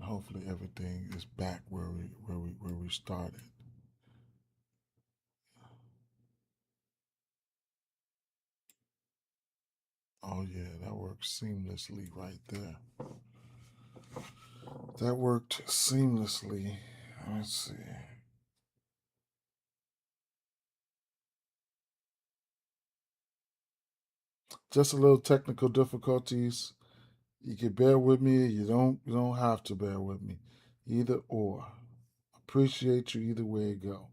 hopefully everything is back where we started. Oh yeah, that worked seamlessly right there. That worked seamlessly. Let's see. Just a little technical difficulties. You can bear with me. You don't have to bear with me. Either or. Appreciate you either way it go.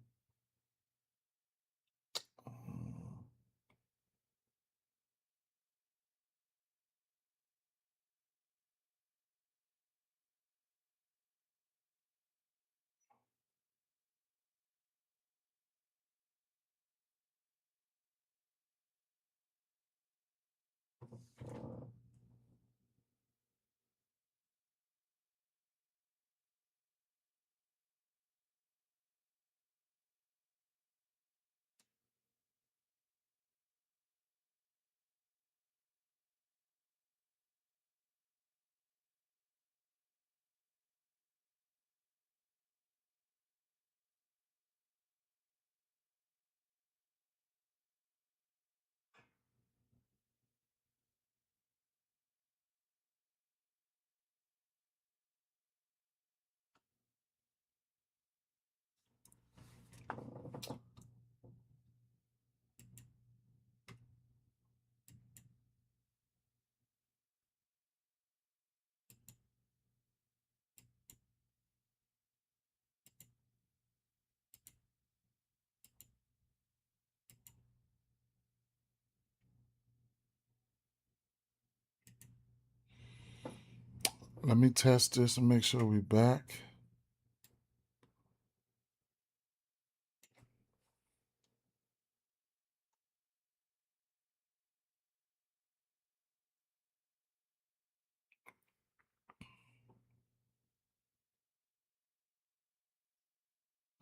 Let me test this and make sure we're back.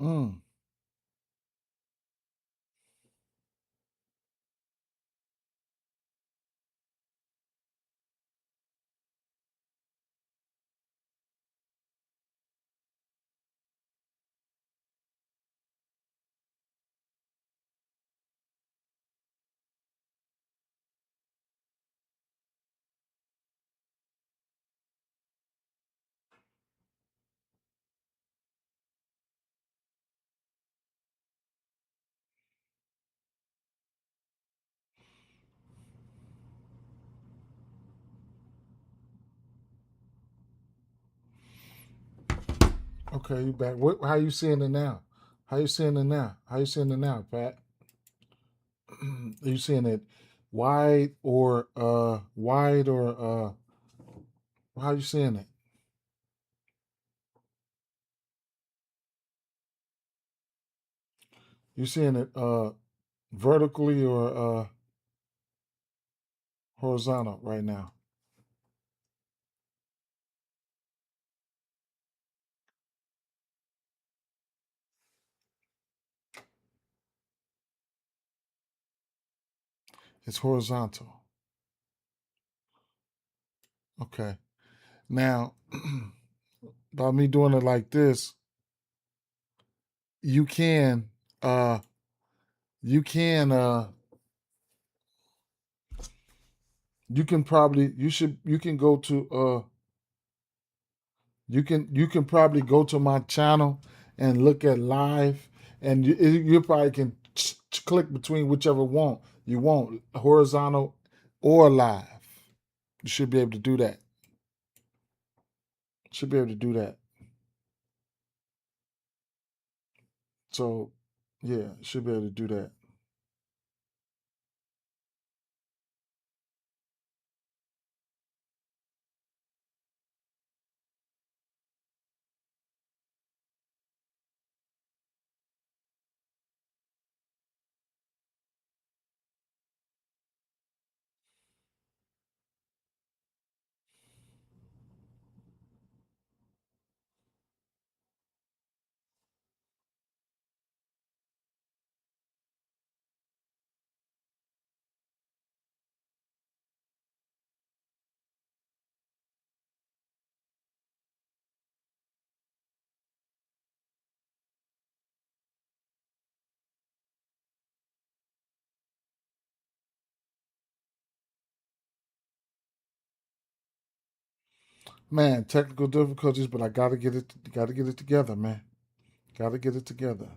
Mm, okay, you back. How you seeing it now? How you seeing it now? How you seeing it now, Pat? Are you seeing it wide or how you seeing it? You seeing it vertically or horizontal right now? It's horizontal. Okay. Now, by me doing it like this, you can uh you can uh you can go to you can probably go to my channel and look at live, and you probably can click between whichever one you want, horizontal or live. You should be able to do that. Should be able to do that. So yeah, should be able to do that. Man, technical difficulties, but I gotta get it together, man. Gotta get it together.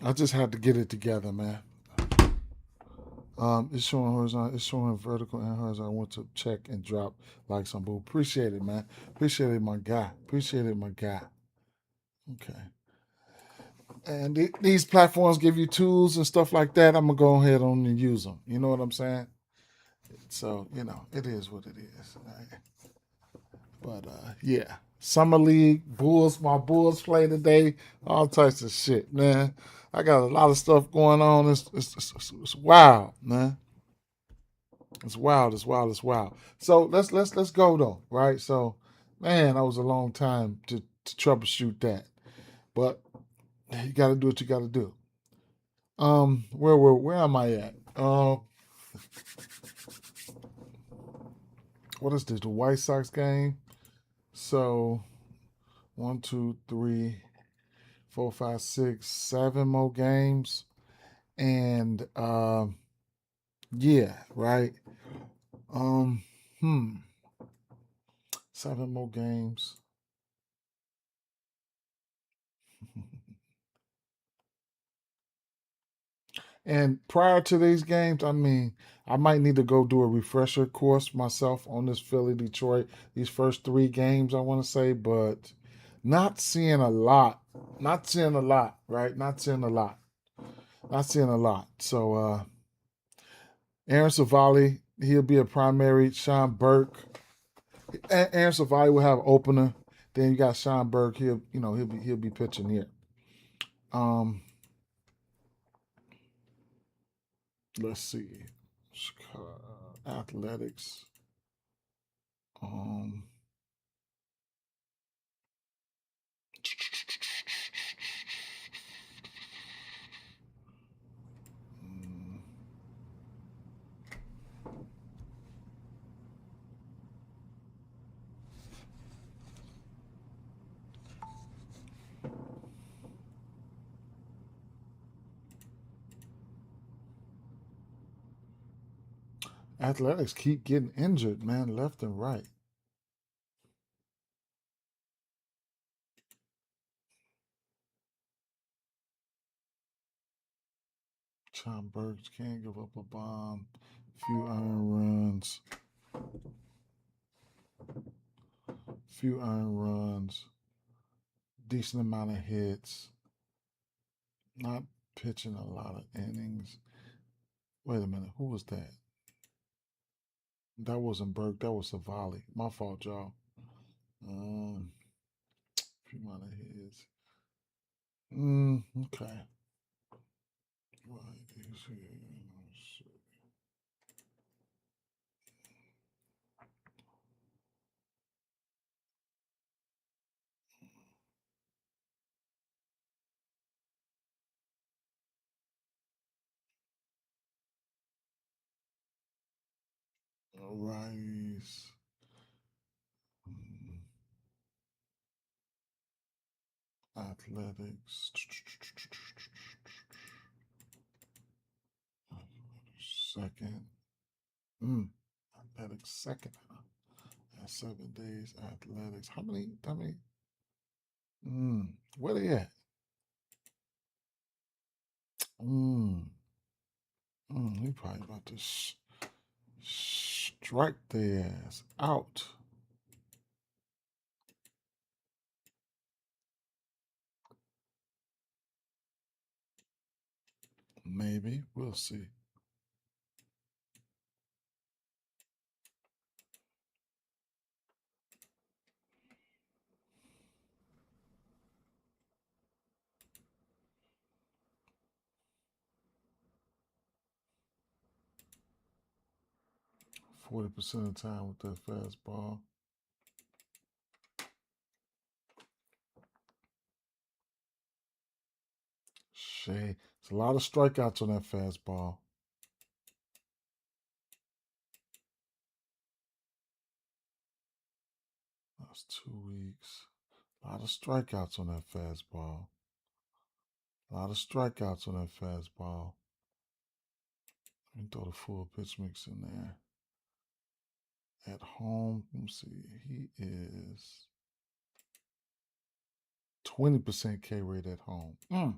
I just had to get it together, man. It's showing horizontal. It's showing vertical and horizontal. I want to check and drop like some boo. Appreciate it, man. Appreciate it, my guy. Appreciate it, my guy. Okay. And these platforms give you tools and stuff like that. I'm gonna go ahead on and use them. You know what I'm saying? So it is what it is. Right? But yeah, summer league Bulls. My Bulls play today. All types of shit, man. I got a lot of stuff going on. It's wild, man. It's wild. It's wild. It's wild. So let's go though, right? So, man, that was a long time to troubleshoot that, but you got to do what you got to do. Where am I at? What is this? The White Sox game. So one, two, three, four, five, six, seven more games, and yeah, right. Um, hmm, seven more games. And prior to these games, I mean, I might need to go do a refresher course myself on this Philly Detroit, these first three games, I want to say, but not seeing a lot. Not seeing a lot, right? Not seeing a lot. Not seeing a lot. So, Aaron Savali, he'll be a primary. Sean Burke. Aaron Savali will have opener. Then you got Sean Burke. He'll be pitching here. Um, let's see. Athletics. Um, Athletics keep getting injured, man, left and right. Sean Burks can't give up a bomb. Few earned runs. Few earned runs. Decent amount of hits. Not pitching a lot of innings. Wait a minute, who was that? That wasn't Burke. That was Savali. My fault, y'all. Um, few amount of hits. Okay. righties. Athletics. Second. Athletics second. 7 days. Athletics. How many? Where they at? He probably about to strike their ass out. Maybe. We'll see. %40 of the time with that fastball. Shay. It's a lot of strikeouts on that fastball. That's 2 weeks. A lot of strikeouts on that fastball. Let me throw the full pitch mix in there. At home, let me see. He is 20% K rate at home. A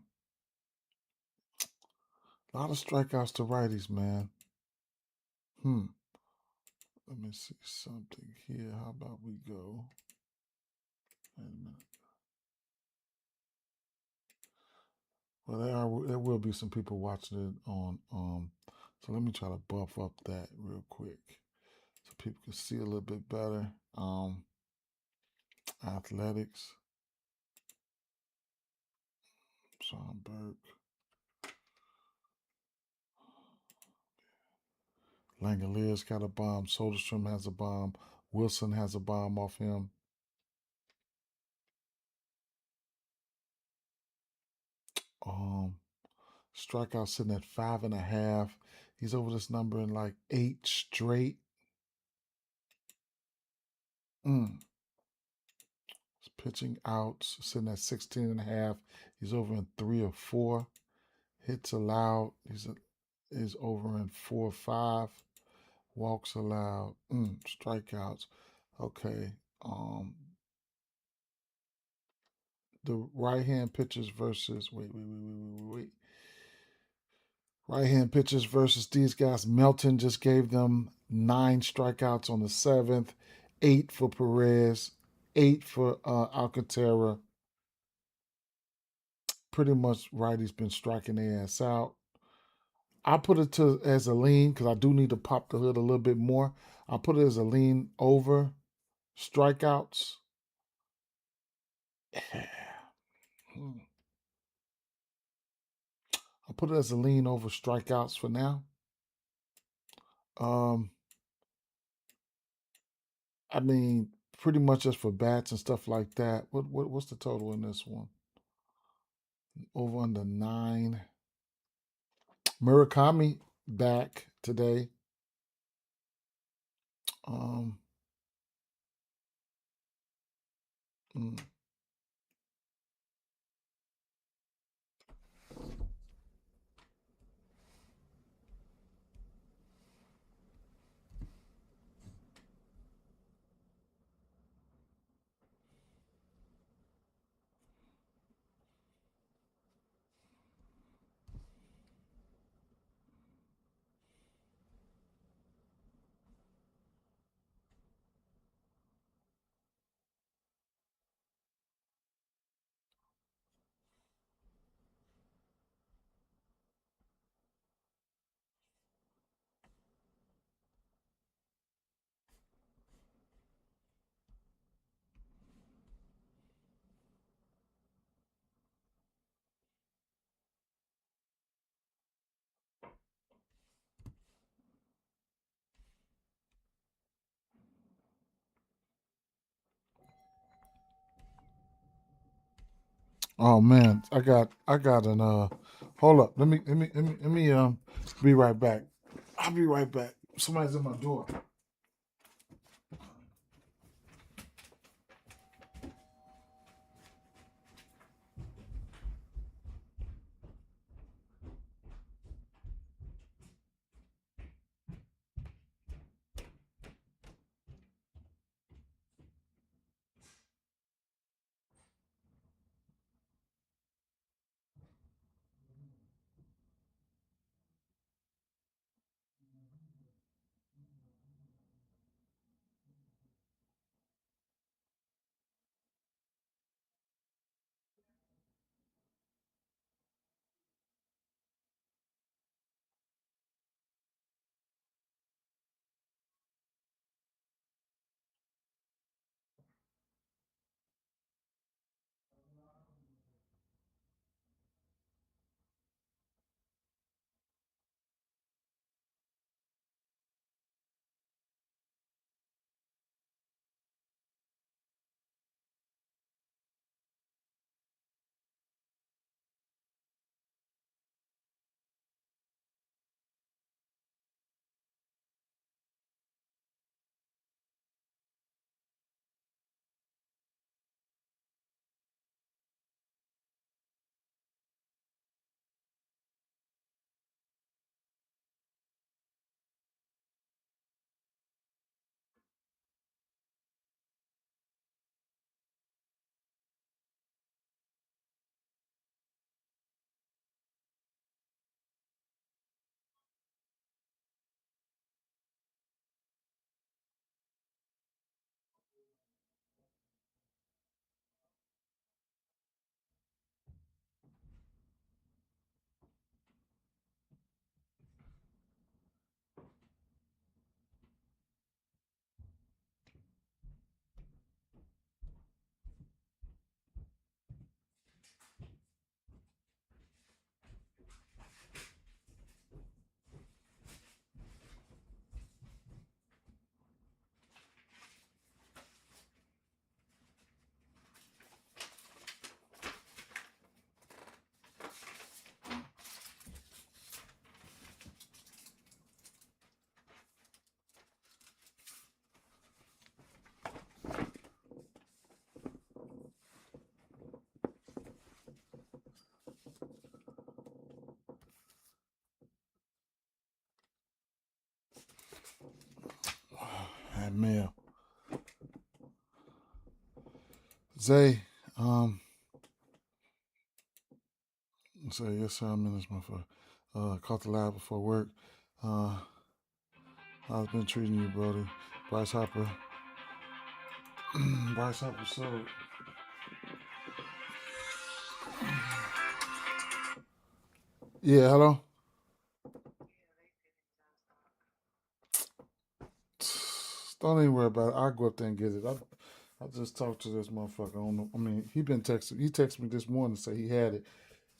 lot of strikeouts to righties, man. Let me see something here. How about we go? Wait a minute. Well, there will be some people watching it on. So let me try to buff up that real quick, so people can see a little bit better. Athletics. Sean Burke. Langalier's got a bomb. Soderstrom has a bomb. Wilson has a bomb off him. Strikeout sitting at 5.5. He's over this number in like 8 straight. His pitching outs sitting at 16.5. He's over in 3 or 4. Hits allowed. He's over in 4 or 5. Walks allowed. Strikeouts. Okay. The right-hand pitchers versus wait. Right-hand pitchers versus these guys. Melton just gave them 9 strikeouts on the 7th, 8 for Perez, 8 for Alcantara. Pretty much righty's been striking their ass out. I put it as a lean because I do need to pop the hood a little bit more. I put it as a lean over strikeouts. I'll put it as a lean over strikeouts for now. I mean, pretty much just for bats and stuff like that. What's the total in this one? Over under 9. Murakami back today. Oh man, I got an hold up. Let me be right back. I'll be right back. Somebody's at my door. mail. Zay, say yes sir, I'm in this motherfucker. Caught the lab before work. How's been treating you, Brody? Bryce Harper. Bryce Harper sold. Yeah, hello. Don't even worry about it. I'll go up there and get it. I just talked to this motherfucker. I mean, he been texting. He texted me this morning to say he had it,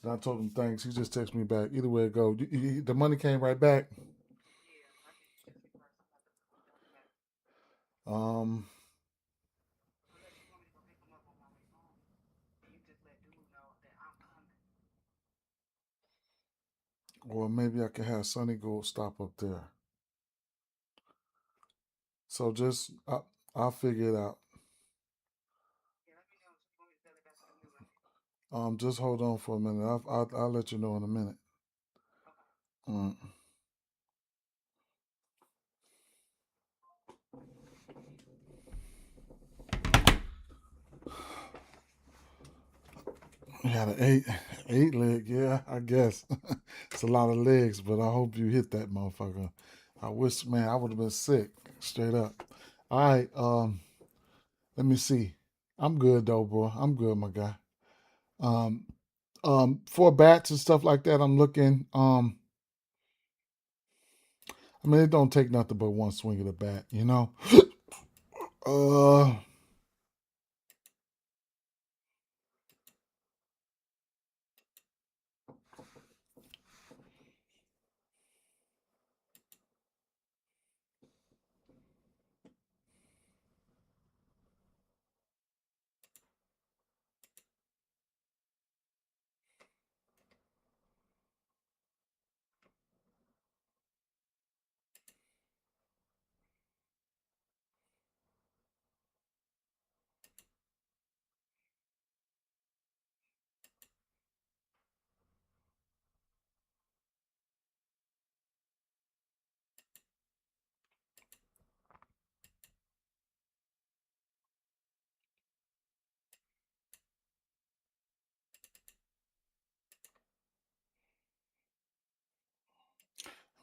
and I told him thanks. He just texted me back. Either way it go, the money came right back. Um, or maybe I could have Sonny go stop up there. So I'll figure it out. Just hold on for a minute. I'll let you know in a minute. Mm. You had an eight leg, yeah, I guess. It's a lot of legs, but I hope you hit that motherfucker. I wish, man, I would have been sick, straight up. All right, let me see. I'm good though, bro. I'm good, my guy. Um, for bats and stuff like that, I'm looking. I mean, it don't take nothing but one swing of the bat, you know.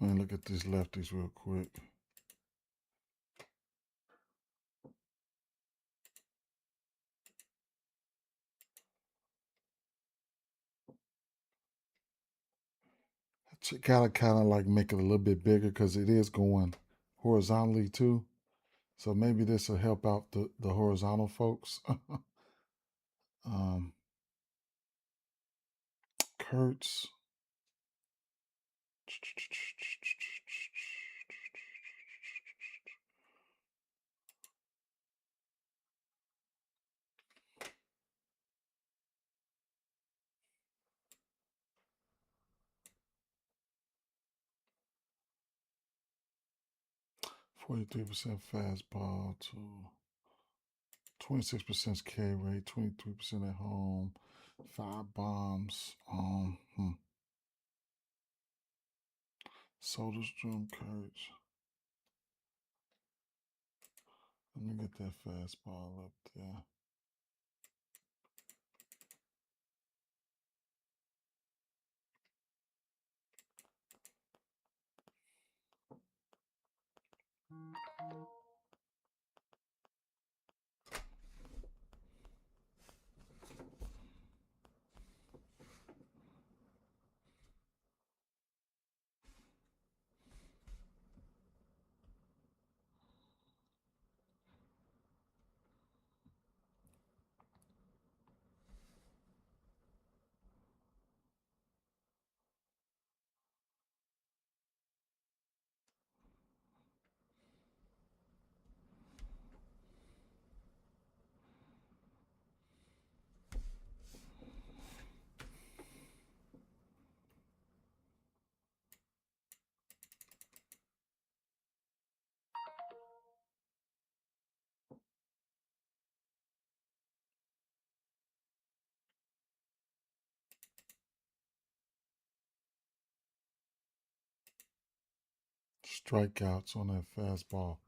let me look at these lefties real quick. Kind of like make it a little bit bigger because it is going horizontally too. So maybe this will help out the horizontal folks. um, Kurtz. 43% fastball to 26% K rate, 23% at home, 5 bombs. Soderstrom, Kurtz. Let me get that fastball up there. Mm-hmm. 'Strikeouts on that fastball.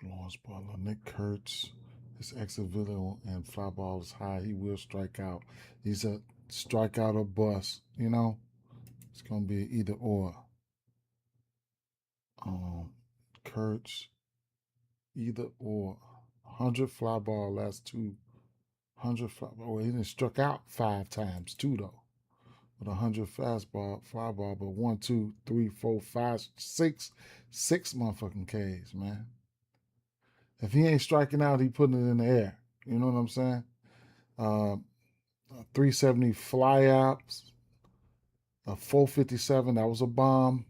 Lawrence Butler, Nick Kurtz. His exit video and fly ball is high. He will strike out. He's a strikeout or bust. You know, it's gonna be either or. Um, Kurtz, either or. 100 fly ball last 200 fly ball. Well, he didn't struck out 5 times too though. With 100 fastball, fly ball, but 1, 2, 3, 4, 5, 6 motherfucking Ks, man. If he ain't striking out, he putting it in the air. You know what I'm saying? Uh, 370 flyouts, a 457, that was a bomb.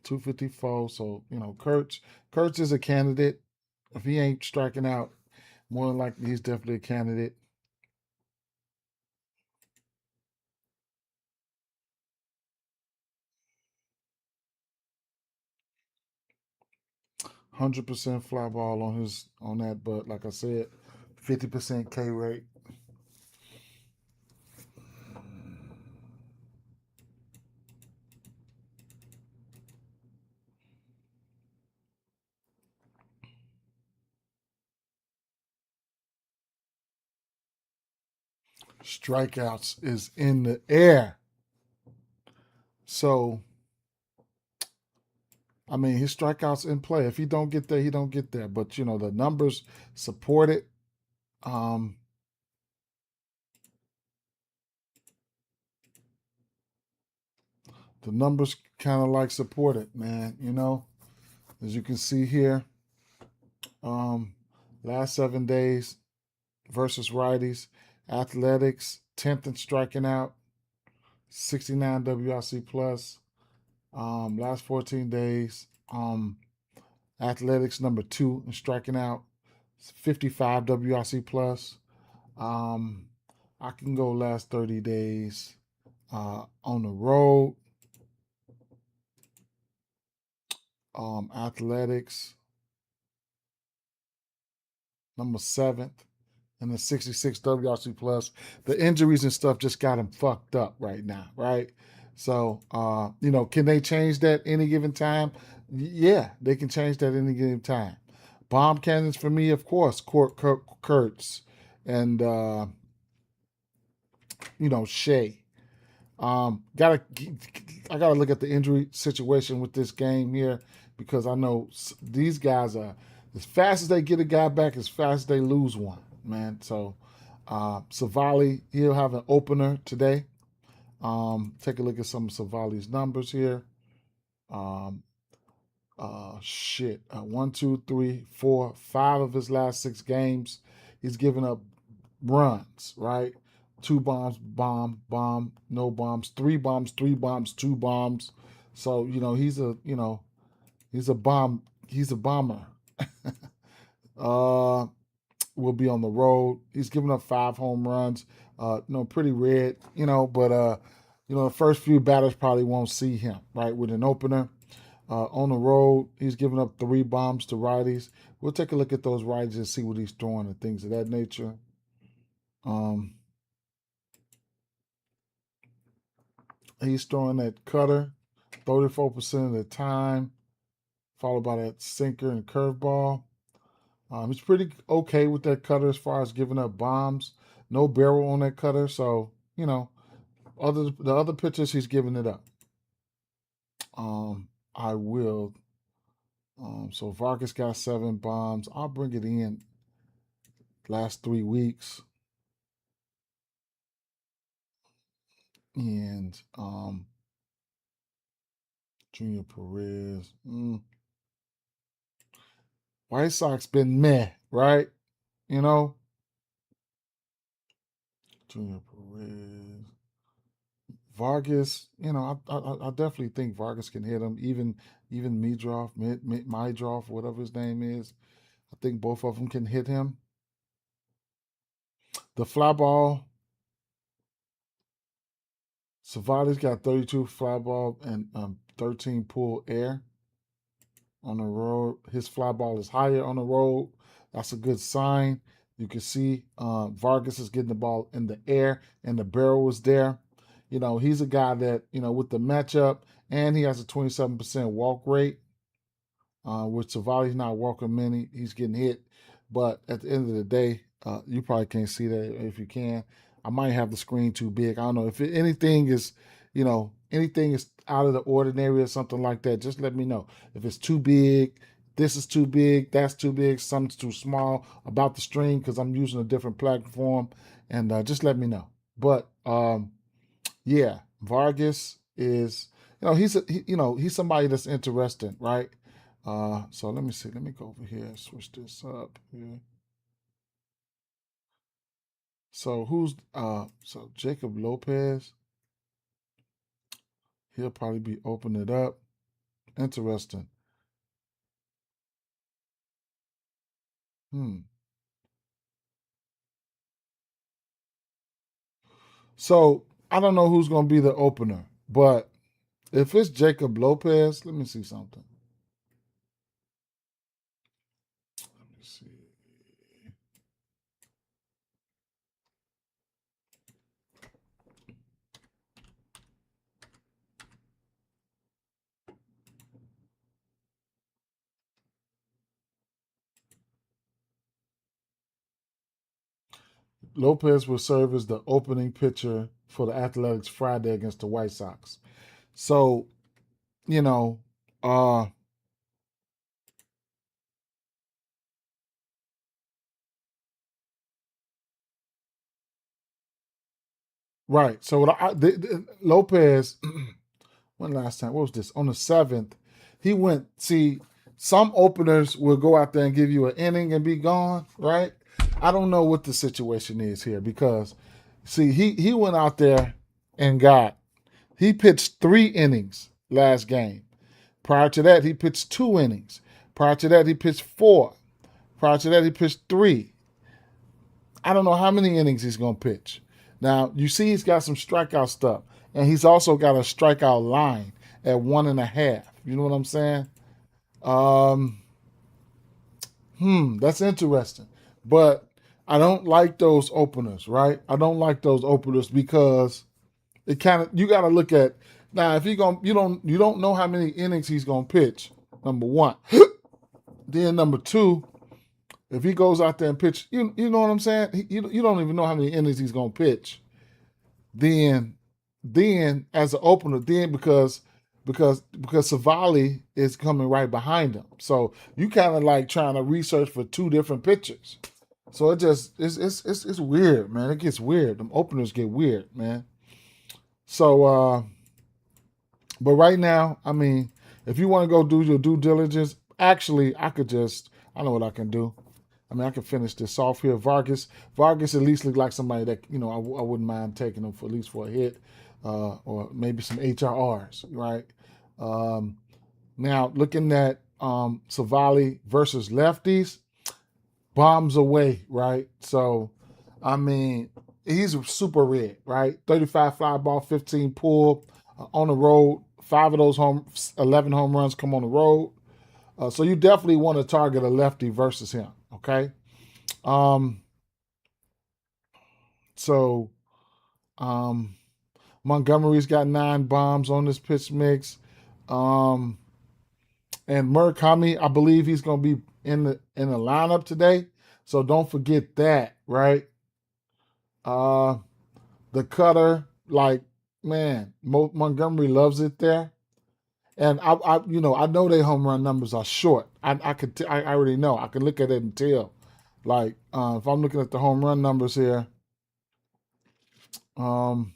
254. So, Kurtz is a candidate. If he ain't striking out, more than likely he's definitely a candidate. %100 fly ball on that, but like I said, 50% K rate. Strikeouts is in the air. So, I mean, his strikeouts in play. If he don't get there, he don't get there. But the numbers support it. Um, the numbers kind of like support it, man. As you can see here, last 7 days versus righties, Athletics 10th in striking out, 69 WRC plus. Last 14 days, Athletics number 2 in striking out, 55 WRC plus. I can go last 30 days on the road. Athletics number 7th and the 66 WRC plus. The injuries and stuff just got him fucked up right now, right? So, can they change that any given time? Yeah, they can change that any given time. Bomb cannons for me, of course, Kurtz and Shea. I gotta look at the injury situation with this game here because I know these guys are as fast as they get a guy back, as fast as they lose one, man. So Savali, he'll have an opener today. Take a look at some of Savali's numbers here. Um, 1, 2, 3, 4, 5 of his last 6 games, he's given up runs, right? 2 bombs, bomb, no bombs, 3 bombs, 3 bombs, 2 bombs. So, he's a bomber. Will be on the road. He's given up 5 home runs. Pretty red, but the first few batters probably won't see him, right? With an opener. On the road, he's given up 3 bombs to righties. We'll take a look at those righties and see what he's throwing and things of that nature. He's throwing that cutter 34% of the time, followed by that sinker and curveball. He's pretty okay with that cutter as far as giving up bombs. No barrel on that cutter, so the other pitchers he's giving it up. I will. So Vargas got 7 bombs. I'll bring it in last 3 weeks. And Junior Perez. White Sox been meh, right? Junior Perez. Vargas, I definitely think Vargas can hit him. Even Midroff, whatever his name is. I think both of them can hit him. The fly ball, Savali's got 32 fly ball and 13 pull air on the road. His fly ball is higher on the road. That's a good sign. You can see Vargas is getting the ball in the air and the barrel was there. He's a guy that, with the matchup and he has a 27% walk rate. With Savali's not walking many, he's getting hit. But at the end of the day, you probably can't see that. If you can, I might have the screen too big. I don't know if anything is, anything is out of the ordinary or something like that. Just let me know. If it's too big, this is too big, that's too big, something's too small about the stream because I'm using a different platform, and just let me know. But yeah, Vargas is, he's somebody that's interesting, right? So let me see. Let me go over here and switch this up here. So so Jacob Lopez, he'll probably be opening it up. Interesting. Hmm. So I don't know who's gonna be the opener, but if it's Jacob Lopez, let me see something. Let me see. Lopez will serve as the opening pitcher for the Athletics Friday against the White Sox. So, you know, uh, right. So Lopez, when last time? What was this? On the 7th, he went. See, some openers will go out there and give you an inning and be gone, right? I don't know what the situation is here because, see, he went out there and he pitched 3 innings last game. Prior to that, he pitched 2 innings. Prior to that, he pitched 4. Prior to that, he pitched 3. I don't know how many innings he's going to pitch. Now, you see he's got some strikeout stuff, and he's also got a strikeout line at 1.5. You know what I'm saying? Um, that's interesting. But I don't like those openers, right? I don't like those openers because it kind of you got to look at now if you don't know how many innings he's gonna pitch. Number one, then number two, if he goes out there and pitch, you know what I'm saying? You don't even know how many innings he's gonna pitch. Then as an opener, then because Savali is coming right behind him, so you kind of like trying to research for 2 different pitchers. So it's weird, man. It gets weird. Them openers get weird, man. So but right now, I mean, if you want to go do your due diligence, actually, I know what I can do. I mean, I can finish this off here. Vargas at least look like somebody that, I wouldn't mind taking him for at least for a hit or maybe some HRRs, right? Um, Now, looking at Savali versus lefties, bombs away, right? So, I mean, he's super red, right? 35 fly ball, 15 pull on the road. 11 home runs come on the road. So you definitely want to target a lefty versus him, okay? Um, so um, Montgomery's got 9 bombs on this pitch mix. Um, and Murakami, I believe he's going to be in the lineup today. So don't forget that, right? Uh, the cutter, like, man, Montgomery loves it there. And I know their home run numbers are short. I already know. I can look at it and tell. Like, if I'm looking at the home run numbers here, um,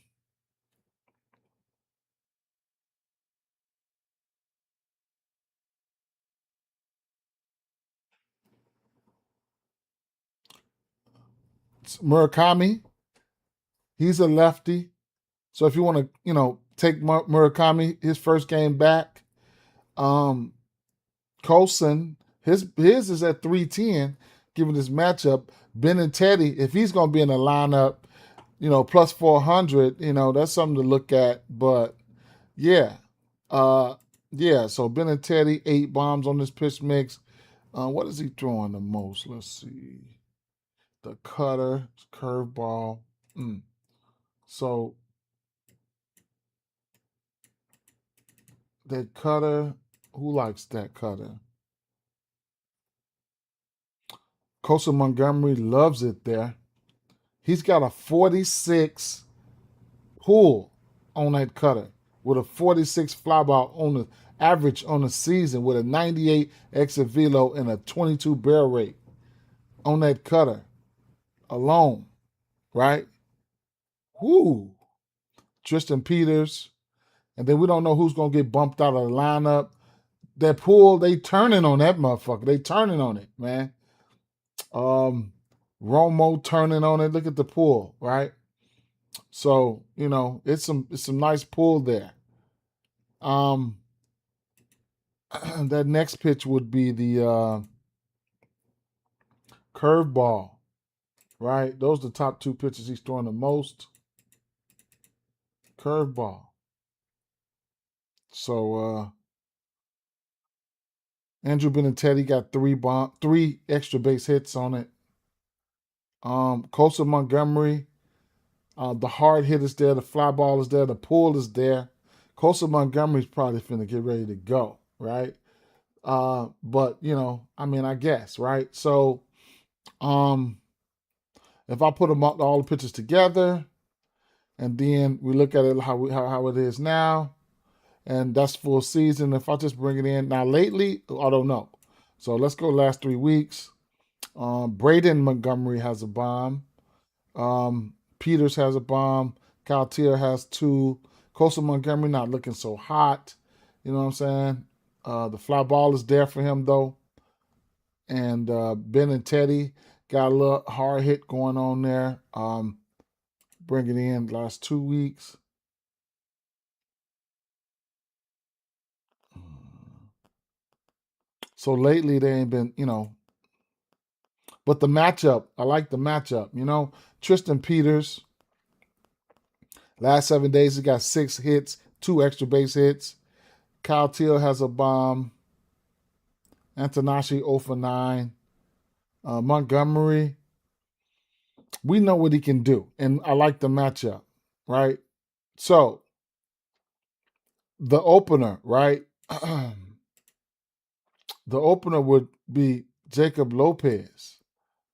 Murakami, he's a lefty. So if you want to, take Murakami his first game back, um, Colson, his is at 310, given this matchup. Benintendi, if he's going to be in the lineup, plus 400, that's something to look at. But yeah, uh, yeah. So Benintendi, 8 bombs on this pitch mix. What is he throwing the most? Let's see. The cutter, curveball. So That cutter. Who likes that cutter? Coastal Montgomery loves it there. He's got a 46 pull on that cutter with a 46 fly ball on the average on the season with a 98 exit velo and a 22 barrel rate on that cutter alone, right? Whoo. Tristan Peters. And then we don't know who's going to get bumped out of the lineup. That pull, they turning on that motherfucker. They turning on it, man. Romo turning on it. Look at the pull, right? So, it's some nice pull there. That next pitch would be the curveball, right? Those are the top two pitches he's throwing the most. Curveball. So Andrew Benintendi got three extra base hits on it. Coastal Montgomery, the hard hit is there, the fly ball is there, the pull is there. Coastal Montgomery's probably finna get ready to go, right? But I guess, right? So, if I put all the pictures together, and then we look at it how it is now, and that's full season. If I just bring it in now, lately I don't know. So let's go last 3 weeks. Braden Montgomery has a bomb. Peters has a bomb. Kyle Tier has 2. Coastal Montgomery not looking so hot. You know what I'm saying? The fly ball is there for him though. And Benintendi got a little hard hit going on there. Bring it in last 2 weeks. So lately they ain't been, but the matchup, I like the matchup. Tristan Peters, last 7 days he got 6 hits, 2 extra base hits. Kyle Teal has a bomb. Antanashi 0 for 9. Montgomery, we know what he can do, and I like the matchup, right? So, the opener, right? The opener would be Jacob Lopez,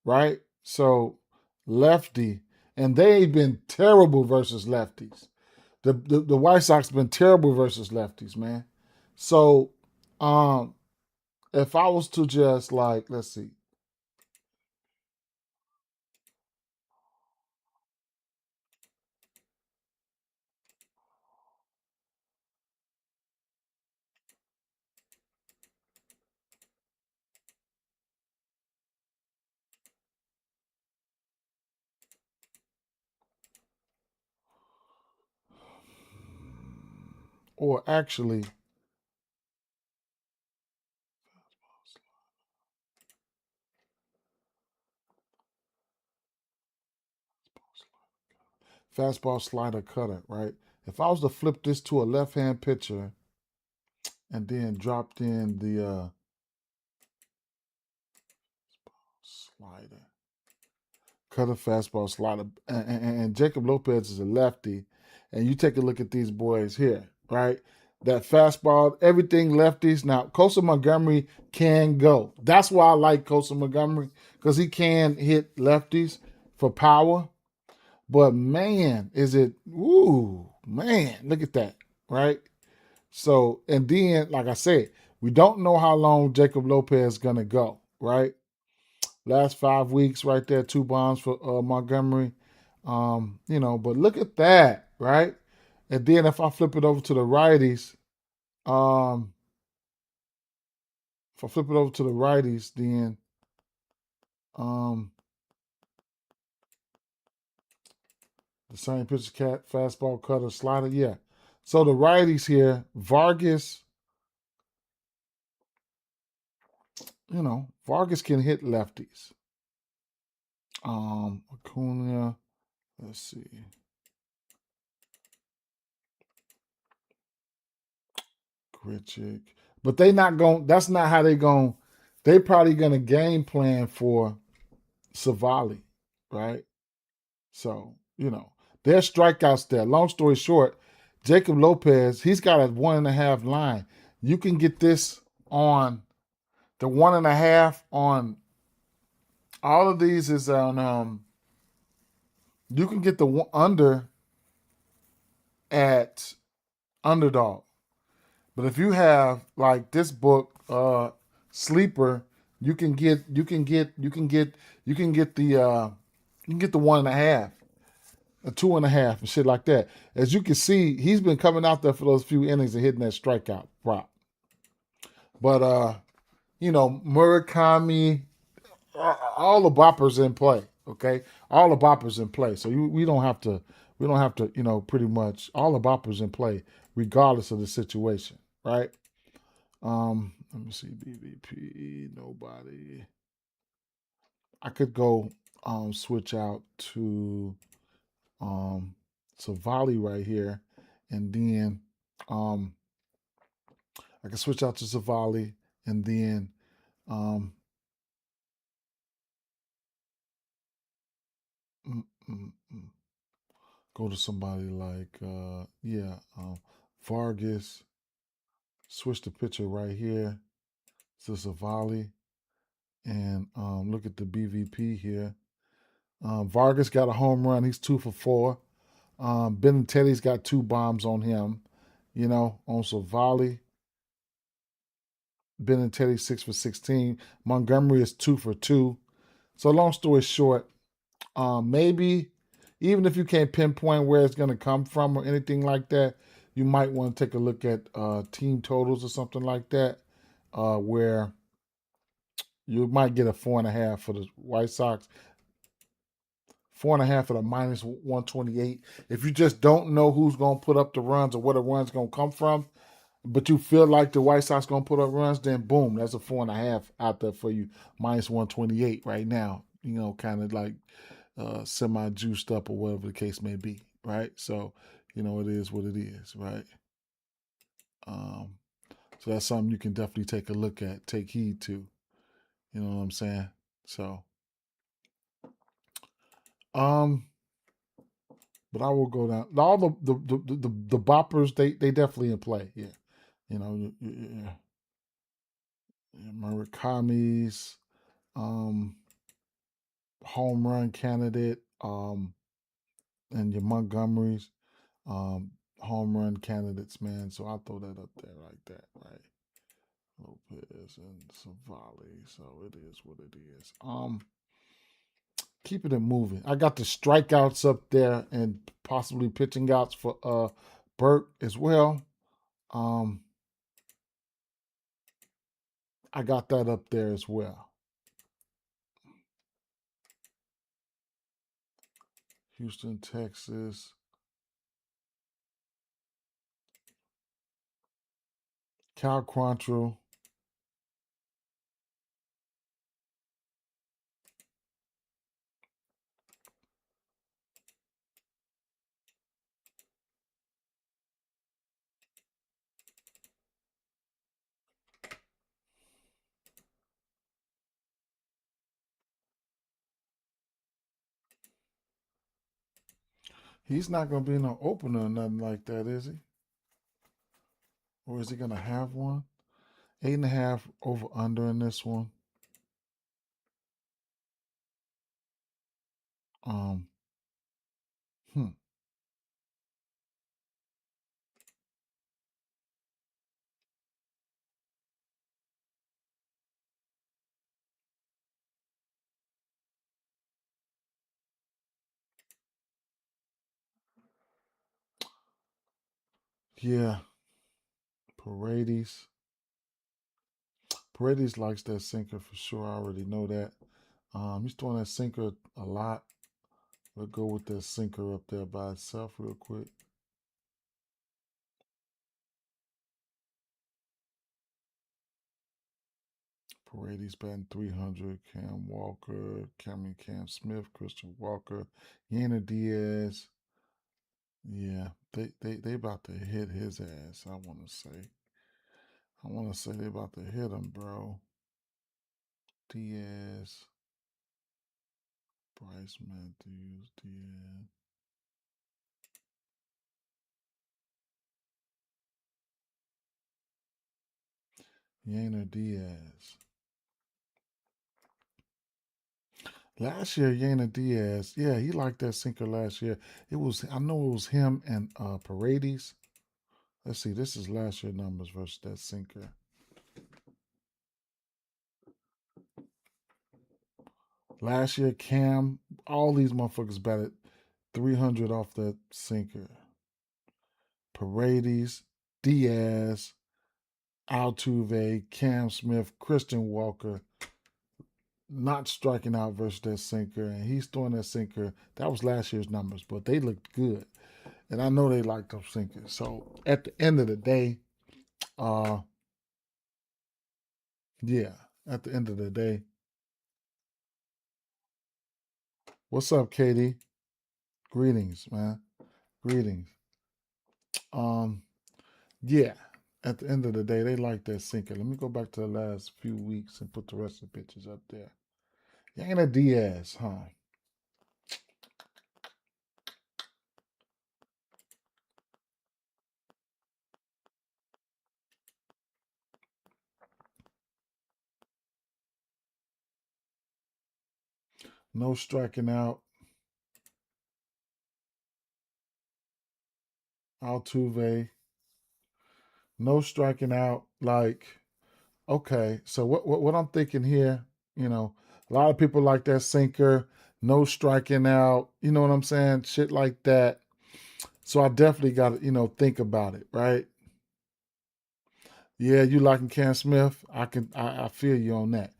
right? So, lefty, and they've been terrible versus lefties. The White Sox been terrible versus lefties, man. So, if I was to just let's see. Or actually, fastball slider cutter, right? If I was to flip this to a left-hand pitcher and then dropped in the slider, cutter, fastball slider, and Jacob Lopez is a lefty, and you take a look at these boys here, right? That fastball, everything lefties. Now, Coastal Montgomery can go. That's why I like Coastal Montgomery, because he can hit lefties for power. But man, is it, man, look at that, right? So, and then, like I said, we don't know how long Jacob Lopez is going to go, right? Last 5 weeks, right there, 2 bombs for Montgomery. But look at that, right? And then if I flip it over to the righties, then the same pitch, fastball, cutter, slider, yeah. So the righties here, Vargas, Vargas can hit lefties. Acuna, let's see. Grichuk. But that's not how they probably gonna game plan for Savali, right? So, there's strikeouts there. Long story short, Jacob Lopez, he's got a 1.5 line. You can get this on the 1.5 on all of these is on. You can get the under at underdog. But if you have like this book, Sleeper, you can get the 1.5, a 2.5, and shit like that. As you can see, he's been coming out there for those few innings and hitting that strikeout prop. But Murakami, all the boppers in play. Okay, all the boppers in play. So we don't have to, pretty much all the boppers in play, regardless of the situation, right? Let me see, BVP, nobody. I could go switch out to Savali right here, and then um I can switch out to Savali, and then um mm, mm, mm, go to somebody like Vargas. Switch the pitcher right here to Savali, and look at the BVP here. Vargas got a home run. He's 2 for 4. Benintetti's got 2 bombs on him. On Savali. Benintetti 6 for 16. Montgomery is 2 for 2. So long story short, maybe even if you can't pinpoint where it's going to come from or anything like that, you might want to take a look at team totals or something like that, where you might get a 4.5 for the White Sox, 4.5 for the minus 128. If you just don't know who's going to put up the runs or where the runs going to come from, but you feel like the White Sox going to put up runs, then boom, that's a 4.5 out there for you, minus 128 right now. Kind of like semi juiced up or whatever the case may be, right? So, it is what it is, right? Um, so that's something you can definitely take a look at, take heed to. You know what I'm saying? So, um, but I will go down. All the boppers, they definitely in play. Yeah, yeah. Murakami's home run candidate, and your Montgomery's home run candidates, man. So I'll throw that up there like that, right? Lopez and Savali. So it is what it is. Keeping it moving. I got the strikeouts up there and possibly pitching outs for Burt as well. Um, I got that up there as well. Houston, Texas. Cal Quantrill. He's not going to be no opener or nothing like that, is he? Or is he going to have one? 8.5 over under in this one. Um, hmm. Yeah, Paredes. Paredes likes that sinker for sure. I already know that. He's throwing that sinker a lot. We'll go with that sinker up there by itself real quick. Paredes batting 300. Cam Walker, Cam Smith, Christian Walker, Yana Diaz. Yeah, they about to hit his ass. I want to say. They about to hit him, bro. Diaz, Bryce Matthews, Diaz. Yainer Diaz. Last year, Yainer Diaz, yeah, he liked that sinker last year. I know it was him and Paredes. Let's see, this is last year numbers versus that sinker. Last year, Cam, all these motherfuckers batted 300 off that sinker. Paredes, Diaz, Altuve, Cam Smith, Christian Walker, not striking out versus that sinker, and he's throwing that sinker. That was last year's numbers, but they looked good, and I know they like those sinkers. So at the end of the day, uh, yeah, at the end of the day, what's up, Katie? Greetings, man. Greetings. Um, yeah. At the end of the day, they like that sinker. Let me go back to the last few weeks and put the rest of the pictures up there. Yana Diaz, huh? No striking out. Altuve. No striking out. Like, okay, so what I'm thinking here, a lot of people like that sinker, no striking out, you know what I'm saying? Shit like that. So I definitely got to, think about it, right? Yeah, you liking Cam Smith? I feel you on that.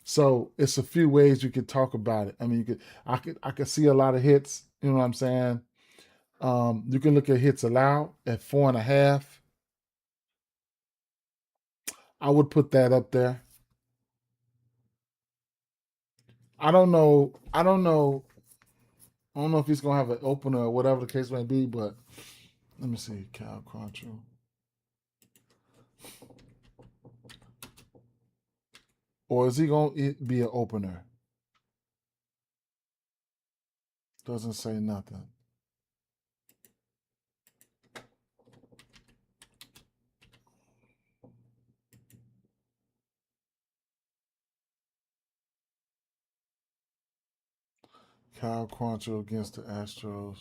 So it's a few ways you could talk about it. I mean, I could see a lot of hits. You know what I'm saying? You can look at hits allowed at 4.5. I would put that up there. I don't know. I don't know. I don't know if he's gonna have an opener or whatever the case may be, but let me see. Cal Quantrill. Or is he gonna be an opener? Doesn't say nothing. Cal Quantrill against the Astros.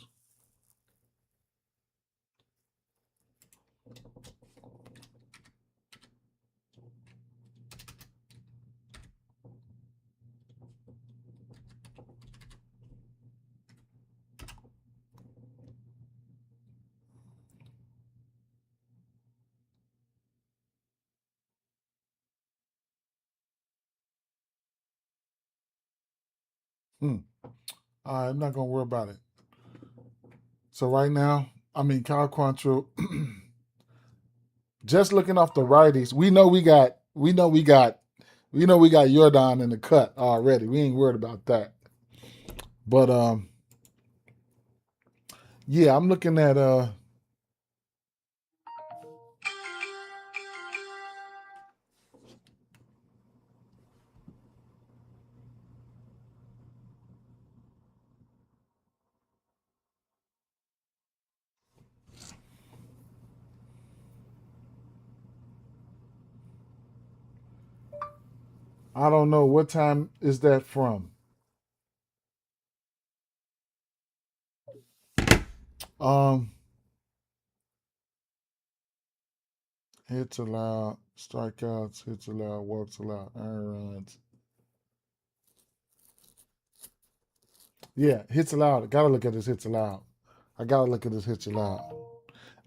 Hmm. All right, I'm not gonna worry about it. So right now, I mean, Cal Quantrill. Just looking off the righties, we know we got Jordan in the cut already. We ain't worried about that. But yeah, I'm looking at I don't know what time is that from. Um, hits allowed, strikeouts, hits allowed, walks allowed, earned runs. Yeah, hits allowed. Gotta look at his hits allowed. I gotta look at his hits allowed.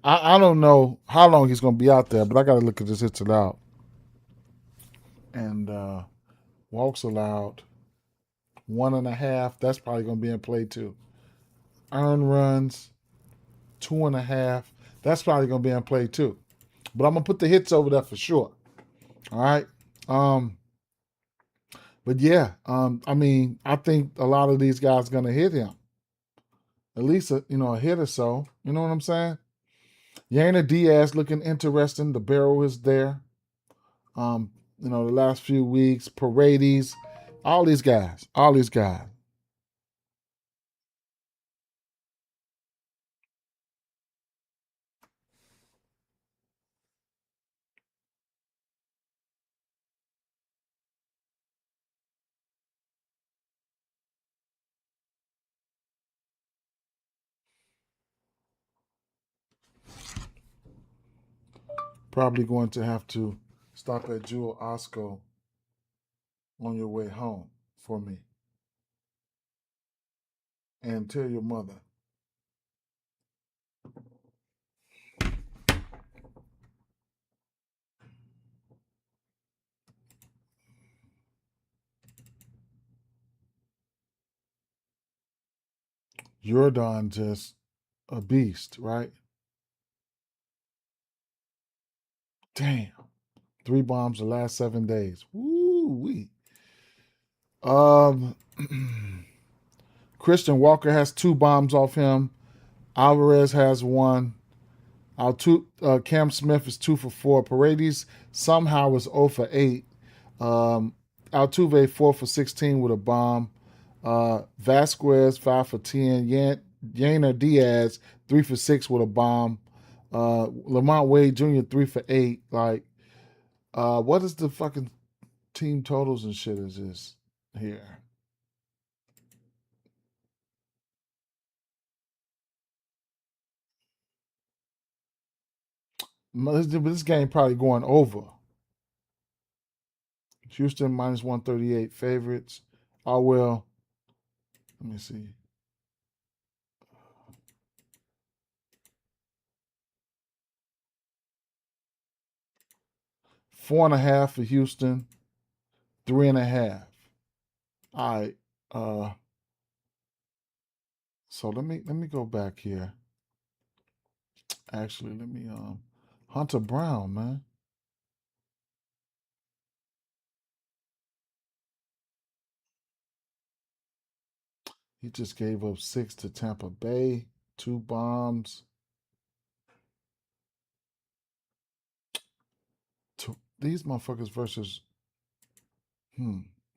I don't know how long he's gonna be out there, but I gotta look at his hits allowed. And walks allowed, 1.5. That's probably gonna be in play too. Earned runs, 2.5. That's probably gonna be in play too. But I'm gonna put the hits over there for sure. All right. Um, but yeah, I mean, I think a lot of these guys gonna hit him. At least a hit or so. You know what I'm saying? Yainer Diaz looking interesting. The barrel is there. The last few weeks, Paredes, all these guys, all these guys. Probably going to have to stop at Jewel Osco on your way home for me. And tell your mother. Jordan just a beast, right? Damn. 3 bombs the last 7 days. Woo wee. Um Christian Walker has 2 bombs off him. Alvarez has 1. Cam Smith is 2 for 4. Paredes somehow is 0 for 8. Altuve 4 for 16 with a bomb. Vasquez 5 for 10. Yainer Diaz 3 for 6 with a bomb. Lamont Wade Jr. 3 for 8. Like, what is the fucking team totals and shit is this here? This game probably going over. Houston minus 138 favorites. Oh, well, let me see. Four and a half for Houston. 3.5. All right. So let me go back here. Actually, let me Hunter Brown, man. He just gave up 6 to Tampa Bay, 2 bombs. These motherfuckers versus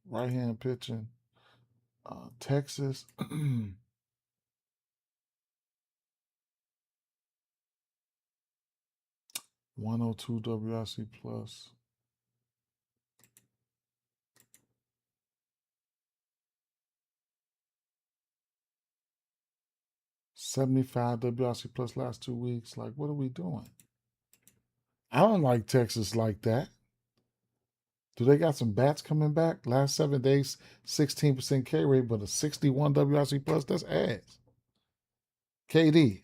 right hand pitching. Texas. 102 WRC plus. $75 WRC plus last 2 weeks. Like, what are we doing? I don't like Texas like that. Do they got some bats coming back? Last 7 days, 16% K rate, but a 61 WRC plus. That's ass. KD.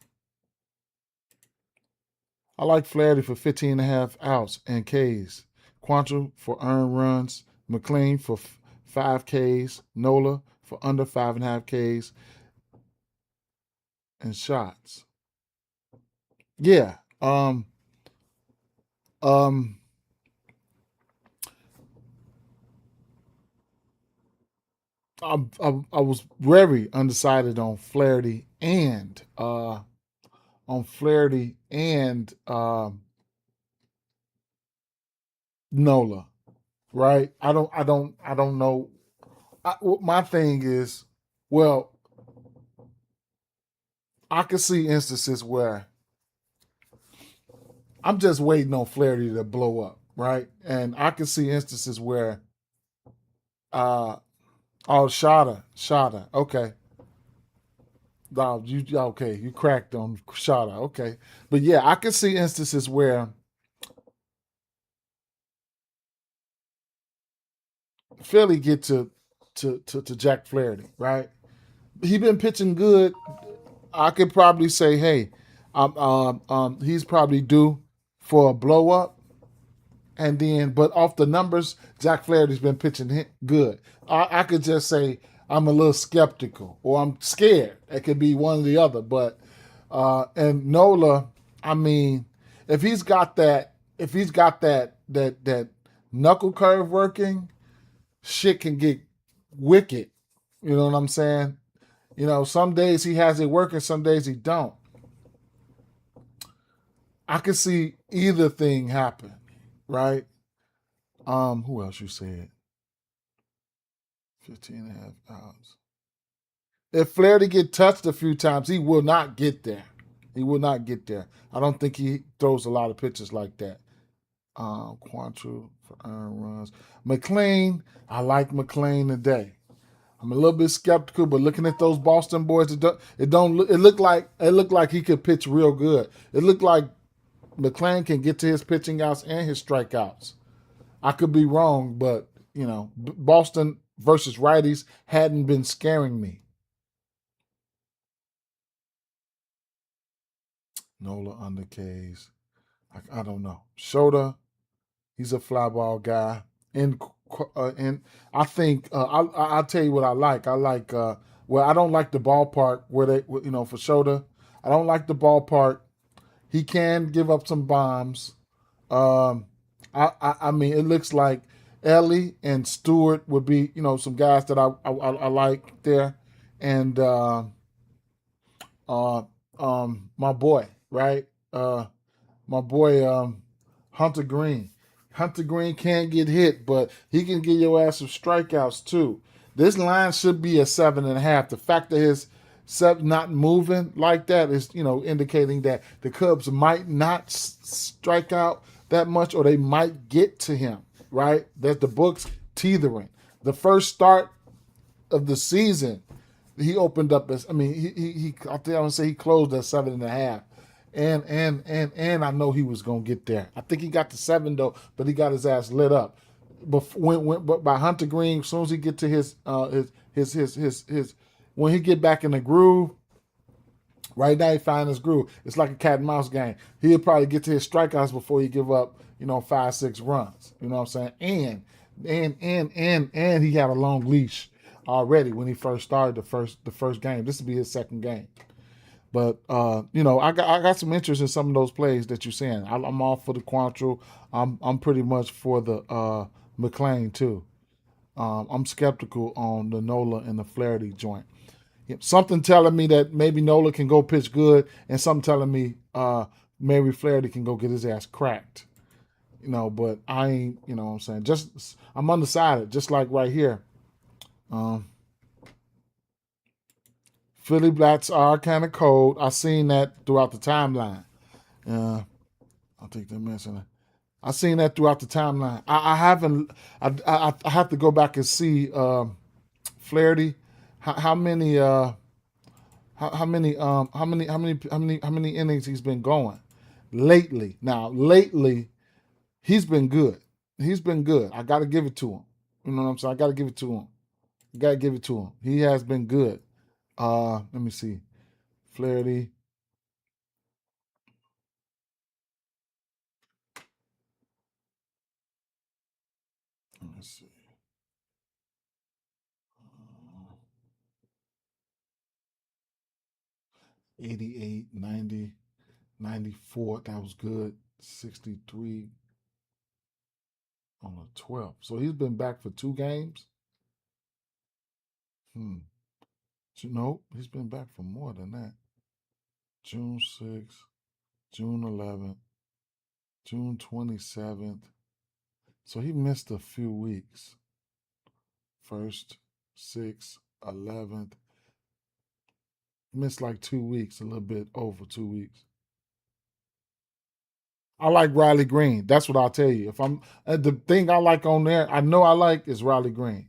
I like Flaherty for 15.5 outs and Ks. Quantrill for earned runs. McLean for 5 Ks. Nola for under 5.5 Ks. And shots. Yeah. I was very undecided on Flaherty and Nola, right? I don't know. My thing is, well, I can see instances where I'm just waiting on Flaherty to blow up, right? And I can see instances where, Shada, okay. No, you cracked on Shada, okay. But yeah, I can see instances where Philly get to Jack Flaherty, right? He been pitching good. I could probably say, hey, he's probably due for a blow up, and then, but off the numbers, Jack Flaherty's been pitching good. I could just say I'm a little skeptical or I'm scared. It could be one or the other. But and Nola, I mean, if he's got that knuckle curve working, shit can get wicked. You know what I'm saying? You know, some days he has it working, some days he don't. I can see either thing happen, right? Who else you said? 15.5 hours. If Flaherty get touched a few times, he will not get there. He will not get there. I don't think he throws a lot of pitches like that. Quantrill for earned runs. McLean, I like McLean today. I'm a little bit skeptical, but looking at those Boston boys, it looked like he could pitch real good. It looked like McClain can get to his pitching outs and his strikeouts. I could be wrong, but Boston versus righties hadn't been scaring me. Nola under K's. I don't know. Shota, he's a fly ball guy. And I think I'll tell you what I like. I like I don't like the ballpark where they for Shota. I don't like the ballpark. He can give up some bombs. Um, I mean, it looks like Ellie and Stewart would be some guys that I like there, and uh, my boy, right? My boy Hunter Green. Hunter Green can't get hit, but he can get your ass some strikeouts too. This line should be a 7.5. The fact that his sub not moving like that is indicating that the Cubs might not strike out that much, or they might get to him. Right? That the books teetering. The first start of the season, he opened up as he I think I would say he closed at 7.5. And I know he was gonna get there. I think he got to 7 though, but he got his ass lit up. But by Hunter Green, as soon as he get to his when he get back in the groove, right now he find his groove. It's like a cat and mouse game. He'll probably get to his strikeouts before he give up 5-6 runs. You know what I'm saying? And he had a long leash already when he first started the first game. This will be his second game. But I got some interest in some of those plays that you're saying. I'm all for the Quantrill. I'm pretty much for the McClain too. I'm skeptical on the Nola and the Flaherty joint. Something telling me that maybe Nola can go pitch good, and something telling me maybe Flaherty can go get his ass cracked. But I ain't. What I'm saying. Just I'm undecided. Just like right here. Philly Blacks are kind of cold. I seen that throughout the timeline. I'll take that mention. I seen that throughout the timeline. I haven't. I have to go back and see Flaherty. How many innings he's been going lately. Now lately, he's been good. He's been good. I got to give it to him. You know what I'm saying? I got to give it to him. Got to give it to him. He has been good. Let me see. Flaherty. Let me see. 88, 90, 94. That was good. 63 on the 12th. So he's been back for 2 games. No, he's been back for more than that. June 6th, June 11th, June 27th. So he missed a few weeks. 1st, 6th, 11th. Missed like 2 weeks, a little bit over 2 weeks. I like Riley Green. That's what I'll tell you. If I'm the thing I like on there, I know I like is Riley Green.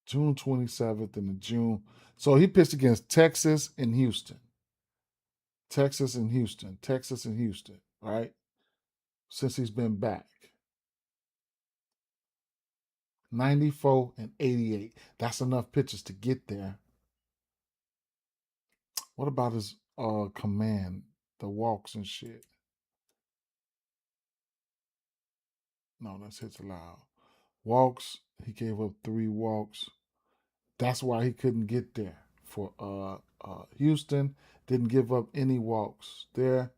June 27th and the June. So he pitched against Texas and Houston. Texas and Houston. Texas and Houston, right? Since he's been back. 94 and 88. That's enough pitches to get there. What about his command? The walks and shit. No, that's hits allowed. Walks, he gave up 3 walks. That's why he couldn't get there. For Houston, didn't give up any walks there.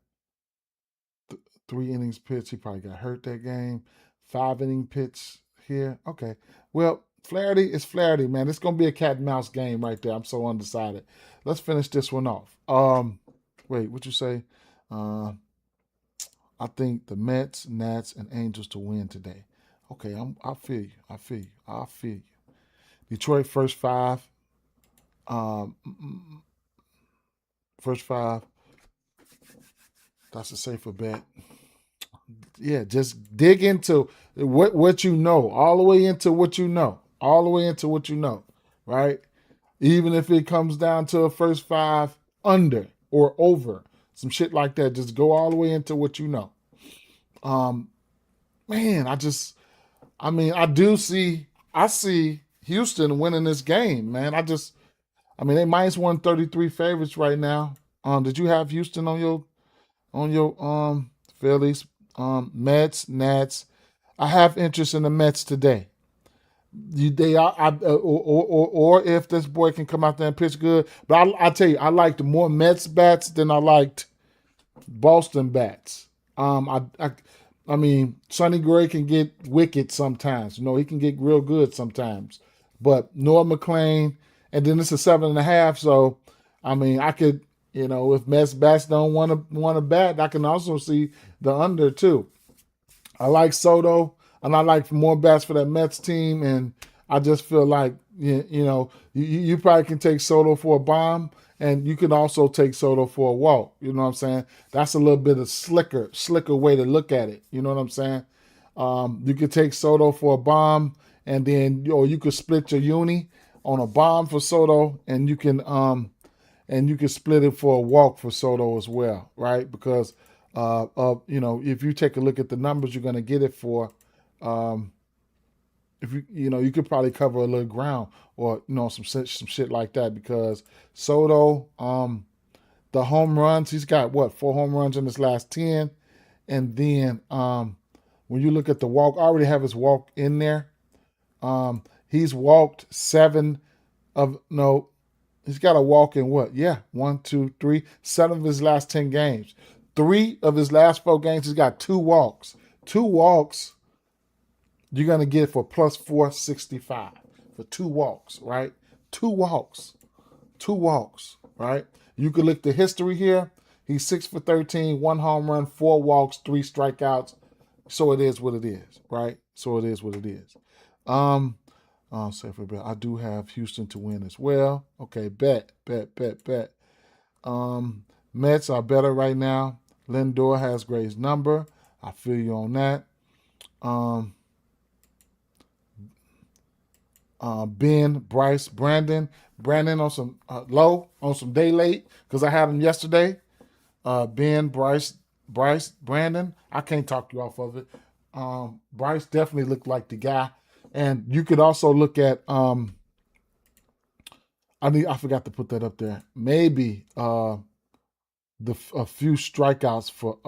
3 innings pitched. He probably got hurt that game. 5-inning pitch here. Okay. Well, Flaherty is Flaherty, man. It's gonna be a cat and mouse game right there. I'm so undecided. Let's finish this one off. Wait, what you say? I think the Mets, Nats, and Angels to win today. Okay, I feel you. I feel you. Detroit first 5. First 5. That's a safer bet. Yeah, just dig into what you know, all the way into what you know, right? Even if it comes down to a first 5 under, or over, some shit like that. Just go all the way into what you know. Um, man, I see Houston winning this game, man. They minus 133 favorites right now. Did you have Houston on your Phillies, Mets, Nats? I have interest in the Mets today. They are, or if this boy can come out there and pitch good. But I tell you, I liked more Mets bats than I liked Boston bats. I mean, Sonny Gray can get wicked sometimes. He can get real good sometimes. But Noah McLean, and then it's a 7.5. So, I could, if Mets bats don't want to bat, I can also see the under too. I like Soto, and I like more bats for that Mets team. And I just feel like you probably can take Soto for a bomb, and you can also take Soto for a walk. You know what I'm saying? That's a little bit of slicker way to look at it. You know what I'm saying? You could take Soto for a bomb, and then or you could split your uni on a bomb for Soto, and you can split it for a walk for Soto as well, right? Because if you take a look at the numbers, you're going to get it for. If you could probably cover a little ground or some shit like that because Soto, the home runs, he's got 4 home runs in his last 10, and then when you look at the walk, I already have his walk in there. He's walked 7 of no. He's got a walk in what? Yeah, 1, 2, 3, 7 of his last 10 games. 3 of his last 4 games, he's got 2 walks. 2 walks, you're going to get for plus 465 for 2 walks, right? 2 walks. 2 walks, right? You could look the history here. He's 6 for 13, 1 home run, 4 walks, 3 strikeouts. So it is what it is, right? So it is what it is. I do have Houston to win as well. Okay, bet. Mets are better right now. Lindor has Gray's number. I feel you on that. Ben, Bryce, Brandon on some low, on some day late because I had him yesterday. Ben, Bryce, Brandon. I can't talk you off of it. Bryce definitely looked like the guy, and you could also look at. I forgot to put that up there. Maybe a few strikeouts for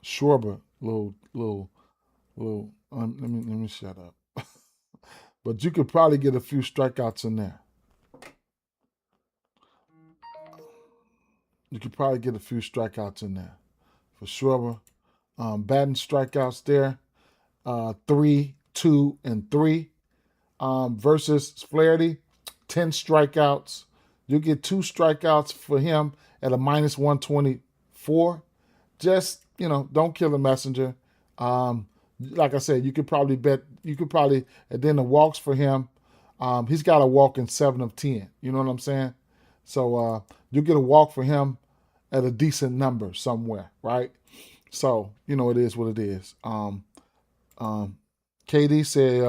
Schwarber. Little. Let me shut up. But you could probably get a few strikeouts in there. You could probably get a few strikeouts in there for Schwarber. Batting strikeouts there, 3, 2, and 3. Versus Flaherty, 10 strikeouts. You get 2 strikeouts for him at a minus 124. Just, don't kill the messenger. Like I said, you could probably, and then the walks for him, he's got a walk in 7 of 10. You know what I'm saying? So you get a walk for him at a decent number somewhere, right? So, it is what it is. KD said,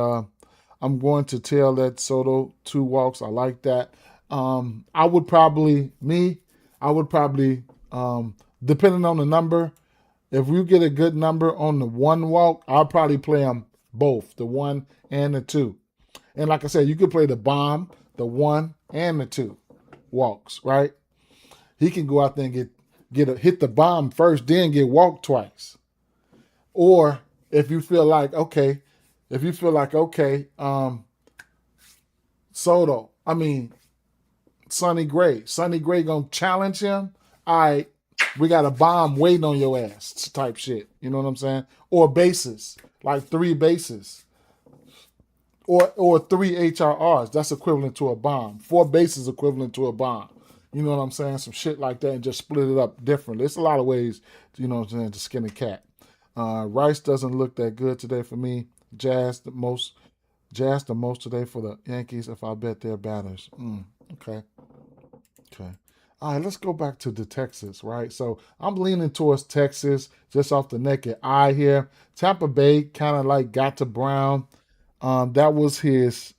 I'm going to tell that Soto 2 walks. I like that. I would probably, depending on the number, if you get a good number on the 1 walk, I'll probably play them both, the 1 and the 2. And like I said, you could play the bomb, the 1 and the 2 walks, right? He can go out there and hit the bomb first, then get walked twice. Or if you feel like, okay, Sonny Gray gonna challenge him. All right, we got a bomb waiting on your ass type shit. You know what I'm saying? Or bases, like 3 bases. Or 3 HRRs. That's equivalent to a bomb. 4 bases equivalent to a bomb. You know what I'm saying? Some shit like that and just split it up differently. It's a lot of ways, to skin a cat. Rice doesn't look that good today for me. Jazz the most today for the Yankees if I bet their batters. Okay. All right, let's go back to the Texas, right? So I'm leaning towards Texas just off the naked eye here. Tampa Bay kind of like got to Brown. That was his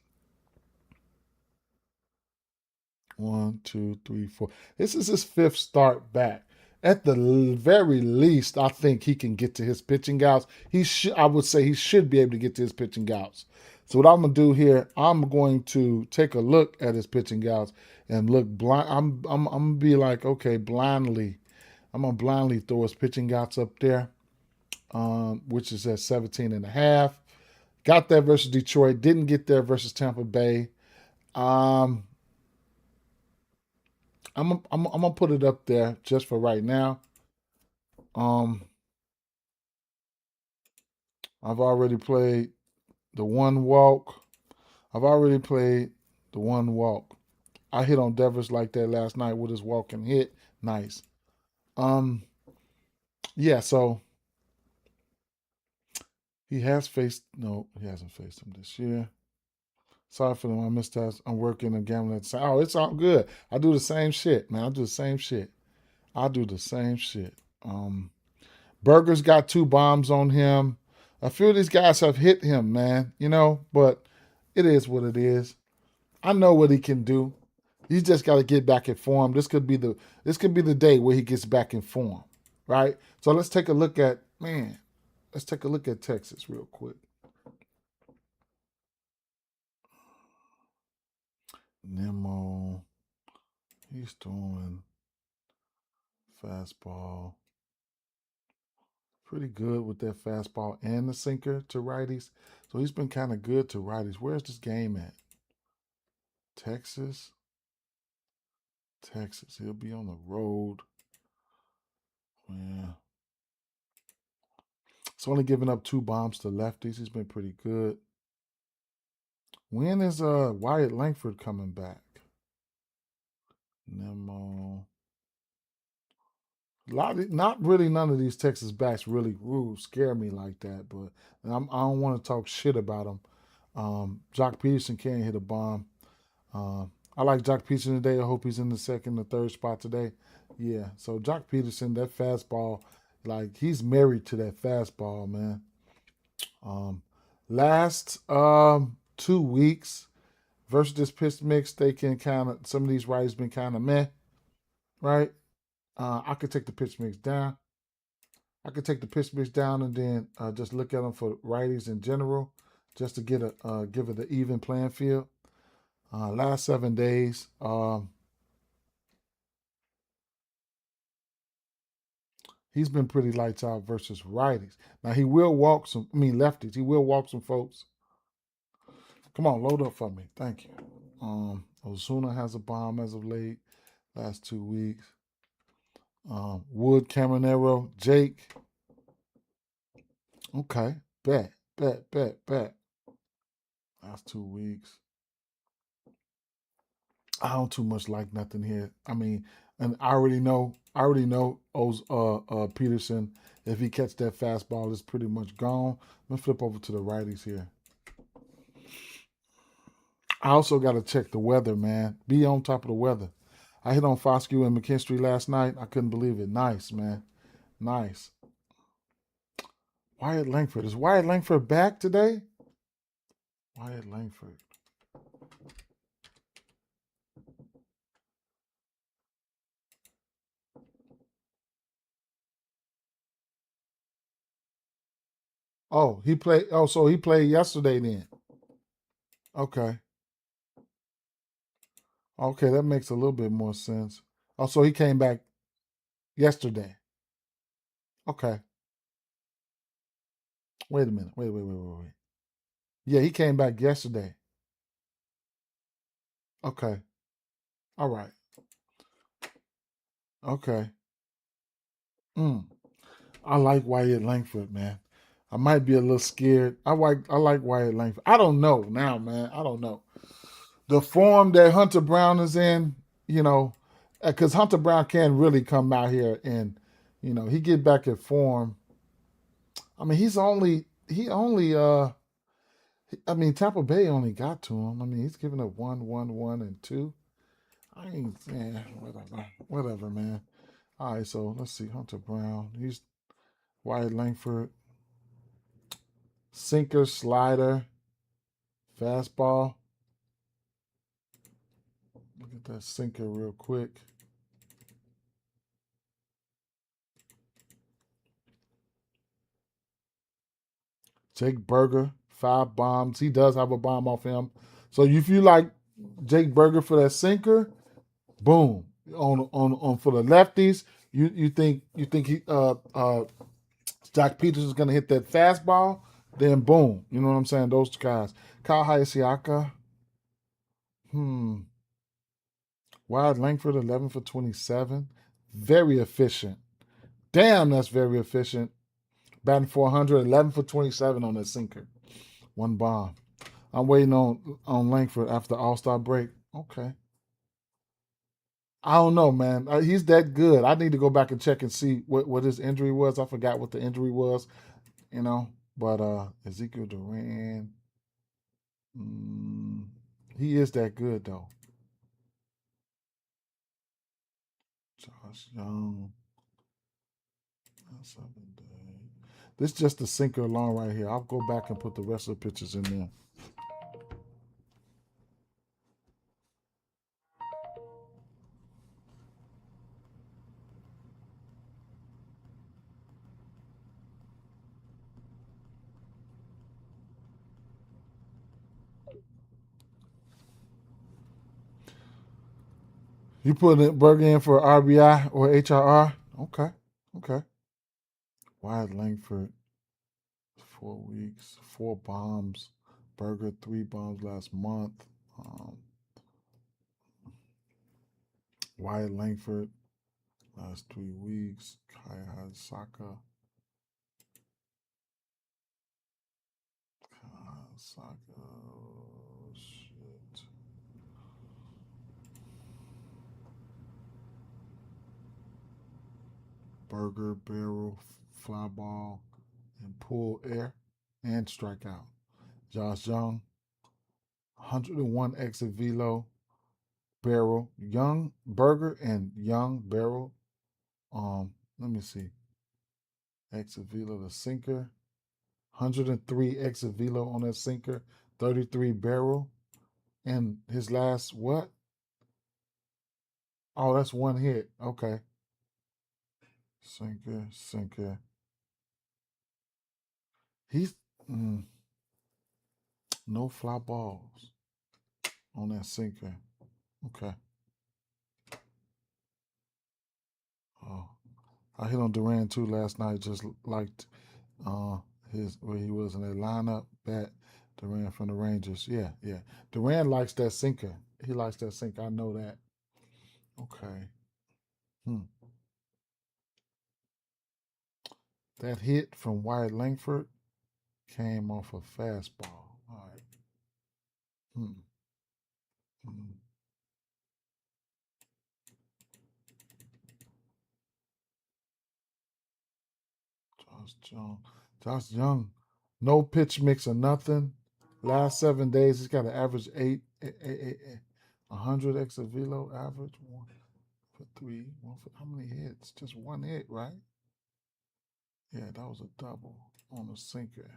1, 2, 3, 4. This is his fifth start back. At the very least, I think he can get to his pitching outs. I would say he should be able to get to his pitching outs. So what I'm gonna do here, I'm going to take a look at his pitching outs and look blind. I'm gonna be like, okay, blindly. I'm gonna blindly throw his pitching outs up there, which is at 17.5. Got that versus Detroit. Didn't get there versus Tampa Bay. I'm gonna put it up there just for right now. I've already played the one walk. I've already played the one walk. I hit on Devers like that last night with his walk and hit. Nice. Yeah, so he hasn't faced him this year. Sorry for my mistakes. I'm working and gambling at the same. Oh, it's all good. I do the same shit, man. I do the same shit. Burger's got 2 bombs on him. A few of these guys have hit him, man. But it is what it is. I know what he can do. He's just got to get back in form. This could be the day where he gets back in form, right? So let's take a look at Texas real quick. Nemo, he's throwing fastball. Pretty good with that fastball and the sinker to righties. So he's been kind of good to righties. Where's this game at? Texas. He'll be on the road. Yeah. It's only giving up 2 bombs to lefties. He's been pretty good. When is Wyatt Langford coming back? Nemo. Not really none of these Texas backs really scare me like that, but I don't want to talk shit about them. Jock Peterson can't hit a bomb. I like Jock Peterson today. I hope he's in the second or third spot today. Yeah, so Jock Peterson, that fastball, like he's married to that fastball, man. Last 2 weeks versus this pitch mix, they can some of these righties been kind of meh, right? I could take the pitch mix down. And then just look at them for righties in general, just to give it an even playing field. Last 7 days, he's been pretty lights out versus righties. Now he will walk lefties. He will walk some folks. Come on, load up for me. Thank you. Ozuna has a bomb as of late. Last 2 weeks. Wood, Caminero, Jake. Okay. Bet. Last 2 weeks. I don't too much like nothing here. And I already know Peterson, if he catch that fastball, is pretty much gone. Let me flip over to the righties here. I also got to check the weather, man. Be on top of the weather. I hit on Foscue and McKinstry last night. I couldn't believe it. Nice, man. Nice. Wyatt Langford. Is Wyatt Langford back today? Wyatt Langford. Oh, he played. Oh, so he played yesterday then. Okay. Okay, that makes a little bit more sense. Oh, so he came back yesterday. Okay. Wait a minute. Wait. Yeah, he came back yesterday. Okay. All right. Okay. I like Wyatt Langford, man. I might be a little scared. I like Wyatt Langford. I don't know now, man. I don't know. The form that Hunter Brown is in, because Hunter Brown can't really come out here and, he get back in form. Tampa Bay only got to him. He's giving up 1, 1, 1, and 2. Whatever, man. All right, so let's see. Hunter Brown. He's Wyatt Langford. Sinker, slider, fastball. Look at that sinker real quick. Jake Berger, 5 bombs. He does have a bomb off him. So if you like Jake Berger for that sinker, boom. On for the lefties, you think he Jack Peters is gonna hit that fastball, then boom. You know what I'm saying? Those two guys. Kyle Hayasiaka. Wild Langford, 11 for 27. Very efficient. Damn, that's very efficient. Batting 400, 11 for 27 on that sinker. 1 bomb. I'm waiting on Langford after All-Star break. Okay. I don't know, man. He's that good. I need to go back and check and see what his injury was. I forgot what the injury was, you know. But Ezekiel Duran, he is that good, though. Josh Young. This is just the sinker alone right here. I'll go back and put the rest of the pictures in there. You put Berger in for RBI or HRR? Okay. Wyatt Langford, 4 weeks, 4 bombs. Berger, 3 bombs last month. Wyatt Langford, last 3 weeks. Kaya Hasaka. Shit. Berger, barrel, fly ball, and pull air, and strike out. Josh Young, 101 exit velo, barrel, Young, Berger, and Young, barrel. Let me see. Exit velo, the sinker. 103 exit velo on that sinker, 33 barrel. And his last what? Oh, that's 1 hit. Okay. Sinker. He's no fly balls on that sinker. Okay. Oh, I hit on Duran too last night. Just liked his where he was in that lineup. Bat Duran from the Rangers. Yeah. Duran likes that sinker. He likes that sinker. I know that. Okay. That hit from Wyatt Langford came off a fastball. All right. Josh Young, no pitch mix or nothing. Last 7 days, he's got an average 100 extra velo average. 1 for 3. How many hits? Just 1 hit, right? Yeah, that was a double on a sinker.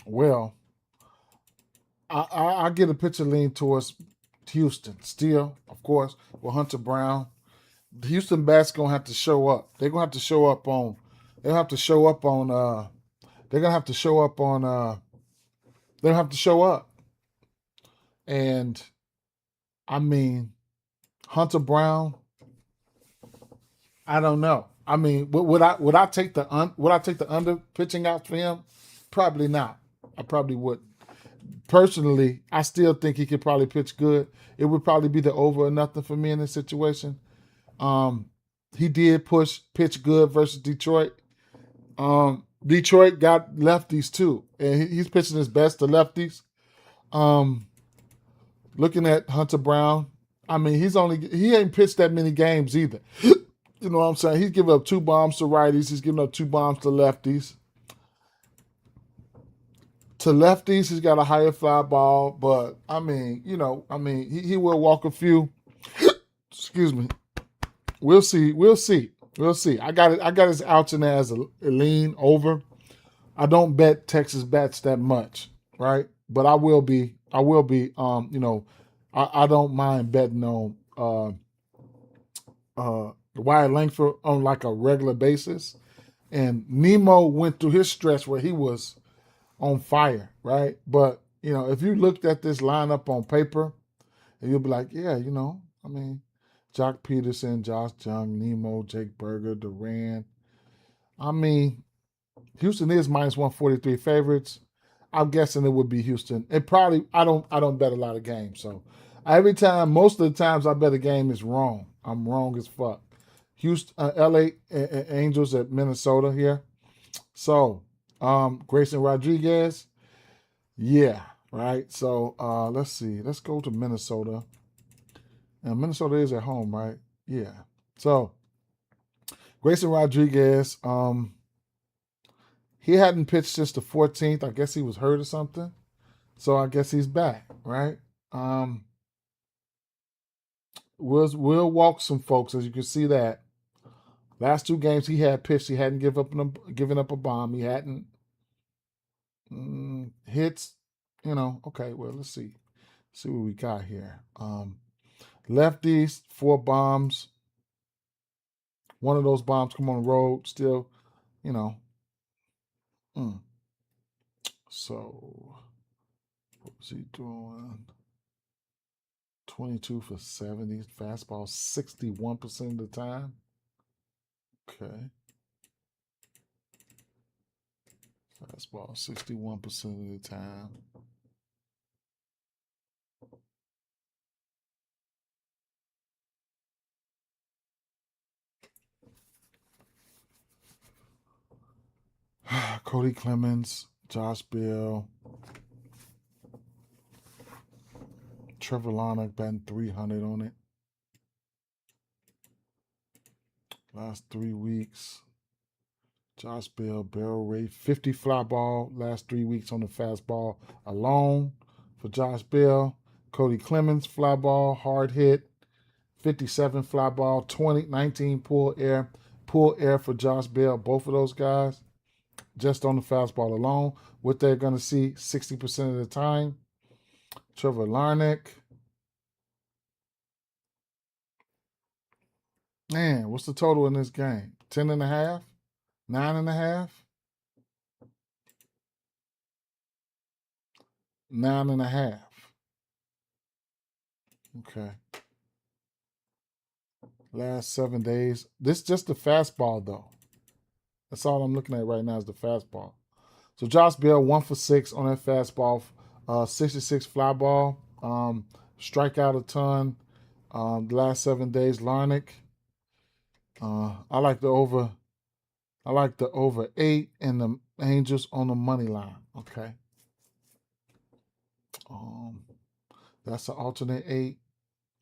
Well, I get a picture lean towards Houston. Still, of course, with Hunter Brown. The Houston bats gonna have to show up. They're gonna have to show up on. They'll have to show up on. They're gonna have to show up on. They'll have to show up. And I mean, Hunter Brown. I don't know. I mean, would I take the under pitching out for him? Probably not. I probably wouldn't. Personally, I still think he could probably pitch good. It would probably be the over or nothing for me in this situation. He did pitch good versus Detroit. Detroit got lefties too, and he's pitching his best to lefties. Looking at Hunter Brown, I mean, he ain't pitched that many games either. You know what I'm saying? He's giving up 2 bombs to righties. He's giving up 2 bombs to lefties. To lefties, he's got a higher fly ball, but I mean, he will walk a few. Excuse me. We'll see. We'll see. We'll see. I got it. I got his outs in there as a lean over. I don't bet Texas bats that much, right? But I will be. I will be. I don't mind betting on Wyatt Langford on like a regular basis. And Nemo went through his stretch where he was on fire, right? But if you looked at this lineup on paper, you'll be like, yeah, I mean, Jock Peterson, Josh Jung, Nemo, Jake Berger, Duran. I mean, Houston is minus 143 favorites. I'm guessing it would be Houston. It probably I don't bet a lot of games, so most of the times I bet a game is wrong. I'm wrong as fuck. Houston, L.A. Angels at Minnesota here. So, Grayson Rodriguez, yeah, right. So let's see. Let's go to Minnesota. And Minnesota is at home, right? Yeah. So Grayson Rodriguez, he hadn't pitched since the 14th. I guess he was hurt or something. So I guess he's back, right? We'll walk some folks, as you can see that. Last 2 games he had pitched, he hadn't given up a bomb. He hadn't hits. Okay. Well, let's see. See what we got here. Lefties, 4 bombs. One of those bombs come on the road. Still, So, what was he doing? 22 for 70. Fastball 61% of the time. Okay. Fastball 61% of the time. Cody Clemens, Josh Bell, Trevor Larnach batting 300 on it. Last 3 weeks. Josh Bell, barrel rate, 50 fly ball last 3 weeks on the fastball alone for Josh Bell. Cody Clemens, fly ball, hard hit, 57 fly ball, 19 pull air for Josh Bell. Both of those guys, just on the fastball alone. What they're going to see 60% of the time. Trevor Larnach. Man, what's the total in this game? 10.5? 9.5? 9.5. Okay. Last 7 days. This is just the fastball, though. That's all I'm looking at right now is the fastball. So Josh Bell, 1 for 6 on that fastball. 66 fly ball. Strike out a ton. The last 7 days, Larnach. I like the over 8 and the Angels on the money line. Okay. That's the alternate 8.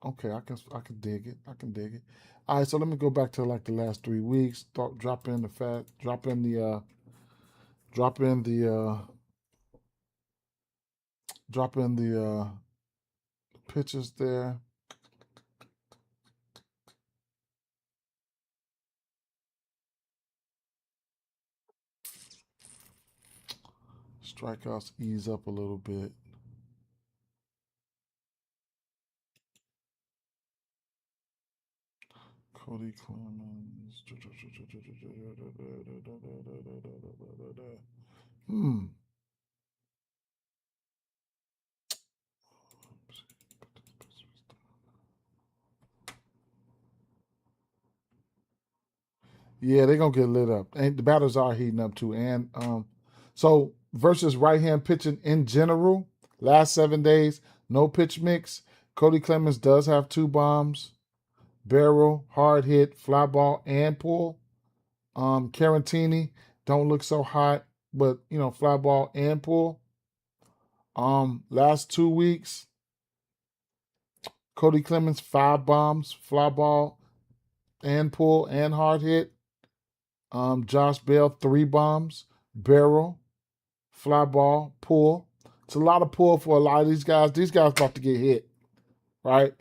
Okay, I can dig it. I can dig it. All right, so let me go back to like the last 3 weeks. Drop in the pitches there. Strikeouts ease up a little bit. Cody Clemens. Yeah, they're gonna get lit up. And the batters are heating up too. And so versus right hand pitching in general, last 7 days, no pitch mix. Cody Clemens does have 2 bombs, barrel, hard hit, fly ball, and pull. Carantini don't look so hot, but fly ball and pull. Last 2 weeks, Cody Clemens 5 bombs, fly ball and pull and hard hit. Josh Bell 3 bombs, barrel, fly ball, pull. It's a lot of pull for a lot of these guys. These guys about to get hit, right?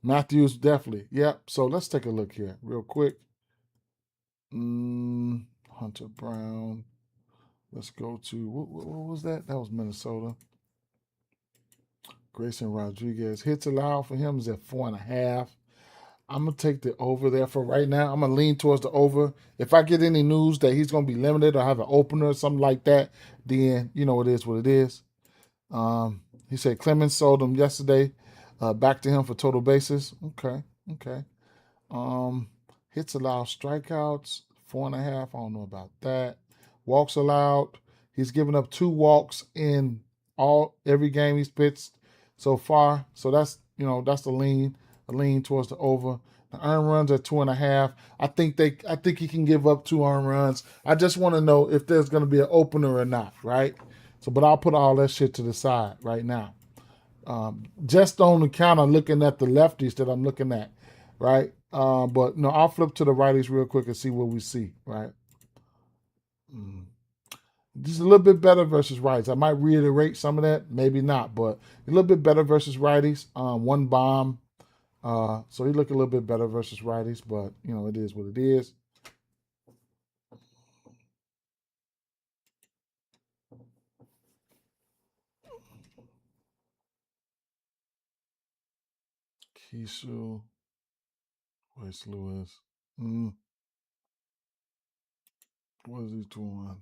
Matthews definitely. Yep. So let's take a look here real quick. Hunter Brown. Let's go to what was that? That was Minnesota. Grayson Rodriguez. Hits allowed for him is at 4.5. I'm gonna take the over there for right now. I'm gonna lean towards the over. If I get any news that he's gonna be limited or have an opener or something like that, then you know it is what it is. He said Clemens sold him yesterday. Back to him for total bases. Okay. Hits allowed, strikeouts 4.5. I don't know about that. Walks allowed. He's given up 2 walks in every game he's pitched so far. So that's that's a lean towards the over. The earned runs at 2.5. I think he can give up 2 earned runs. I just want to know if there's going to be an opener or not, right? So, but I'll put all that shit to the side right now. Just on the count of looking at the lefties that I'm looking at, right? But no, I'll flip to the righties real quick and see what we see, right? Just a little bit better versus righties. I might reiterate some of that, maybe not, but a little bit better versus righties. 1 bomb. So he looked a little bit better versus righties, but it is what it is. Keishu, Wes Lewis. What is he doing?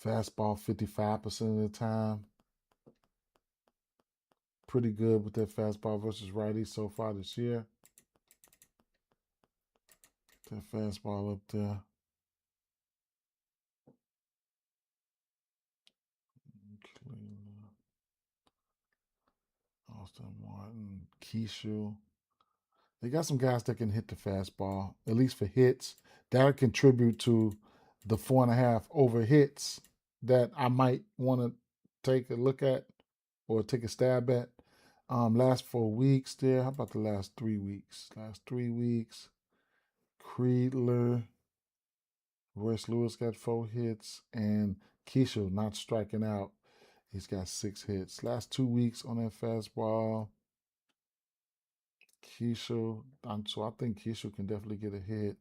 Fastball 55% of the time. Pretty good with that fastball versus righty so far this year. That fastball up there. Austin Martin, Keishu. They got some guys that can hit the fastball, at least for hits. That'll contribute to the 4.5 over hits that I might want to take a look at or take a stab at. Last 4 weeks there. How about the last 3 weeks? Last 3 weeks. Creedler, Royce Lewis got 4 hits, and Keisha not striking out. He's got 6 hits. Last 2 weeks on that fastball. Keisha, so I think Keisha can definitely get a hit.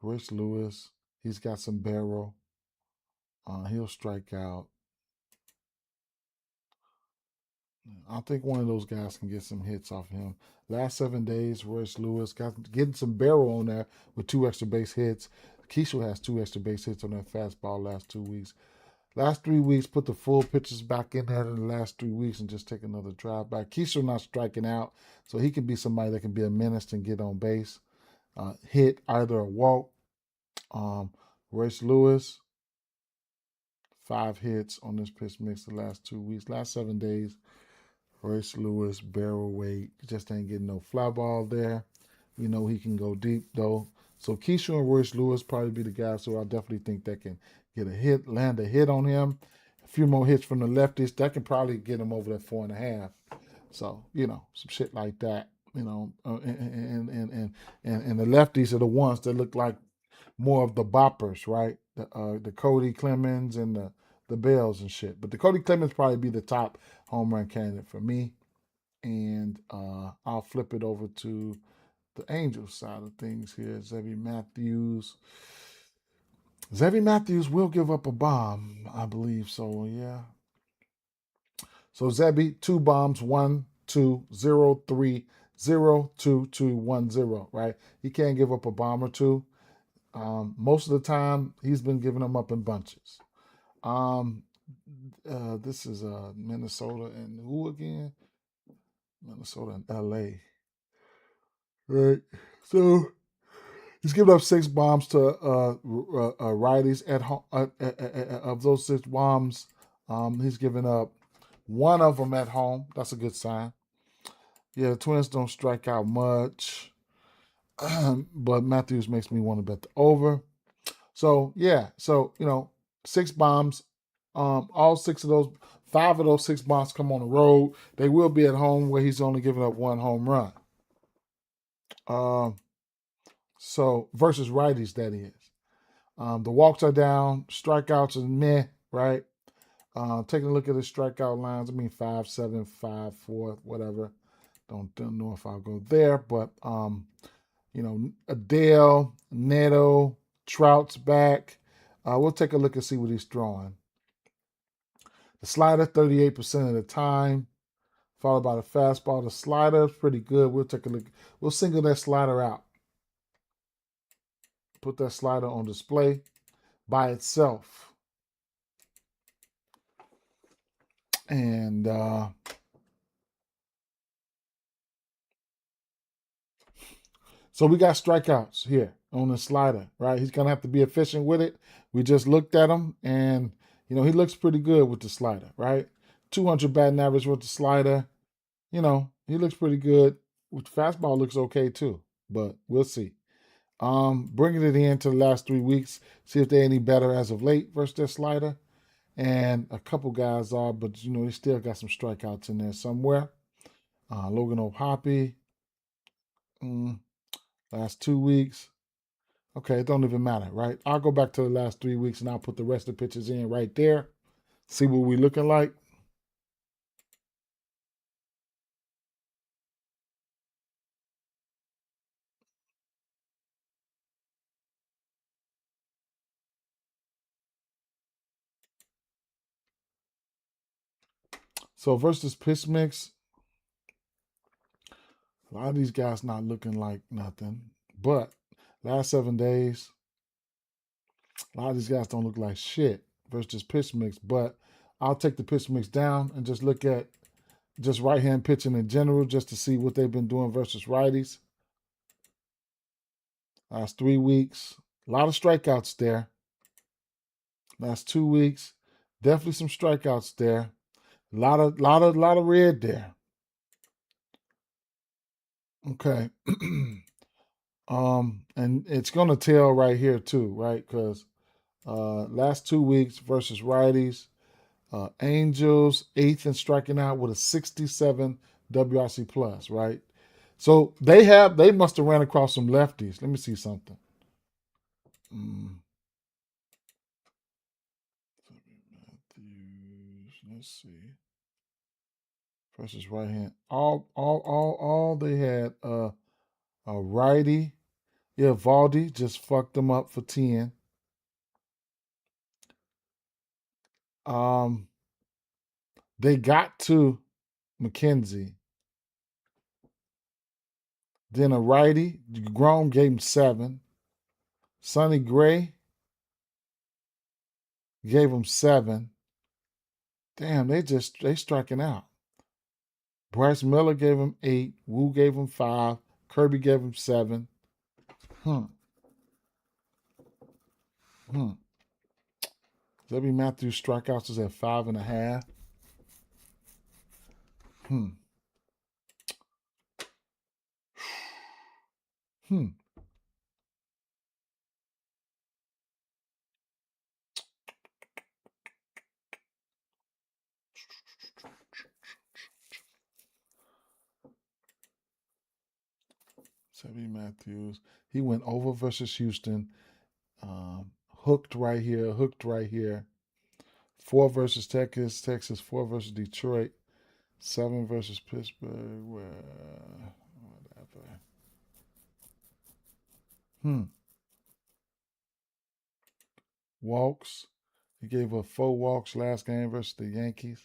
Royce Lewis, he's got some barrel. He'll strike out. I think one of those guys can get some hits off of him. Last 7 days, Royce Lewis getting some barrel on there with 2 extra base hits. Keisha has 2 extra base hits on that fastball last 2 weeks. Last 3 weeks, put the full pitches back in there in the last 3 weeks and just take another drive back. Keisha not striking out, so he can be somebody that can be a menace and get on base. Hit either a walk. Royce Lewis, 5 hits on this pitch mix the last 2 weeks. Last 7 days, Royce Lewis, barrel weight. Just ain't getting no fly ball there. We know he can go deep, though. So Keisha and Royce Lewis probably be the guys who I definitely think that can get a hit, land a hit on him. A few more hits from the lefties. That can probably get him over that 4.5. So, some shit like that. And the lefties are the ones that look like more of the boppers, right? The Cody Clemens and the Bells and shit. But the Cody Clemens probably be the top home run candidate for me. And I'll flip it over to the Angels side of things here. Zebby Matthews will give up a bomb, I believe so, yeah. So Zebby, 2 bombs, 1, 2, 0, 3, 0, 2, 2, 1, 0, right? He can't give up a bomb or 2. Most of the time, he's been giving them up in bunches. This is Minnesota and who again? Minnesota and LA. Right. So he's given up 6 bombs to righties at home. Of those 6 bombs, he's given up 1 of them at home. That's a good sign. Yeah, the Twins don't strike out much. But Matthews makes me want to bet the over. So, yeah. So, 6 bombs. All 5 of those 6 bombs come on the road. They will be at home where he's only giving up 1 home run. So versus righties, that is. The walks are down. Strikeouts are meh, right? Taking a look at his strikeout lines. I mean, 5, 7, 5, 4, whatever. Don't know if I'll go there, but Adele, Neto, Trout's back. We'll take a look and see what he's throwing. The slider, 38% of the time, followed by the fastball. The slider is pretty good. We'll take a look. We'll single that slider out. Put that slider on display by itself. And so we got strikeouts here on the slider, right? He's going to have to be efficient with it. We just looked at him, and, he looks pretty good with the slider, right? 200 batting average with the slider. He looks pretty good. With the fastball looks okay too, but we'll see. Bringing it into the last 3 weeks, see if they're any better as of late versus their slider. And a couple guys are, but, they still got some strikeouts in there somewhere. Logan O'Hoppe, last 2 weeks. Okay, it don't even matter, right? I'll go back to the last 3 weeks and I'll put the rest of the pitches in right there. See what we looking like. So versus pitch mix, a lot of these guys not looking like nothing. But last 7 days, a lot of these guys don't look like shit versus pitch mix. But I'll take the pitch mix down and just look at just right-hand pitching in general just to see what they've been doing versus righties. Last 3 weeks, a lot of strikeouts there. Last 2 weeks, definitely some strikeouts there. A lot of red there. Okay. And it's gonna tell right here too, right? Because last 2 weeks versus righties, Angels 8th in striking out with a 67 WRC plus, right? So they must have ran across some lefties. Let me see something. Let's see. Versus right hand. All they had a righty. Yeah, Valdi just fucked them up for 10. They got to McKenzie. Then a righty, Grom gave him 7. Sonny Gray gave him 7. Damn, they striking out. Bryce Miller gave him 8. Wu gave him 5. Kirby gave him 7. Zebby Matthews strikeouts is at 5.5. Zebby Matthews. He went over versus Houston. Hooked right here. 4 versus Texas 4 versus Detroit, 7 versus Pittsburgh, whatever. Walks. He gave up 4 walks last game versus the Yankees.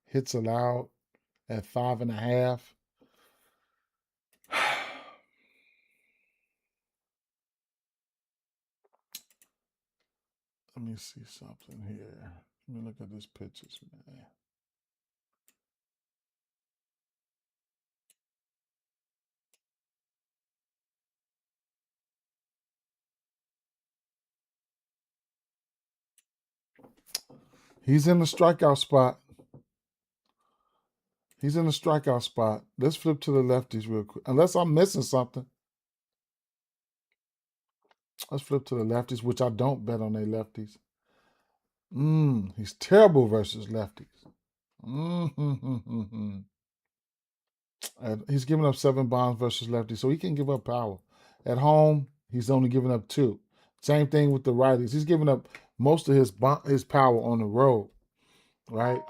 Hits allowed at 5.5. Let me see something here. Let me look at these pitches, man. He's in the strikeout spot. Let's flip to the lefties real quick. Unless I'm missing something. Let's flip to the lefties, which I don't bet on their lefties. He's terrible versus lefties. Mm-hmm. He's giving up 7 bombs versus lefties, so he can give up power. At home, he's only giving up 2. Same thing with the righties. He's giving up most of his power on the road, right?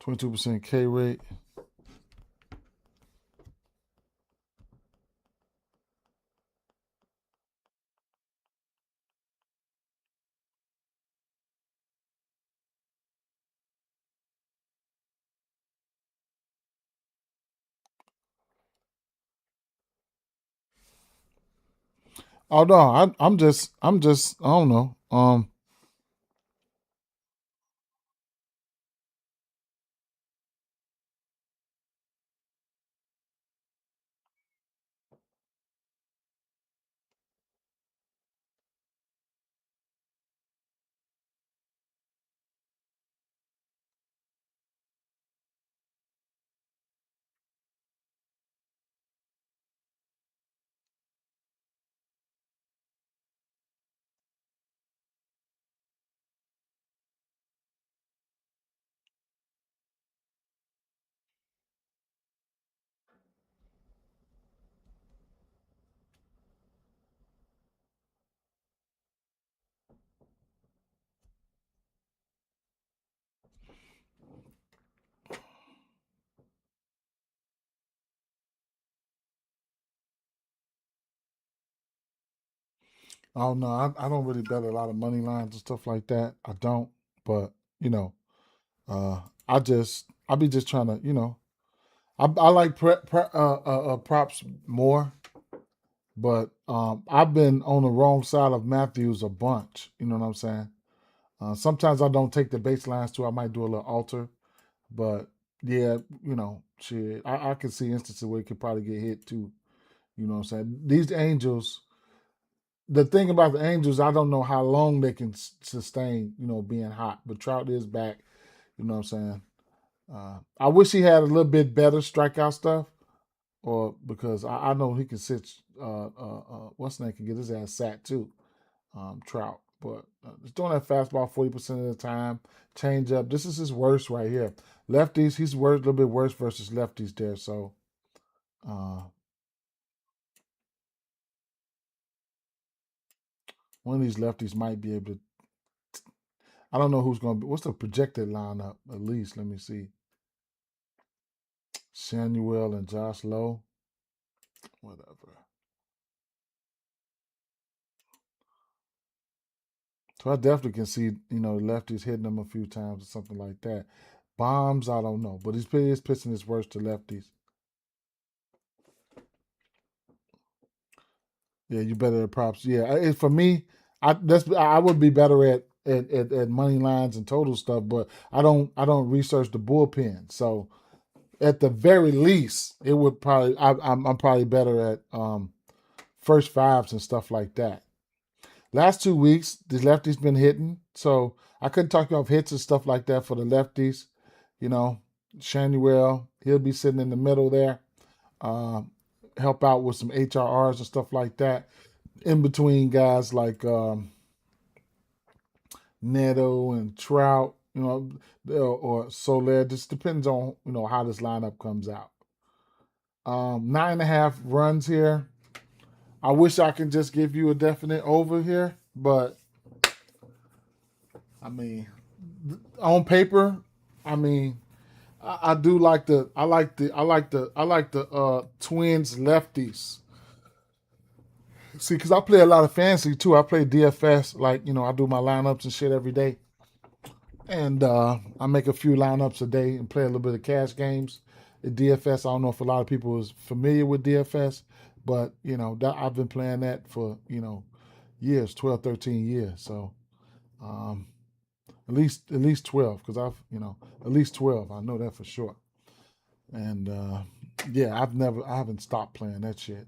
22% K rate. Oh no, I'm just I don't know. I don't know. I don't really bet a lot of money lines and stuff like that. I don't, but you know, uh, I be just trying to, I like props more, but I've been on the wrong side of Matthews a bunch. You know what I'm saying? Sometimes I don't take the baselines too. I might do a little alter, but yeah, shit. I can see instances where it could probably get hit too. You know what I'm saying? These Angels, the thing about the Angels, I don't know how long they can sustain, being hot. But Trout is back. You know what I'm saying? I wish he had a little bit better strikeout stuff, or because I know he can sit. What's his name can get his ass sacked too. Trout, but he's doing that fastball 40% of the time. Change up. This is his worst right here. Lefties, he's worse, a little bit worse versus lefties there. So uh, one of these lefties might be able to. I don't know who's going to be. What's the projected lineup? At least let me see. Samuel and Josh Lowe. Whatever. So I definitely can see, lefties hitting them a few times or something like that. Bombs, I don't know, but he's pitching his worst to lefties. Yeah, you better at props. Yeah, for me, I would be better at money lines and total stuff, but I don't research the bullpen. So at the very least, it would probably I'm probably better at first fives and stuff like that. Last 2 weeks, the lefties been hitting, so I couldn't talk you off hits and stuff like that for the lefties. You know, Shanuel, he'll be sitting in the middle there, uh, help out with some HRRs and stuff like that. In between guys like Neto and Trout, or Soler. Just depends on how this lineup comes out. 9.5 runs here. I wish I could just give you a definite over here, but I mean, on paper, I mean, I do like the Twins lefties. See, because I play a lot of fantasy too. I play DFS, like I do my lineups and shit every day, and I make a few lineups a day and play a little bit of cash games. At DFS, I don't know if a lot of people is familiar with DFS, but that I've been playing that for years, 12, 13 years. So um, at least 12, because at least 12. I know that for sure. And yeah, I haven't stopped playing that shit.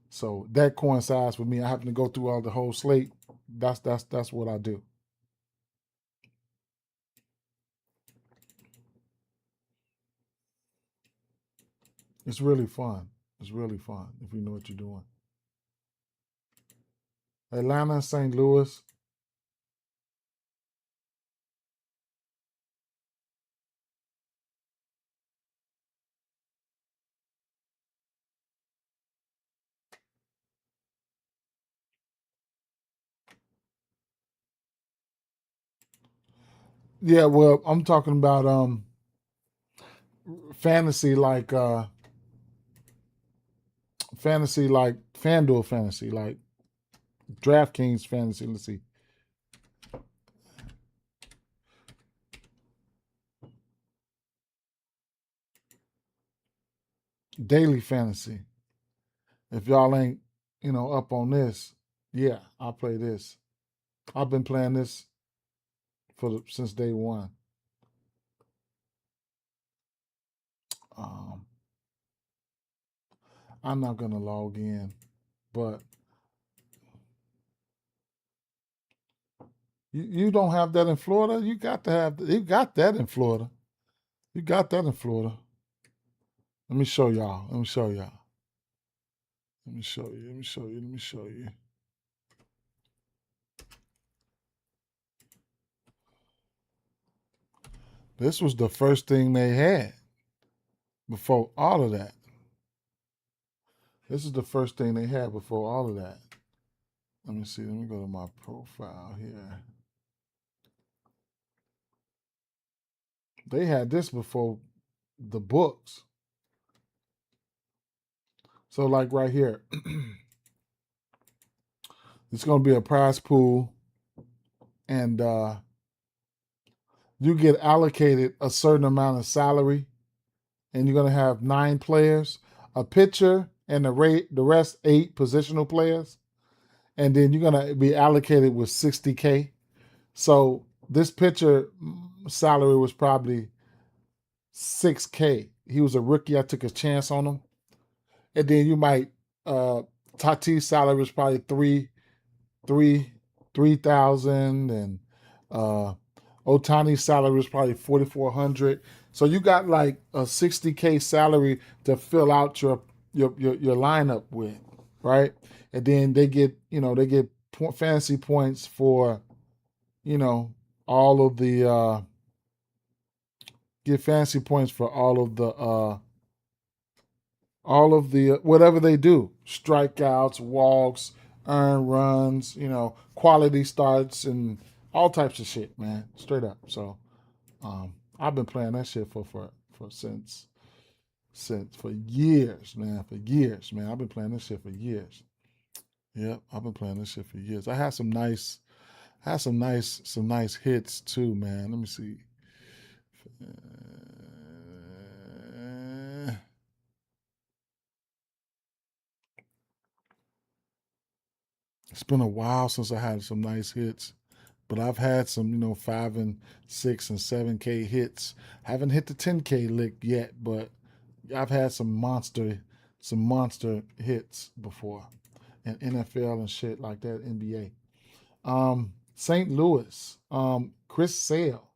So that coincides with me. I happen to go through all the whole slate. That's what I do. It's really fun. It's really fun if you know what you're doing. Atlanta, St. Louis. Yeah, well, I'm talking about fantasy like FanDuel fantasy, like DraftKings fantasy. Let's see. Daily fantasy. If y'all ain't, up on this, yeah, I'll play this. I've been playing this since day one. Um, I'm not gonna log in, but you don't have that in Florida. You got that in Florida. You got that in Florida. Let me show y'all. Let me show y'all. Let me show you. Let me show you. Let me show you. This was the first thing they had before all of that. This is the first thing they had before all of that. Let me see. Let me go to my profile here. They had this before the books. So, like right here, it's going to be a prize pool, and you get allocated a certain amount of salary, and you're going to have 9 players, a pitcher, and the rest 8 positional players, and then you're going to be allocated with 60K. So this pitcher salary was probably 6K. He was a rookie. I took a chance on him, and then you might Tatis salary was probably three 3,000, and uh Otani's salary was probably 4,400. So you got like a 60K salary to fill out your lineup with, right? And then they get fantasy points for you know all of the get fantasy points for all of the whatever they do, strikeouts, walks, earned runs, quality starts, and all types of shit, man, straight up. So I've been playing that shit for since for years, man, I've been playing this shit for years. Yep, I've been playing this shit for years. I had some nice hits too, man. Let me see. Uh, it's been a while since I had some nice hits. But I've had some, 5 and 6 and 7K hits. Haven't hit the 10K lick yet, but I've had some monster hits before in NFL and shit like that, NBA. St. Louis, Chris Sale.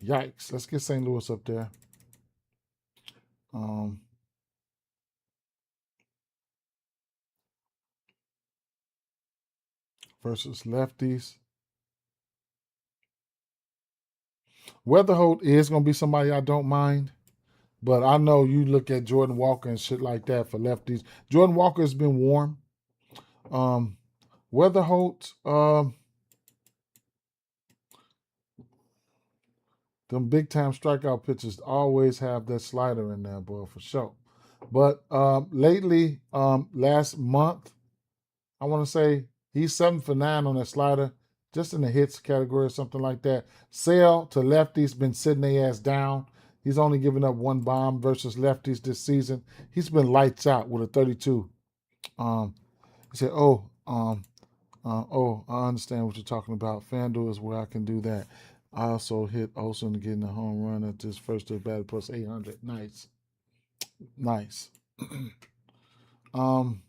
Yikes. Let's get St. Louis up there. Um, versus lefties. Weatherholt is gonna be somebody I don't mind. But I know you look at Jordan Walker and shit like that for lefties. Jordan Walker has been warm. Um, Weatherholt, them big time strikeout pitchers always have that slider in there, boy, for sure. But lately, last month, I want to say he's 7 for 9 on that slider, just in the hits category or something like that. Sale to lefties been sitting their ass down. He's only given up 1 bomb versus lefties this season. He's been lights out with a 32. He said, I understand what you're talking about. FanDuel is where I can do that. I also hit Olsen getting a home run at this first at bat plus 800. Nice. Nice. um,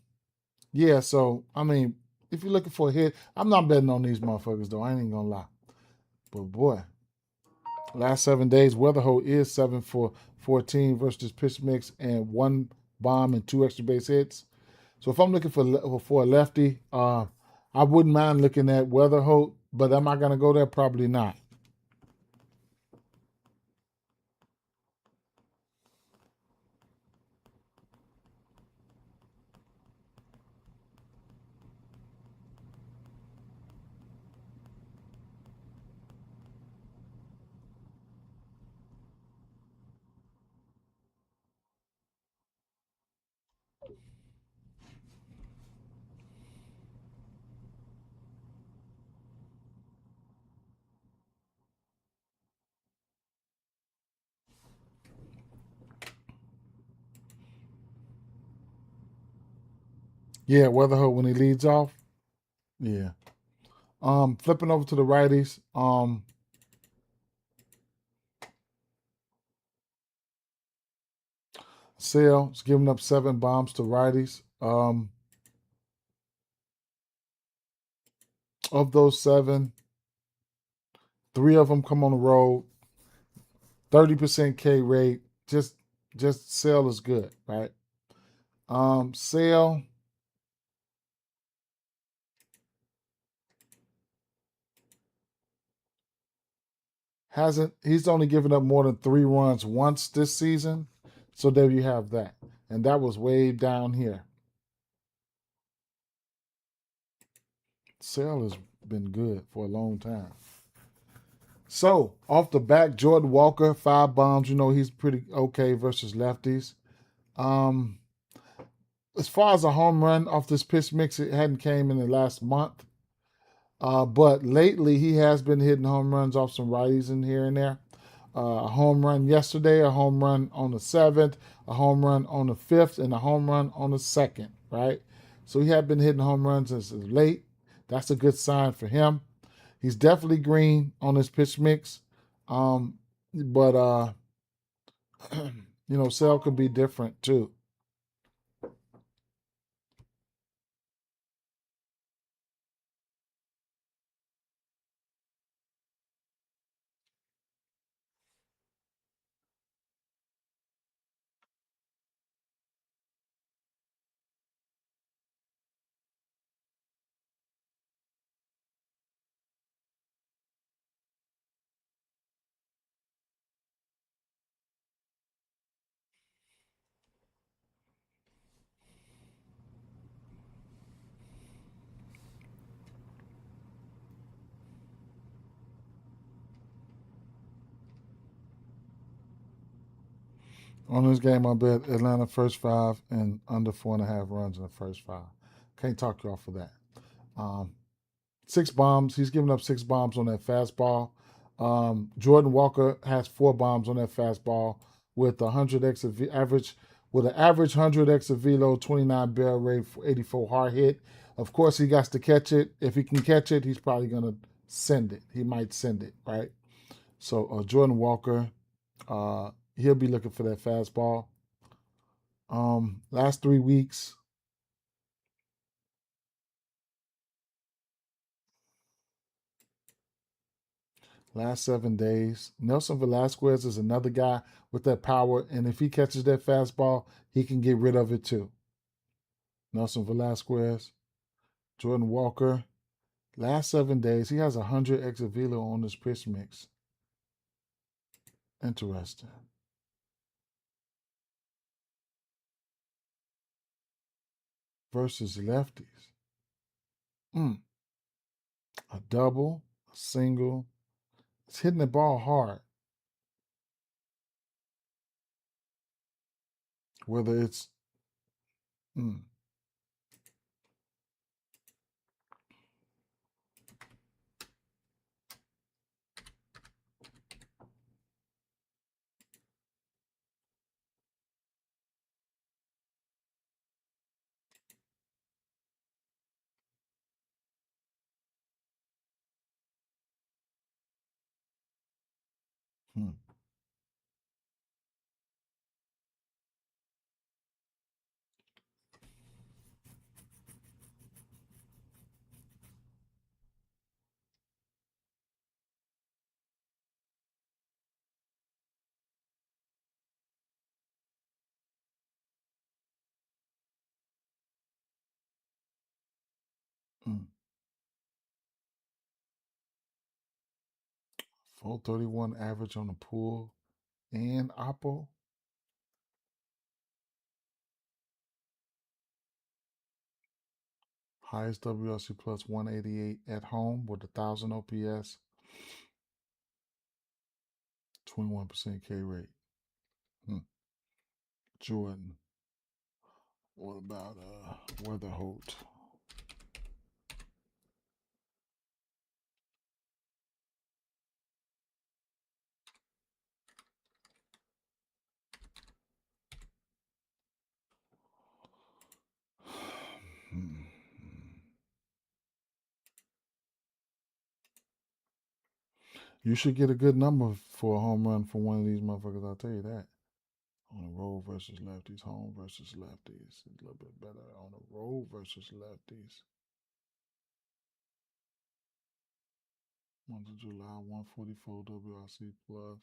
yeah, so, I mean, if you're looking for a hit, I'm not betting on these motherfuckers, though. I ain't gonna lie. But, boy, last 7 days, Weatherholt is 7 for 14 versus pitch mix and 1 bomb and 2 extra base hits. So if I'm looking for a lefty, I wouldn't mind looking at Weatherholt, but am I going to go there? Probably not. Yeah, Weatherholt when he leads off. Yeah. Flipping over to the righties. Sale's giving up 7 bombs to righties. Of those 7, 3 of them come on the road. 30% K rate. Just Sale is good, right? Sale hasn't. He's only given up more than 3 runs once this season. So there you have that, and that was way down here. Sale has been good for a long time. So off the back, Jordan Walker, 5 bombs. You know he's pretty okay versus lefties. Um, as far as a home run off this pitch mix, it hadn't came in the last month. But lately he has been hitting home runs off some righties in here and there. A home run yesterday, a home run on the 7th, a home run on the 5th, and a home run on the 2nd, right? So he had been hitting home runs as of late. That's a good sign for him. He's definitely green on his pitch mix. But Sale could be different too. On this game, I bet Atlanta first 5 and under 4.5 runs in the first 5. Can't talk you off of that. Um, 6 bombs. He's given up 6 bombs on that fastball. Jordan Walker has 4 bombs on that fastball with 100x of average, with an average 100x of velo, 29 barrel rate, 84 hard hit. Of course, he got to catch it. If he can catch it, he's probably gonna send it. He might send it, right? So Jordan Walker, he'll be looking for that fastball. Last 3 weeks, last 7 days. Nelson Velasquez is another guy with that power, and if he catches that fastball, he can get rid of it too. Nelson Velasquez, Jordan Walker. Last 7 days, he has 100 exit velo on this pitch mix. Interesting. Versus lefties. A double, a single. It's hitting the ball hard. Whether it's mm, mm. Mm. 431 average on the pool and Oppo. Highest WLC plus 188 at home with 1,000 OPS, 21% K rate. Jordan. What about Weatherholt? You should get a good number for a home run from one of these motherfuckers. I'll tell you that. On the road versus lefties, home versus lefties. A little bit better on the road versus lefties. Month of July, 144 WRC plus.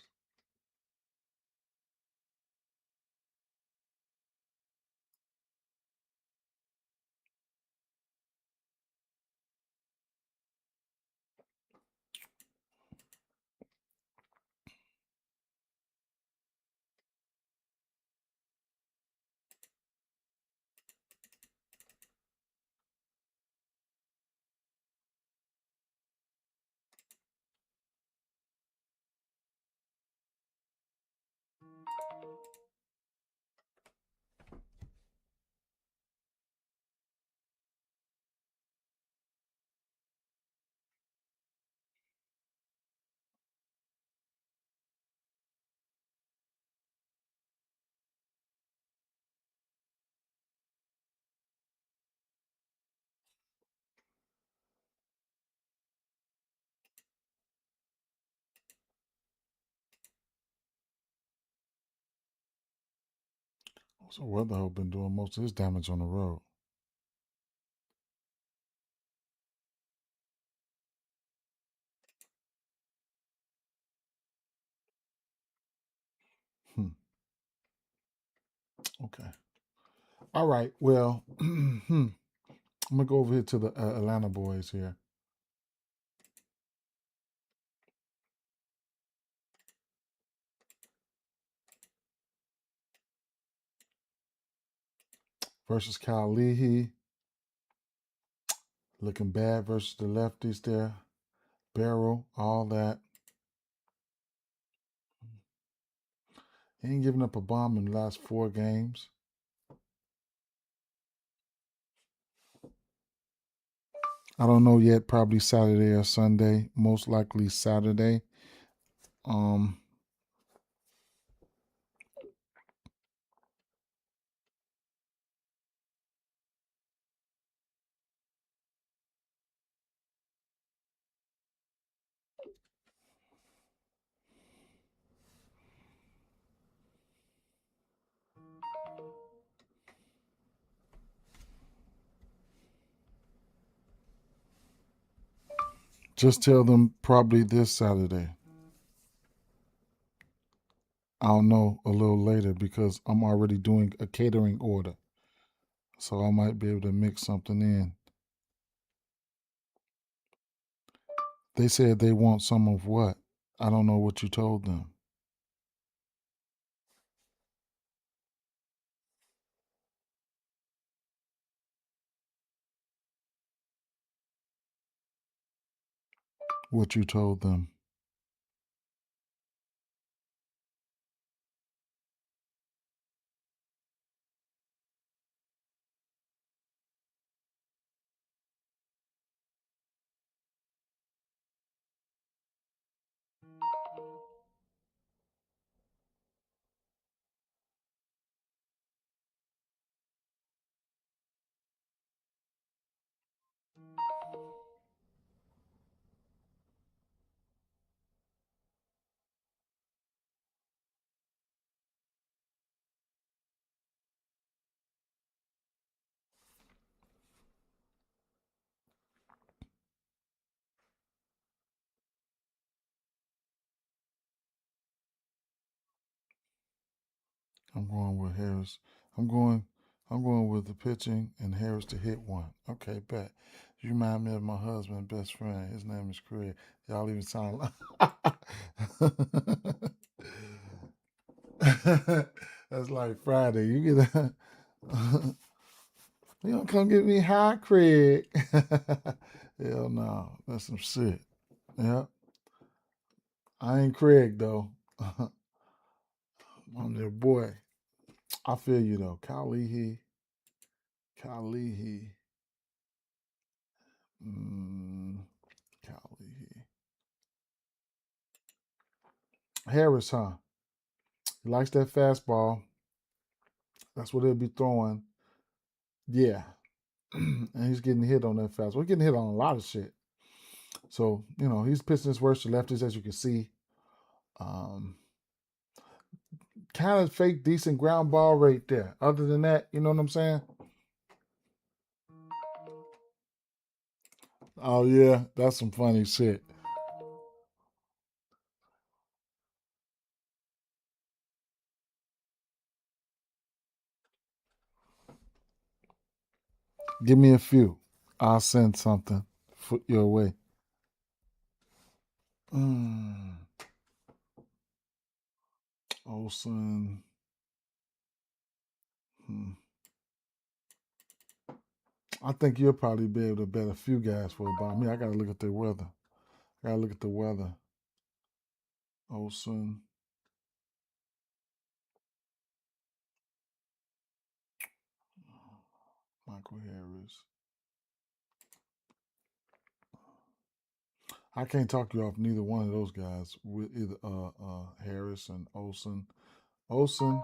So Weatherhoe been doing most of his damage on the road. Hmm. Okay. All right. Well, I'm gonna go over here to the Atlanta boys here. Versus Kyle Leahy. Looking bad versus the lefties there. Barrel, all that. He ain't giving up a bomb in the last 4 games. I don't know yet. Probably Saturday or Sunday. Most likely Saturday. Um, just tell them probably this Saturday. I'll know a little later because I'm already doing a catering order. So I might be able to mix something in. They said they want some of what? I don't know what you told them. What you told them. I'm going with Harris. I'm going I'm going with the pitching and Harris to hit one. Okay, bet. You remind me of my husband's best friend. His name is Craig. Y'all even sound like that's like Friday. You get a you don't come get me high, Craig. Hell no. That's some shit. Yeah. I ain't Craig though. I'm their boy. I feel you though. Kyle Leahy. Kyle Leahy. Mm, Kyle Leahy. Harris, huh? He likes that fastball. That's what he'll be throwing. Yeah. And he's getting hit on that fastball. He's getting hit on a lot of shit. So, he's pitching his worst to lefties, as you can see. Um, Kind of fake decent ground ball rate there. Other than that, you know what I'm saying? Oh, yeah. That's some funny shit. Give me a few. I'll send something your way. Mm, Olson. Hmm. I think you'll probably be able to bet a few guys for about me. I got to look at the weather. I got to look at the weather. Olson. Michael Harris. I can't talk you off neither one of those guys with either Harris and Olson. Olson,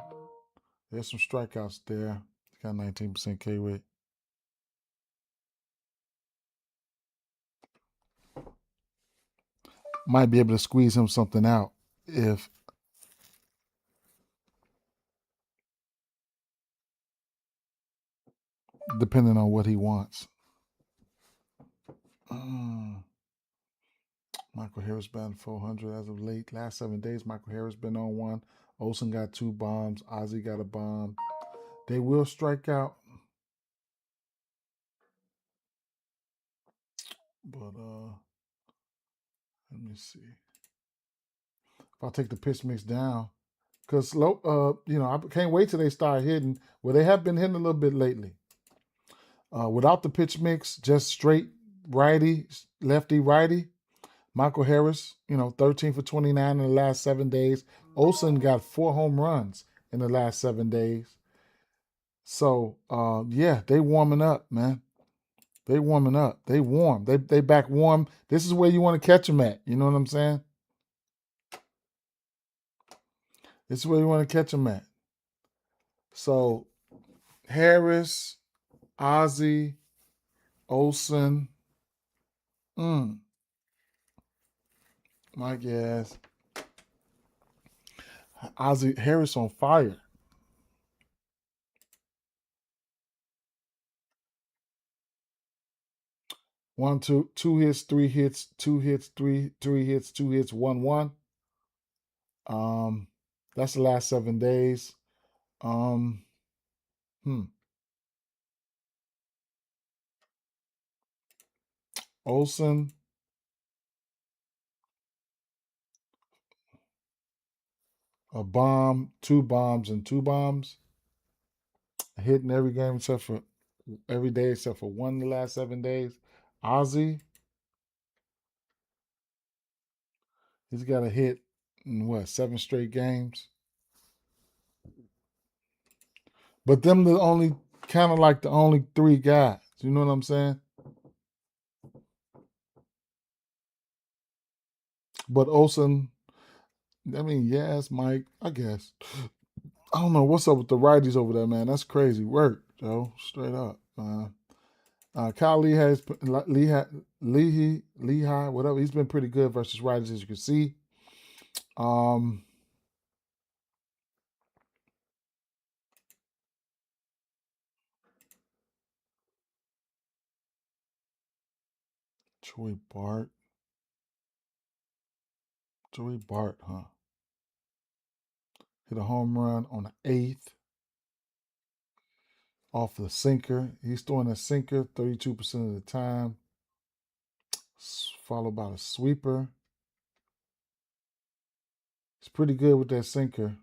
there's some strikeouts there. He's got 19% K rate. Might be able to squeeze him something out if depending on what he wants. Mm, Michael Harris batting 400 as of late. Last 7 days, Michael Harris been on one. Olson got 2 bombs. Ozzie got a bomb. They will strike out, but let me see. If I take the pitch mix down, because I can't wait till they start hitting. Well, they have been hitting a little bit lately. Without the pitch mix, just straight righty, lefty, righty. Michael Harris, 13 for 29 in the last 7 days. Olson got 4 home runs in the last 7 days. So yeah, they warming up, man. They warming up. They warm. They back warm. This is where you want to catch them at. You know what I'm saying? This is where you want to catch them at. So Harris, Ozzie, Olson, my guess. Ozzie Harris on fire. 1, 2 hits, 3 hits, 2 hits, three hits, 2 hits, 1-1. Um, that's the last 7 days. Um, hmm. Olson, a bomb, 2 bombs, and 2 bombs. Hitting every game except for every day except for one in the last 7 days. Ozzie, he's got a hit in 7 straight games. But them the only kind of like the only 3 guys. You know what I'm saying? But Olson, I mean, yes, Mike, I guess. I don't know what's up with the righties over there, man. That's crazy work, Joe. Straight up. Kyle Lehigh, whatever. He's been pretty good versus righties, as you can see. Um, Joey Bart. Joey Bart, huh? Hit a home run on the 8th off the sinker. He's throwing a sinker 32% of the time, followed by the sweeper. He's pretty good with that sinker.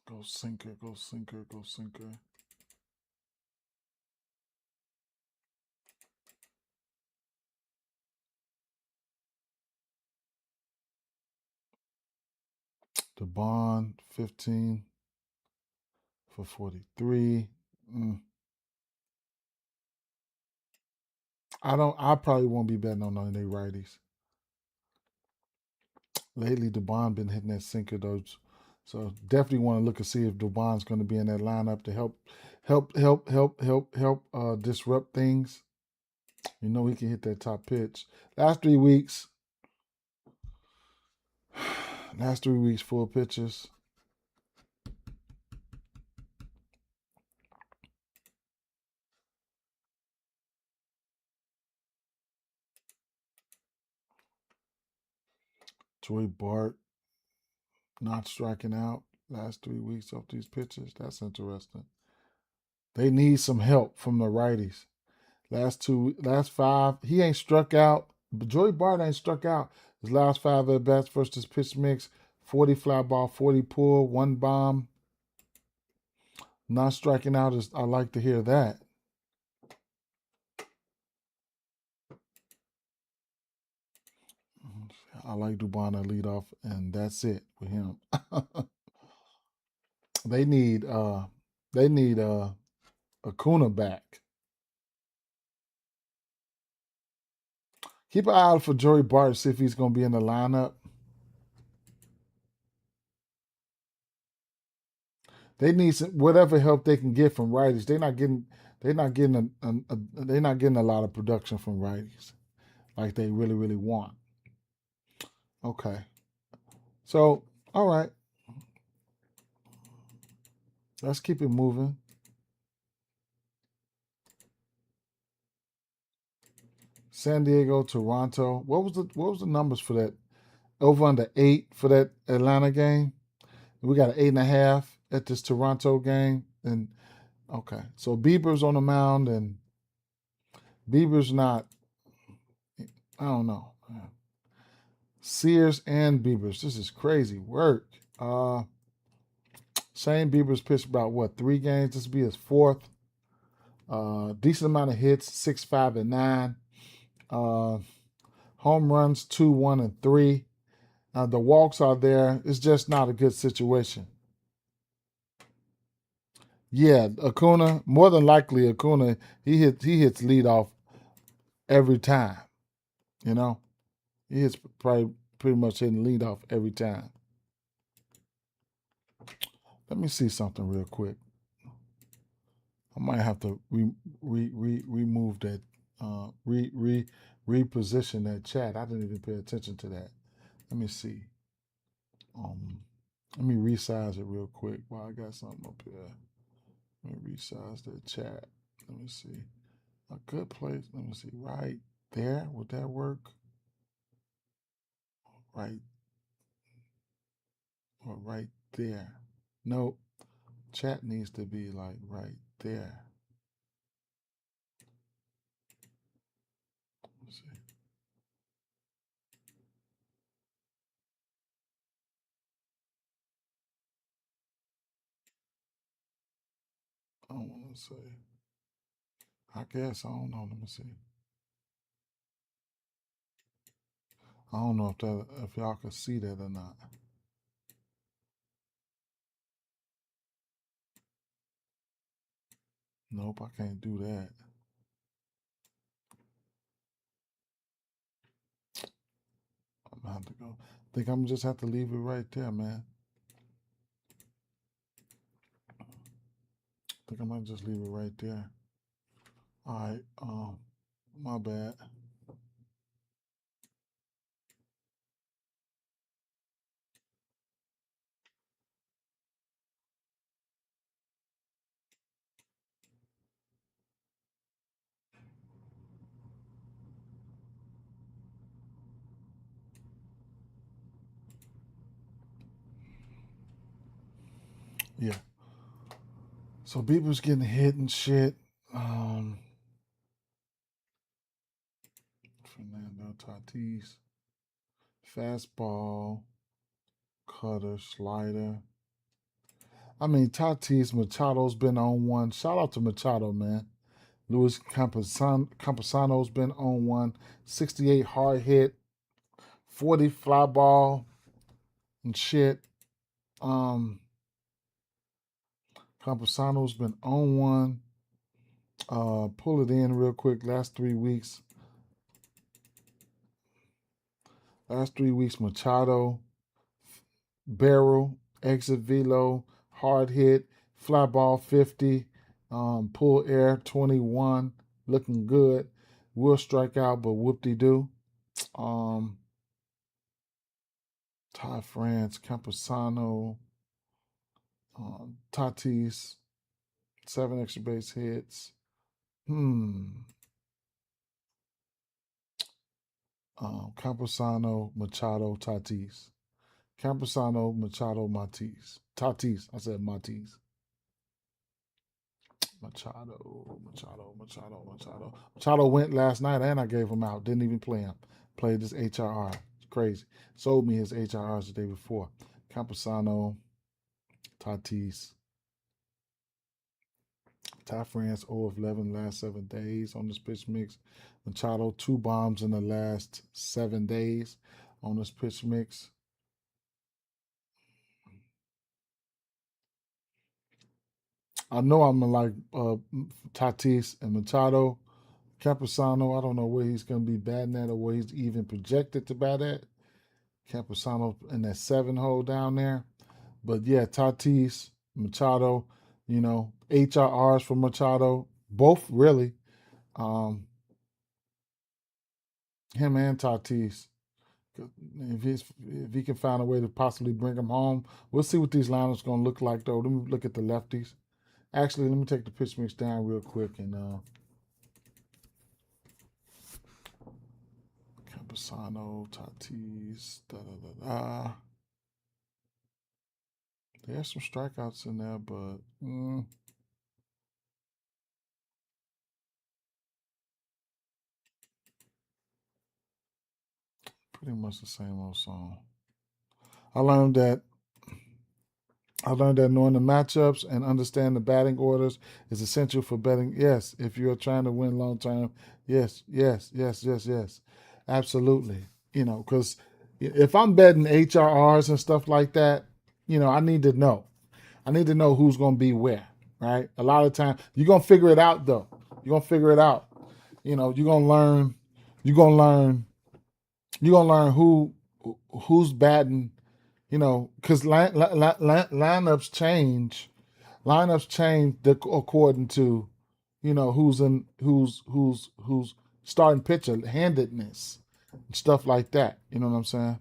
Go sinker, go sinker, go sinker. The Bond, 15 for 43. I probably won't be betting on none of their righties. Lately, the Bond been hitting that sinker though. So definitely want to look and see if Dubon's going to be in that lineup to help disrupt things. You know he can hit that top pitch. Last 3 weeks, full pitches. Joey Bart not striking out last 3 weeks off these pitches. That's interesting. They need some help from the righties. Last five, he ain't struck out. But Joey Bart ain't struck out. His last five at bats versus pitch mix: 40 fly ball, 40 pull, one bomb. Not striking out is I like to hear that. I like Dubon to lead off, and that's it with him. they need Acuna back. Keep an eye out for Joey Bart, see if he's gonna be in the lineup. They need whatever help they can get from righties. They're not getting a lot of production from righties like they really want. Okay. So, all right. Let's keep it moving. San Diego, Toronto. What was the numbers for that? Over under 8 for that Atlanta game. We got an 8.5 at this Toronto game. And okay. So Bieber's on the mound and Bieber's not, I don't know. Sears and Bieber's. This is crazy work. Shane Bieber's pitched about what, 3 games? This will be his 4th. Decent amount of hits, 6, 5, and 9. Home runs 2, 1, and 3. The walks are there. It's just not a good situation. Yeah, Acuna, more than likely Acuna, he hits leadoff every time. You know, he hits probably pretty much hitting leadoff every time. Let me see something real quick. I might have to remove that, reposition that chat. I didn't even pay attention to that. Let me see. Let me resize it real quick while I got something up here. Let me resize that chat. Let me see. A good place. Let me see. Right there. Would that work? Right. Or right there. Nope. Chat needs to be like right there. Let's see. I don't want to say. I guess I don't know. Let me see. I don't know if y'all can see that or not. Nope, I can't do that. I'm gonna have to go. I think I'm gonna just have to leave it right there, man. I think I might just leave it right there. All right. My bad. Yeah. So Bieber's getting hit and shit. Fernando Tatis. Fastball, cutter, slider. I mean, Tatis, Machado's been on one. Shout out to Machado, man. Luis Campusano's been on one. 68 hard hit, 40 fly ball and shit. Campusano's been on one. Pull it in real quick. Last 3 weeks. Machado, Barrel, exit velo, hard hit, fly ball 50, pull air 21, looking good. Will strike out, but whoop-de-doo. Ty France, Campusano, Tatis, 7 extra base hits. Campusano, Machado, Tatis. Campusano, Machado, Matis. Tatis. I said Matis. Machado went last night and I gave him out. Didn't even play him. Played his HRR. It's crazy. Sold me his HRRs the day before. Campusano, Tatis. Ty France 0 of 11 last 7 days on this pitch mix. Machado 2 bombs in the last 7 days on this pitch mix. I know I'm gonna like Tatis and Machado. Campusano, I don't know where he's going to be batting at or where he's even projected to bat at. Campusano in that 7 hole down there. But yeah, Tatis, Machado, HRRs for Machado, both really. Him and Tatis. If he can find a way to possibly bring him home, we'll see what these lineups going to look like though. Let me look at the lefties. Actually, let me take the pitch mix down real quick and Campusano, Tatis, There's some strikeouts in there, but pretty much the same old song. I learned that knowing the matchups and understand the batting orders is essential for betting. Yes, if you're trying to win long term, yes, absolutely. Because if I'm betting HRRs and stuff like that, I need to know. I need to know who's going to be where, right? A lot of time you're going to figure it out though. You're going to figure it out. You're going to learn. You're going to learn who's batting. Because lineups change. Lineups change according to, who's starting pitcher handedness, stuff like that. You know what I'm saying?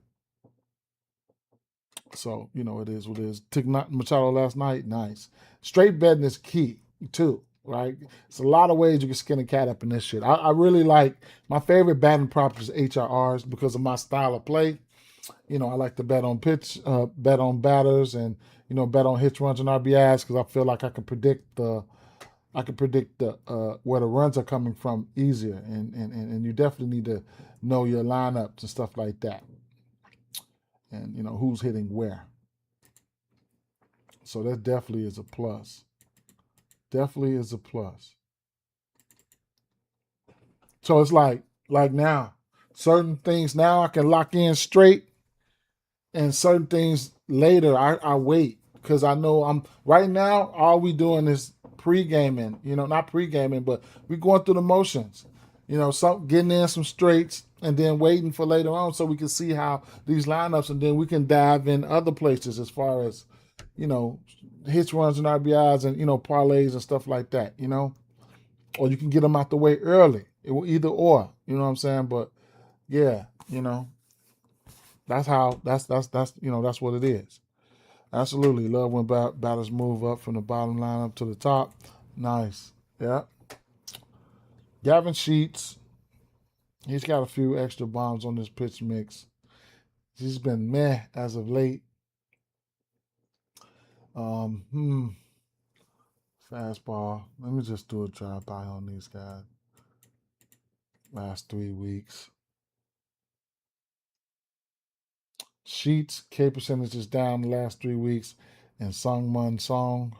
So it is what it is. Took Machado last night. Nice. Straight betting is key too, right? It's a lot of ways you can skin a cat up in this shit. I really like my favorite batting prop is HRRs because of my style of play. I like to bet on bet on batters, and bet on hits, runs, and RBIs because I feel like I can predict the where the runs are coming from easier, and you definitely need to know your lineups and stuff like that, and who's hitting where. So that definitely is a plus. Definitely is a plus. So it's like now, certain things now I can lock in straight, and certain things later I wait because I know I'm right now. All we doing is pre-gaming, not pre-gaming, but we going through the motions, some getting in some straights and then waiting for later on so we can see how these lineups, and then we can dive in other places as far as hits, runs, and RBIs, and parlays and stuff like that, or you can get them out the way early. It will either or, you know what I'm saying? But yeah, that's how that's what it is. Absolutely. Love when batters move up from the bottom lineup to the top. Nice. Yeah. Gavin Sheets, he's got a few extra bombs on this pitch mix. He's been meh as of late. Fastball. Let me just do a drive-by on these guys. Last 3 weeks. Sheets, K percentage is down the last 3 weeks. And Sungmun Song.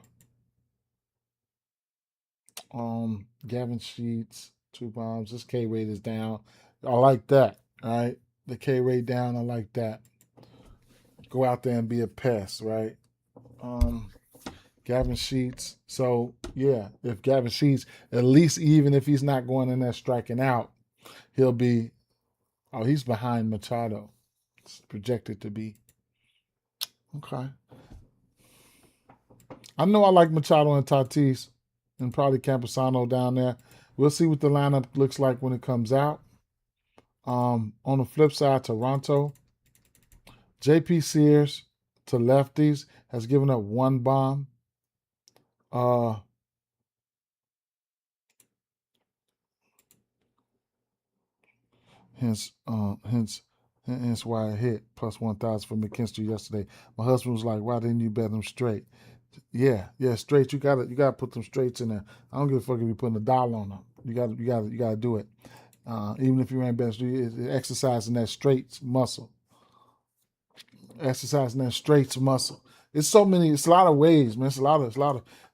Gavin Sheets, 2 bombs. This K rate is down. I like that. All right. The K rate down. I like that. Go out there and be a pest, right? Gavin Sheets. So yeah, if Gavin Sheets, at least even if he's not going in there striking out, he'll be. Oh, he's behind Machado. It's projected to be. Okay. I know I like Machado and Tatis and probably Campusano down there. We'll see what the lineup looks like when it comes out. On the flip side, Toronto, JP Sears to lefties has given up one bomb. Uh, hence, uh, hence, hence why I hit plus 1,000 for McKinstry yesterday. My husband was like, "Why didn't you bet them straight?" Yeah, straight. You gotta put them straights in there. I don't give a fuck if you're putting $1 on them. You gotta do it. Even if you ain't best, exercising that straight muscle, exercising that straight muscle. It's so many. It's a lot of ways, man. It's a lot of,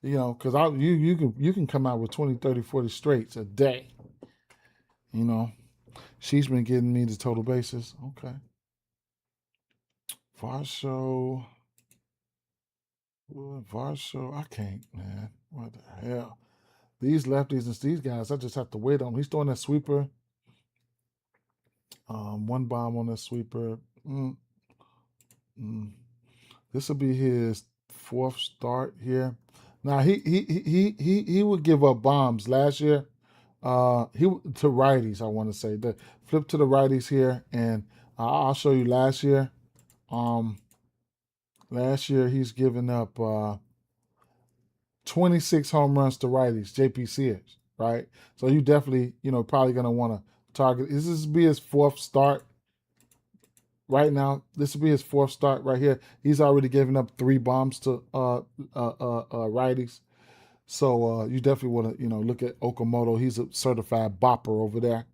because you can come out with 20, 30, 40 straights a day. You know, she's been getting me the total basis. Okay, Varsho, Varsho. I can't, man. What the hell? These lefties and these guys, I just have to wait on. He's throwing that sweeper. One bomb on that sweeper. Mm, mm. This will be his fourth start here. Now he would give up bombs last year. He to righties. I want to say the flip to the righties here, and I'll show you last year. Um, Last year he's given up 26 home runs to righties. JP Sears, right? So you definitely probably gonna want to target. This will be his fourth start right now. This will be his fourth start right here. He's already given up 3 bombs to righties. So you definitely want to look at Okamoto. He's a certified bopper over there.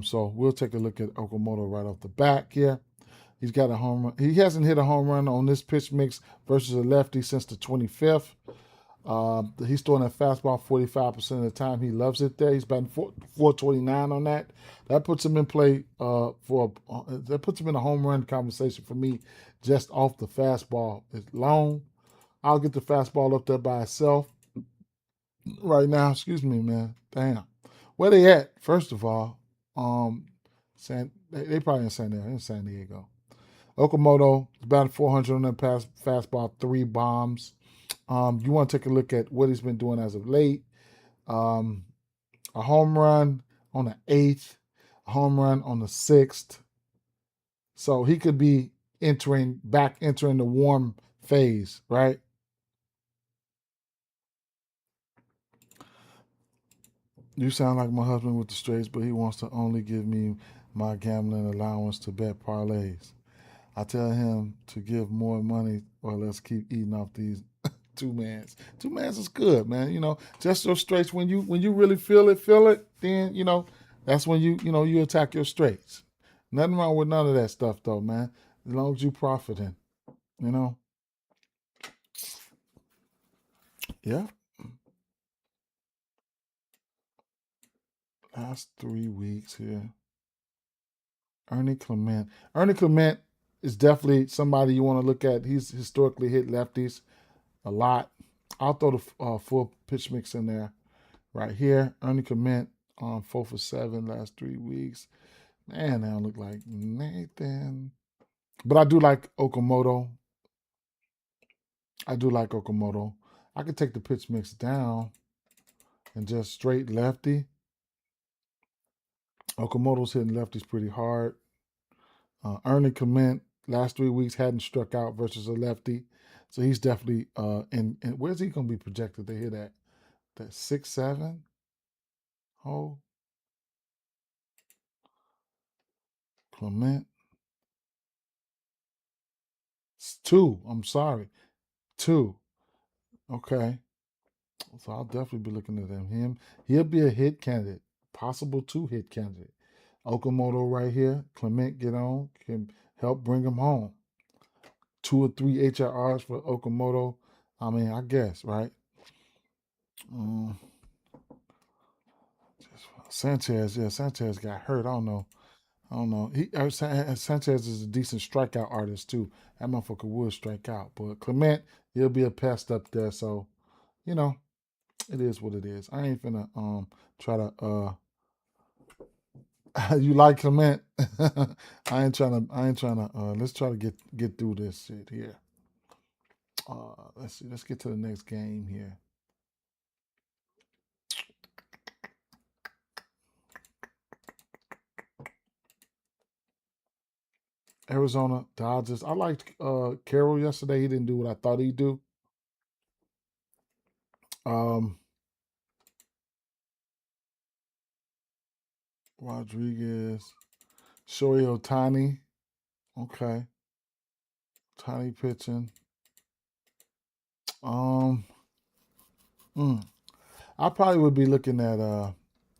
So we'll take a look at Okamoto right off the back here. He's got a home run. He hasn't hit a home run on this pitch mix versus a lefty since the 25th. He's throwing that fastball 45% of the time. He loves it there. He's batting 429 on that. That puts him in play that puts him in a home run conversation for me just off the fastball. It's long. I'll get the fastball up there by itself right now. Excuse me, man. Damn. Where they at? First of all, they probably in San Diego. Okamoto is about 400 on that fastball, 3 bombs. You want to take a look at what he's been doing as of late. A home run on the 8th, a home run on the 6th. So he could be entering the warm phase, right? You sound like my husband with the straights, but he wants to only give me my gambling allowance to bet parlays. I tell him to give more money or let's keep eating off these two mans. Two mans is good, man. Just your straights when you really feel it, then that's when you attack your straights. Nothing wrong with none of that stuff though, man. As long as you profiting, you know. Yeah. Last 3 weeks here. Ernie Clement. Ernie Clement is definitely somebody you want to look at. He's historically hit lefties a lot. I'll throw the full pitch mix in there right here. Ernie Clement on 4 for 7 last 3 weeks. Man, they don't look like Nathan. But I do like Okamoto. I could take the pitch mix down and just straight lefty. Okamoto's hitting lefties pretty hard. Ernie Clement last 3 weeks hadn't struck out versus a lefty. So he's definitely and where's he gonna be projected to hit at? That 6-7? Oh, Clement. It's 2. I'm sorry. 2. Okay. So I'll definitely be looking at him. He'll be a hit candidate. Possible 2-hit candidate. Okamoto right here. Clement get on. Can help bring him home. 2 or 3 HRRs for Okamoto. I mean, I guess, right? Um, Sanchez, yeah, Sanchez got hurt. I don't know. Sanchez is a decent strikeout artist too. That motherfucker would strike out, but Clement, he'll be a pest up there. So, you know, it is what it is. I ain't finna try to you like Clement? I ain't trying to let's try to get through this shit here. Let's see. Let's get to the next game here. Arizona Dodgers. I liked Carroll yesterday. He didn't do what I thought he'd do. Um, Rodriguez, Shohei Otani. Okay, Otani pitching. Um, mm, I probably would be looking at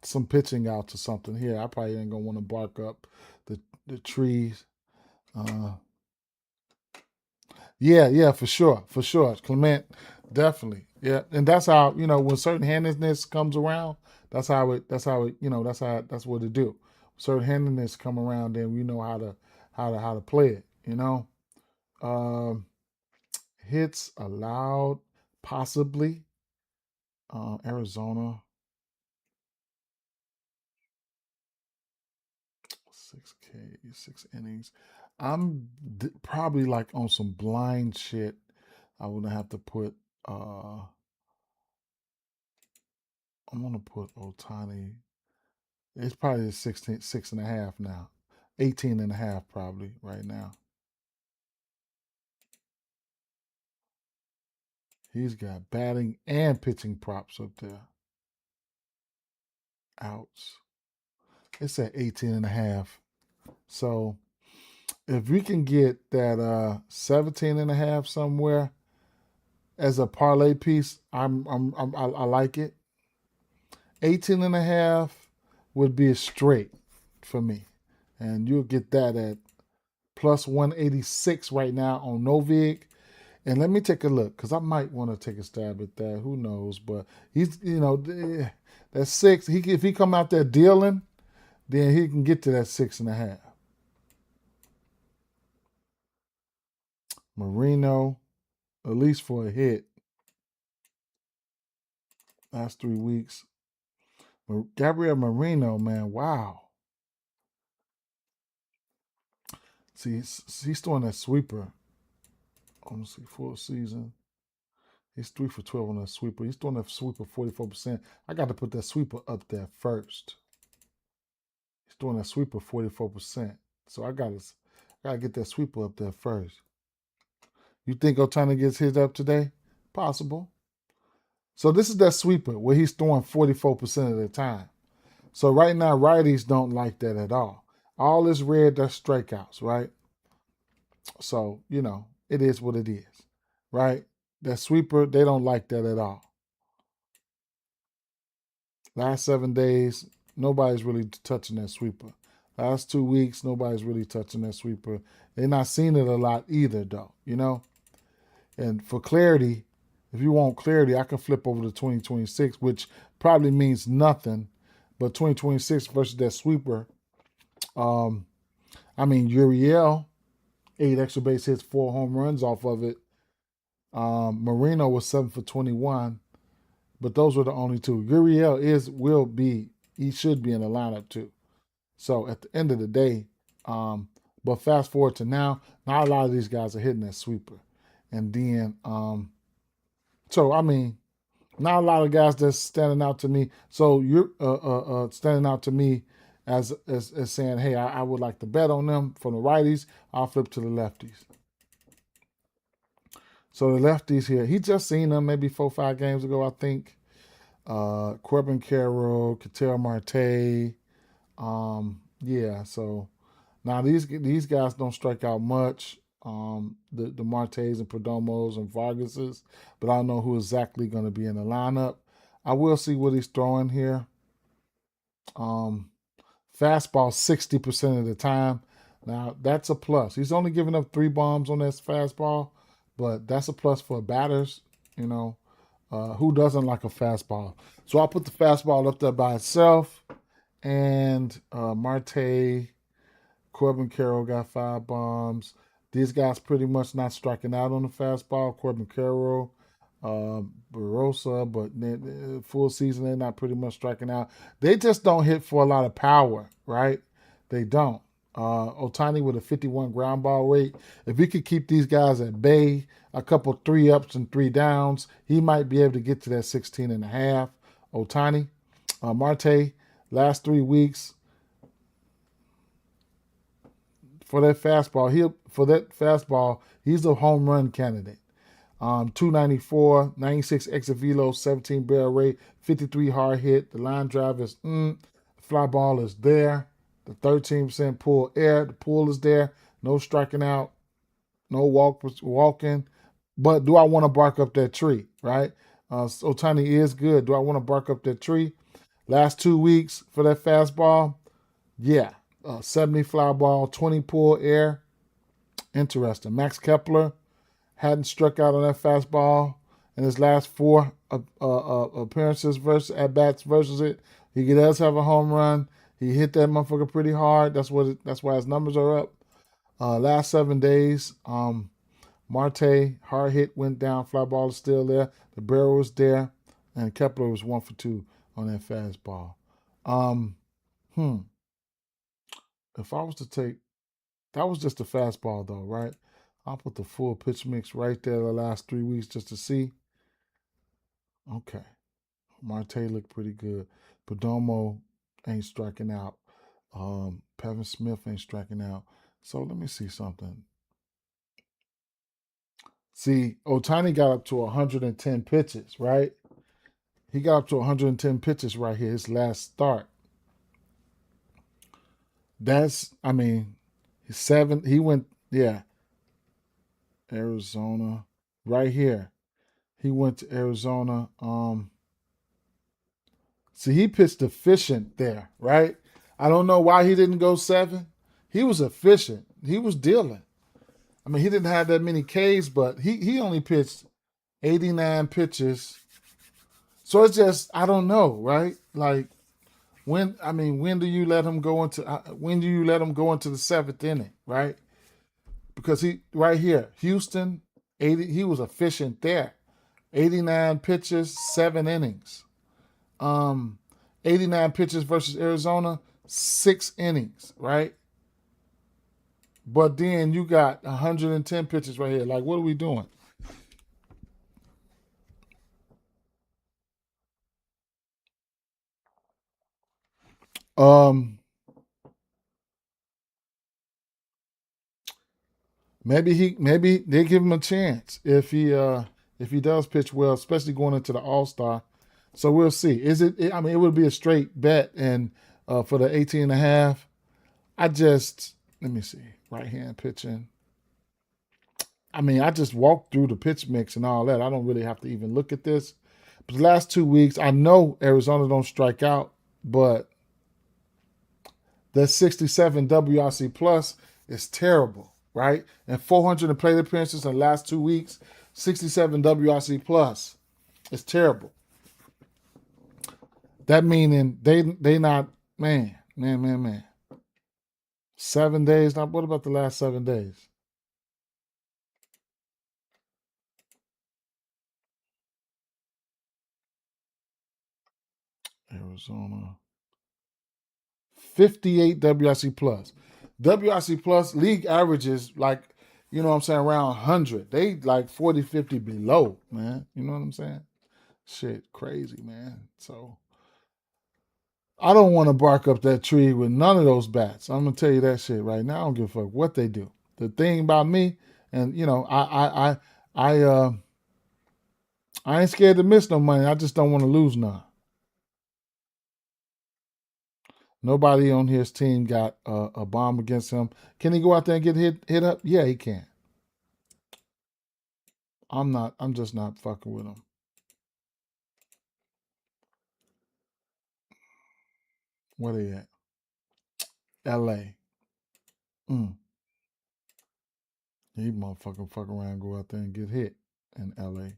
some pitching outs or something here. I probably ain't gonna want to bark up the trees. Uh, yeah, for sure. Clement, definitely, yeah, and that's how when certain handedness comes around. That's what it do. Certain handedness come around, then we know how to play it. Um, Hits allowed, possibly. Arizona 6K 6 innings. Probably like on some blind shit. I would have to put. I'm gonna put Otani. It's probably 16, 6.5 now. 18 and a half probably right now. He's got batting and pitching props up there. Outs. It's at 18 and a half. So if we can get that 17 and a half somewhere as a parlay piece, I like it. 18 and a half would be a straight for me. And you'll get that at plus 186 right now on Novig. And let me take a look because I might want to take a stab at that. Who knows? But he's, that's six. If he come out there dealing, then he can get to that 6.5. Marino, at least for a hit. Last 3 weeks. Gabriel Marino, man, wow. See, he's throwing that sweeper. Let me see, full season. He's 3 for 12 on that sweeper. He's throwing that sweeper 44%. I got to put that sweeper up there first. He's throwing that sweeper 44%. So I gotta get that sweeper up there first. You think Otani gets his up today? Possible. So this is that sweeper where he's throwing 44% of the time. So right now, righties don't like that at all. All this red, that's strikeouts, right? So, it is what it is, right? That sweeper, they don't like that at all. Last 7 days, nobody's really touching that sweeper. Last 2 weeks, nobody's really touching that sweeper. They're not seeing it a lot either, though. And for clarity, if you want clarity, I can flip over to 2026, which probably means nothing. But 2026 versus that sweeper, Uriel, 8 extra base hits, 4 home runs off of it. Marino was 7 for 21, but those were the only two. Uriel he should be in the lineup too. So at the end of the day, but fast forward to now a lot of these guys are hitting that sweeper. And then, not a lot of guys that's standing out to me. So you're standing out to me as saying, hey, I would like to bet on them from the righties. I'll flip to the lefties. So the lefties here, he just seen them maybe 4-5 games ago, I think. Corbin Carroll, Ketel Marte. Yeah, so now these guys don't strike out much. The Martes and Perdomos and Vargases, but I don't know who exactly going to be in the lineup. I will see what he's throwing here. Fastball 60% of the time. Now that's a plus. He's only giving up 3 bombs on this fastball, but that's a plus for batters. Who doesn't like a fastball? So I'll put the fastball up there by itself, and Marte, Corbin Carroll got 5 bombs. These guys pretty much not striking out on the fastball. Corbin Carroll, Barossa, but full season they're not pretty much striking out. They just don't hit for a lot of power, right? They don't. Otani with a 51 ground ball rate. If we could keep these guys at bay, a couple 3 ups and 3 downs, he might be able to get to that 16 and a half. Otani, Marte, last 3 weeks for that fastball, he's a home run candidate. 294, 96 exit velo, 17 barrel rate, 53 hard hit. The line drive is the fly ball is there. The 13% pull air, the pull is there. No striking out, no walking. But do I want to bark up that tree, right? Otani is good. Do I want to bark up that tree? Last 2 weeks for that fastball, yeah. 70 fly ball, 20 pull air. Interesting. Max Kepler hadn't struck out on that fastball in his last 4 appearances versus at bats versus it. He does have a home run. He hit that motherfucker pretty hard. That's why his numbers are up. Last 7 days, Marte hard hit went down. Fly ball is still there. The barrel was there, and Kepler was 1 for 2 on that fastball. If I was to take, that was just a fastball though, right? I'll put the full pitch mix right there the last 3 weeks just to see. Okay. Marte looked pretty good. Perdomo ain't striking out. Pevin Smith ain't striking out. So let me see something. See, Otani got up to 110 pitches, right? He got up to 110 pitches right here, his last start. He went, yeah, Arizona, right here. He went to Arizona. See, he pitched efficient there, right? I don't know why he didn't go 7. He was efficient. He was dealing. I mean, he didn't have that many Ks, but he only pitched 89 pitches. So it's just, I don't know, right? Like when do you let him go into the 7th inning, right? Because he right here, Houston, 80, he was efficient there. 89 pitches, 7 innings. 89 pitches versus Arizona, 6 innings, right? But then you got 110 pitches right here. Like, what are we doing? Um, maybe they give him a chance if he does pitch well, especially going into the All-Star. So we'll see. It would be a straight bet, and for the 18 and a half, let me see, right hand pitching. I just walked through the pitch mix and all that. I don't really have to even look at this. But the last 2 weeks, I know Arizona don't strike out, but the 67 WRC plus is terrible, right? And 400 plate appearances in the last 2 weeks, 67 WRC plus is terrible. That meaning they not, man. 7 days. Now, what about the last 7 days? Arizona. 58 WRC plus. WRC plus league averages like, you know what I'm saying, around 100. They like 40, 50 below, man. You know what I'm saying? Shit, crazy, man. So I don't want to bark up that tree with none of those bats. I'm gonna tell you that shit right now. I don't give a fuck what they do. The thing about me, and I ain't scared to miss no money. I just don't want to lose none. Nobody on his team got a bomb against him. Can he go out there and get hit up? Yeah, he can. I'm not. I'm just not fucking with him. Where they at? L.A. Mm. He motherfucking fuck around and go out there and get hit in L.A.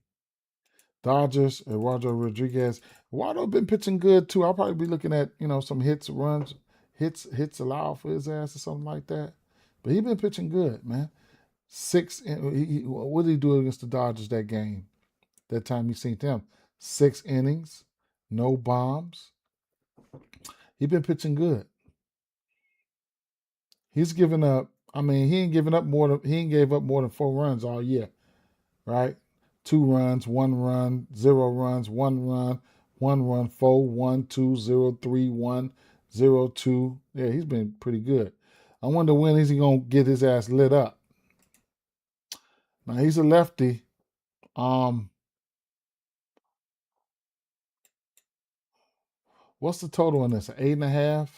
Dodgers, Eduardo Rodriguez. Eduardo been pitching good too. I'll probably be looking at some hits, runs, hits allowed for his ass or something like that. But he been pitching good, man. What did he do against the Dodgers that game? That time you seen them, 6 innings, no bombs. He been pitching good. He's given up. I mean, he ain't gave up more than 4 runs all year, right? 2 runs, 1 run, 0 runs, 1 run, 1 run, 4, 1, 2, 0, 3, 1, 0, 2. Yeah, he's been pretty good. I wonder when is he gonna get his ass lit up. Now he's a lefty. Um, what's the total in this? 8.5.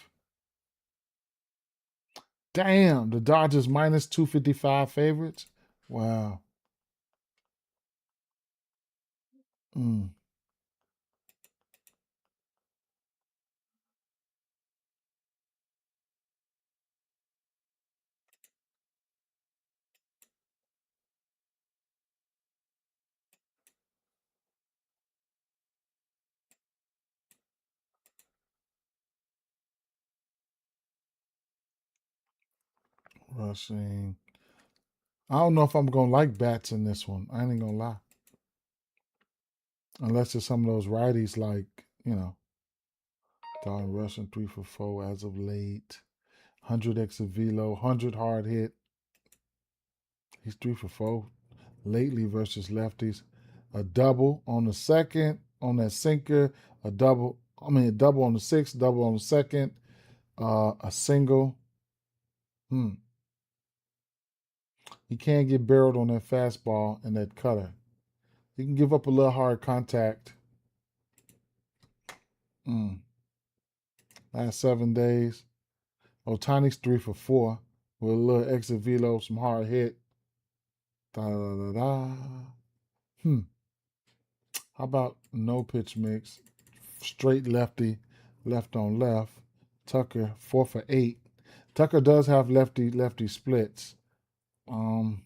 Damn, the Dodgers minus 255 favorites. Wow. Mm, rushing. I don't know if I'm gonna like bats in this one. I ain't gonna lie. Unless it's some of those righties like, Darn rushing 3 for 4 as of late. 100 exit velo, 100 hard hit. He's 3 for 4 lately versus lefties. A double on the second on that sinker. A double on the sixth, double on the second. A single. Hmm. He can't get barreled on that fastball and that cutter. He can give up a little hard contact. Hmm. Last 7 days. Otani's 3 for 4 with a little exit velo, some hard hit. Da da da da. Hmm. How about no pitch mix? Straight lefty, left on left. Tucker 4 for 8. Tucker does have lefty splits. Um,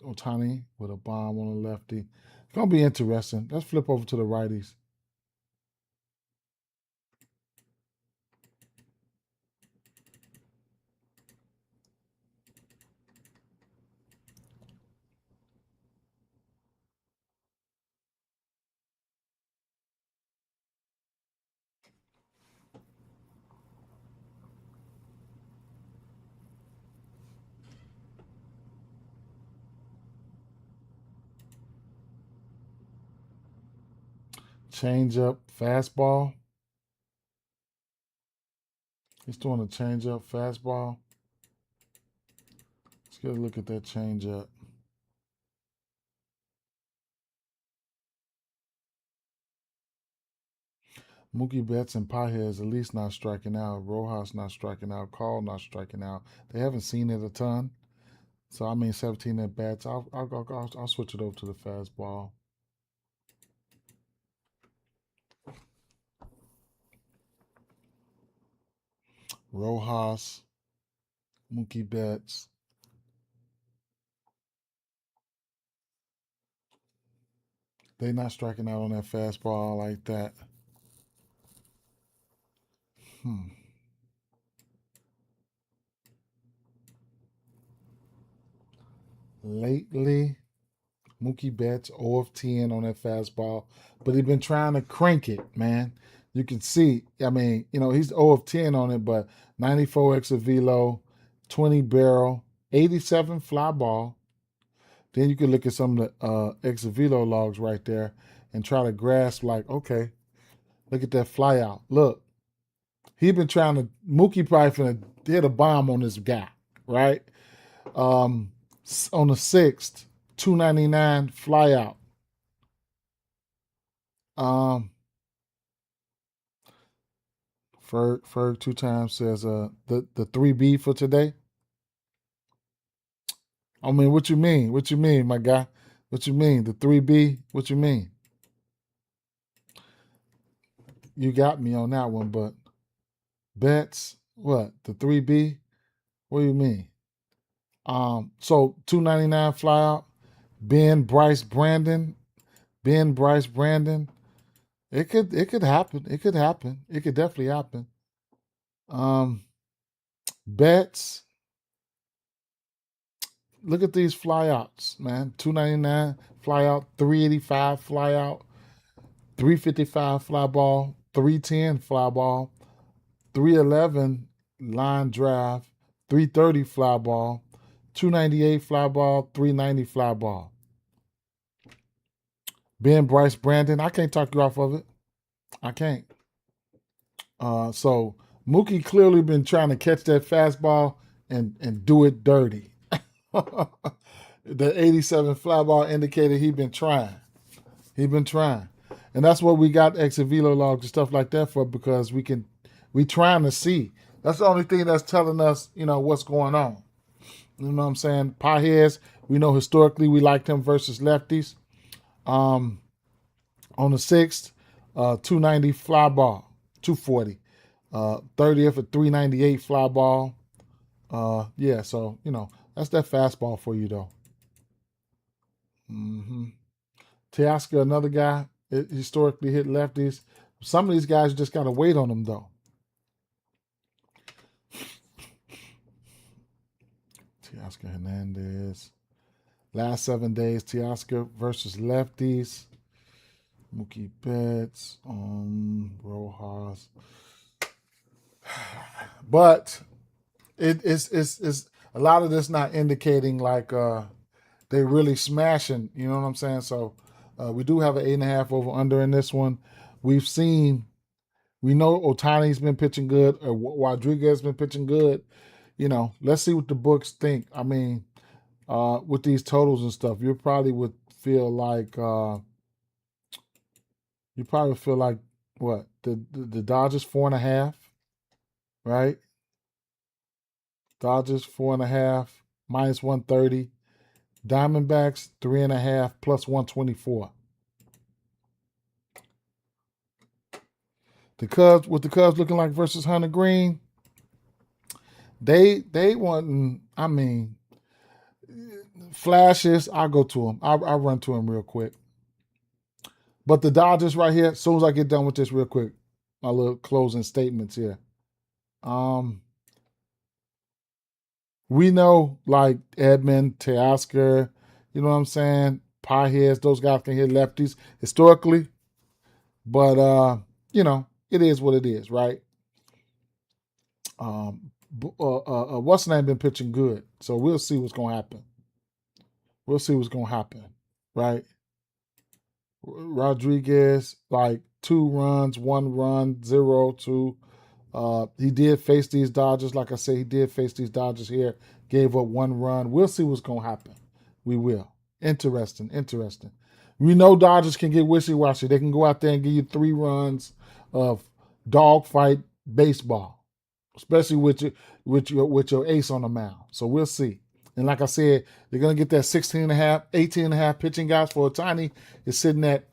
Otani with a bomb on the lefty. It's gonna be interesting. Let's flip over to the righties. Change up, fastball. He's doing a change up, fastball. Let's get a look at that change up. Mookie Betts and Pajes at least not striking out. Rojas not striking out. Carl not striking out. They haven't seen it a ton. So I mean, 17 at bats. I'll switch it over to the fastball. Rojas, Mookie Betts. They not striking out on that fastball like that. Hmm. Lately, Mookie Betts 0 of 10 on that fastball, but he's been trying to crank it, man. You can see, I mean, he's 0 of 10 on it, but 94 exit velo, 20 barrel, 87 fly ball. Then you can look at some of the exit velo logs right there and try to grasp, like, okay, look at that fly out. Look, Mookie probably finna hit a bomb on this guy, right? On the 6th, 299 fly out. Um, Ferg 2 times says the 3B for today. I mean, what you mean? What you mean, my guy? What you mean? The 3B? What you mean? You got me on that one, but bets, what? The 3B? What do you mean? So 299 fly out. Ben Bryce Brandon. Ben Bryce Brandon. It could happen. It could happen. It could definitely happen. Um, Bets. Look at these flyouts, man. 299 flyout, 385 flyout, 355 fly ball, 310 fly ball, 311 line drive, 330 fly ball, 298 fly ball, 390 fly ball. Ben Bryce Brandon, I can't talk you off of it. I can't. So Mookie clearly been trying to catch that fastball and do it dirty. The 87 fly ball indicated he been trying. He been trying. And that's what we got exit velo logs and stuff like that for, because we trying to see. That's the only thing that's telling us, what's going on. You know what I'm saying? Pieheads, we know historically we liked him versus lefties. On the 6th, 290 fly ball, 240. 30th at 398 fly ball. Yeah, so, that's that fastball for you, though. Mm-hmm. Teoscar, another guy, historically hit lefties. Some of these guys, you just got to wait on them, though. Teoscar Hernandez. Last 7 days, Teoscar versus lefties. Mookie Betts, Rojas. But it's a lot of this not indicating like they really smashing, you know what I'm saying? So we do have an 8.5 over under in this one. We know Ohtani's been pitching good, or Rodriguez been pitching good. Let's see what the books think. I mean, with these totals and stuff, you probably would feel like what, the Dodgers 4.5, right? Dodgers 4.5 minus 130. Diamondbacks 3.5 plus 124. The Cubs, what the Cubs looking like versus Hunter Green, they want, I mean, flashes. I'll go to them. I'll run to them real quick. But the Dodgers right here, as soon as I get done with this real quick, my little closing statements here. We know like Edman, Teoscar, you know what I'm saying? Pieheads, those guys can hit lefties historically. But it is what it is, right? What's the name been pitching good, so we'll see what's gonna happen. We'll see what's gonna happen, right? Rodriguez, like 2 runs, 1 run, 0, 2. He did face these Dodgers. Like I said, he did face these Dodgers here. Gave up 1 run. We'll see what's gonna happen. We will. Interesting. We know Dodgers can get wishy-washy. They can go out there and give you 3 runs of dogfight baseball, especially with your ace on the mound. So we'll see. And like I said, they're gonna get that 16.5, 18.5 pitching guys for Ohtani. Is sitting at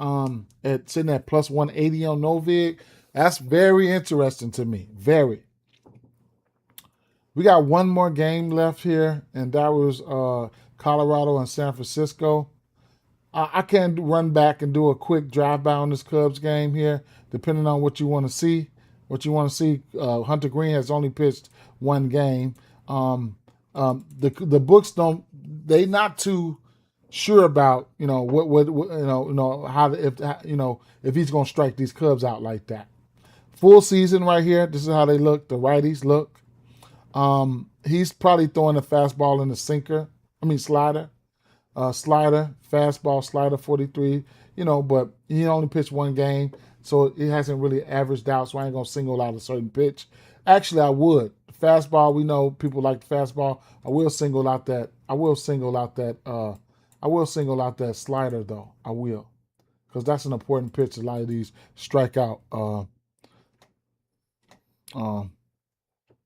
plus 180 on Novig. That's very interesting to me. Very. We got one more game left here, and that was Colorado and San Francisco. I can run back and do a quick drive-by on this Cubs game here, depending on what you want to see. Hunter Green has only pitched 1 game. The books they not too sure about how if he's going to strike these Cubs out like that. Full season right here. This is how they look. The righties look. He's probably throwing a fastball in the slider. Fastball, slider, 43. But he only pitched 1 game, so it hasn't really averaged out. So I ain't gonna single out a certain pitch. Actually, I would. Fastball, we know people like the fastball. I will single out that slider though. I will, because that's an important pitch. A lot of these strike out.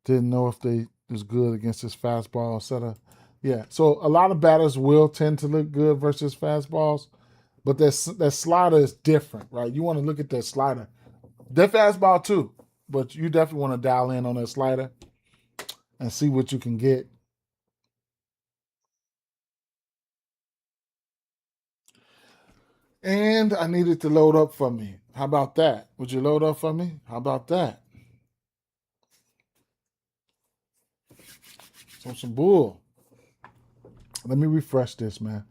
Didn't know if they was good against his fastball, etc. Yeah, so a lot of batters will tend to look good versus fastballs, but that slider is different, right? You want to look at that slider. That fastball too, but you definitely want to dial in on that slider and see what you can get. And I needed to load up for me. How about that? Would you load up for me? How about that? Some bull. Let me refresh this, man.